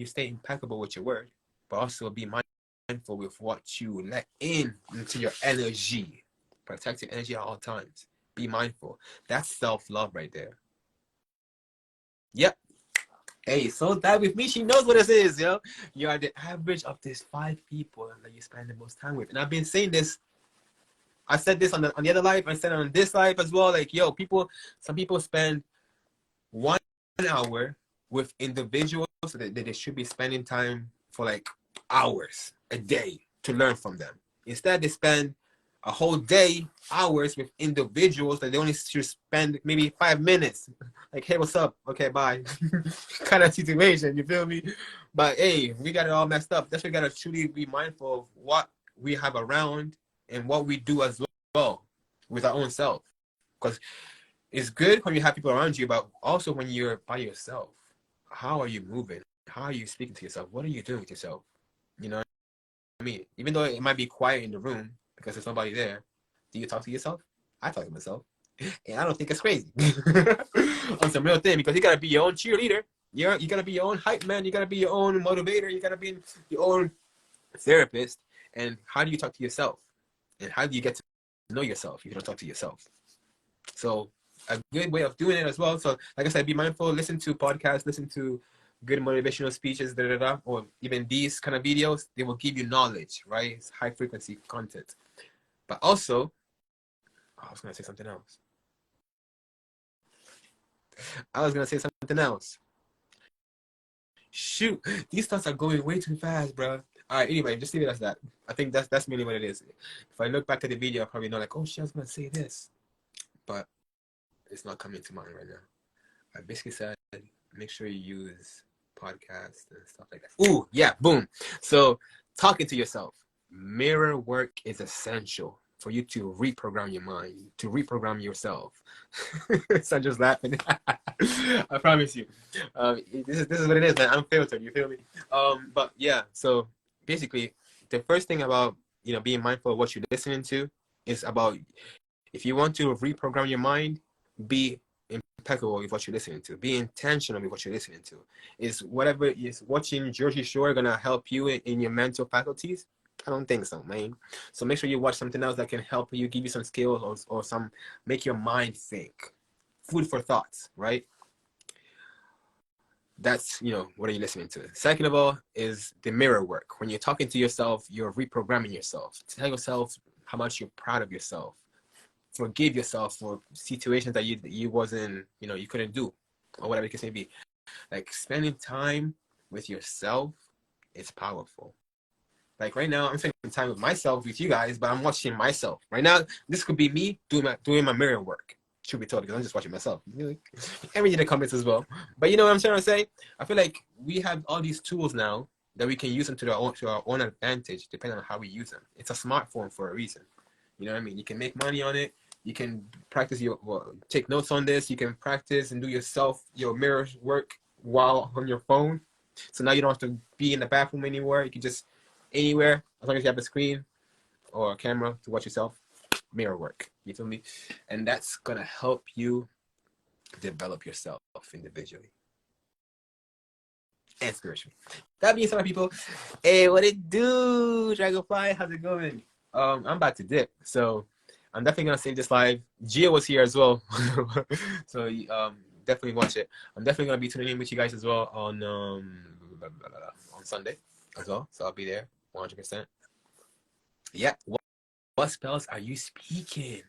stay impeccable with your word, but also be mindful with what you let into your energy. Protect your energy at all times. Be mindful. That's self-love right there. Yep. Hey, so that with me, she knows what this is, yo. You are the average of these 5 people that you spend the most time with. And I've been saying this. I said this on the other live. I said on this live as well. Like, yo, some people spend 1 hour with individuals that they should be spending time for like hours a day to learn from them. Instead, they spend a whole day, hours with individuals that they only should spend maybe 5 minutes. Like, hey, what's up? Okay, bye. Kind of situation, you feel me? But hey, we got it all messed up. That's why we gotta truly be mindful of what we have around and what we do as well with our own self. Because it's good when you have people around you, but also when you're by yourself. How are you moving? How are you speaking to yourself? What are you doing with yourself? You know what I mean? Even though it might be quiet in the room because there's nobody there, do you talk to yourself? I talk to myself. And I don't think it's crazy. On some real thing, because you gotta be your own cheerleader. You gotta be your own hype man. You gotta be your own motivator. You gotta be your own therapist. And how do you talk to yourself? And how do you get to know yourself if you don't talk to yourself? So a good way of doing it as well. So like I said, be mindful, listen to podcasts, listen to good motivational speeches, or even these kind of videos. They will give you knowledge, right? It's high frequency content. But also, I was gonna say something else. Shoot, these thoughts are going way too fast, bro. All right, anyway, just leave it as that. I think that's mainly what it is. If I look back at the video, I probably know like, oh shit, I was gonna say this, but it's not coming to mind right now. I basically said, make sure you use podcasts and stuff like that. Ooh, yeah, boom. So talking to yourself, mirror work is essential for you to reprogram your mind, to reprogram yourself. So I'm just laughing. I promise you. This is what it is, man. I'm filtered. You feel me? But yeah. So basically, the first thing about being mindful of what you're listening to is about, if you want to reprogram your mind, be impeccable with what you're listening to. Be intentional with what you're listening to. Is whatever is watching Jersey Shore gonna help you in your mental faculties? I don't think so, man. So make sure you watch something else that can help you, give you some skills, or some make your mind think. Food for thoughts, right? That's what are you listening to. Second of all is the mirror work. When you're talking to yourself, you're reprogramming yourself. Tell yourself how much you're proud of yourself. Forgive yourself for situations that you wasn't, you couldn't do, or whatever the case may be. Like, spending time with yourself is powerful. Like right now, I'm spending time with myself, with you guys, but I'm watching myself. Right now, this could be me doing my mirror work. Truth be told, because I'm just watching myself. And reading the comments as well. But you know what I'm trying to say? I feel like we have all these tools now that we can use them to our own advantage, depending on how we use them. It's a smartphone for a reason. You know what I mean? You can make money on it. You can practice take notes on this. You can practice and do your mirror work while on your phone. So now you don't have to be in the bathroom anymore. You can just anywhere, as long as you have a screen or a camera to watch yourself. Mirror work. You feel me? And that's gonna help you develop yourself individually and spiritually. That being said, my people, hey, what it do, Dragonfly? How's it going? I'm about to dip, so I'm definitely gonna save this live. Gio was here as well, so definitely watch it. I'm definitely gonna be tuning in with you guys as well on Sunday as well, so I'll be there 100%. Yeah. What spells are you speaking?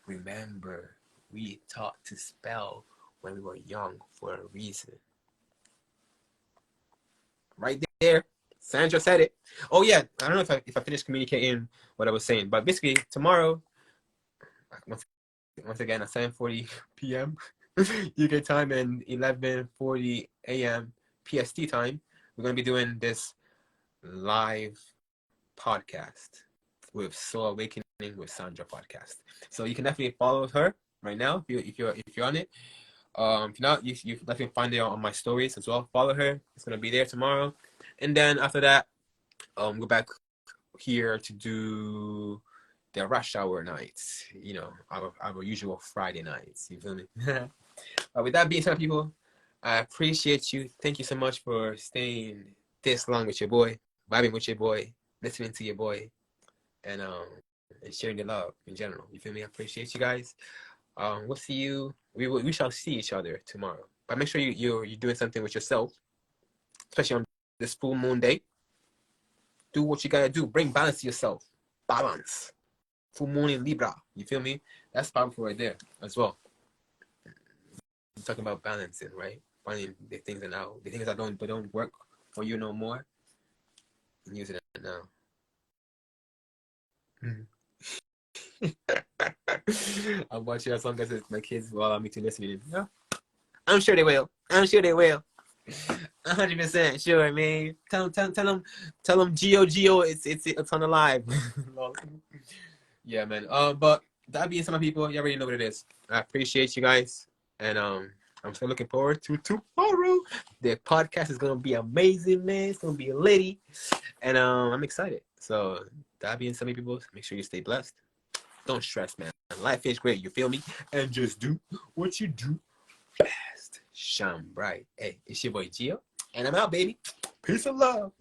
Remember, we taught to spell when we were young for a reason. Right there, Sandra said it. Oh yeah, I don't know if I finished communicating what I was saying, but basically tomorrow, once again at 7:40 p.m. UK time and 11:40 a.m. PST time, we're gonna be doing this live podcast with Soul Awakening with Sandra podcast. So you can definitely follow her right now if you're on it. If not, you definitely find it on my stories as well. Follow her. It's gonna be there tomorrow, and then after that, go back here to do the rush hour nights. Our usual Friday nights. You feel me? With that being said, people, I appreciate you. Thank you so much for staying this long with your boy, vibing with your boy, listening to your boy, and sharing the love in general. You feel me? I appreciate you guys. We'll see you. We shall see each other tomorrow. But make sure you're doing something with yourself, especially on this full moon day. Do what you gotta do. Bring balance to yourself. Balance. Full moon in Libra. You feel me? That's powerful right there as well. I'm talking about balancing, right? Finding the things that don't work for you no more, and using it now. I'll watch it as long as my kids will allow me to listen to it. Yeah. I'm sure they will. I'm sure they will. 100% sure, man. Tell them, Geo, it's on the live. Yeah, man. But that being said, my people, you already know what it is. I appreciate you guys, and I'm still looking forward to tomorrow. The podcast is gonna be amazing, man. It's gonna be a lady, and I'm excited. So that being said, my people, make sure you stay blessed. Don't stress, man. Life is great. You feel me? And just do what you do best. Shine bright. Hey, it's your boy Gio, and I'm out, baby. Peace and love.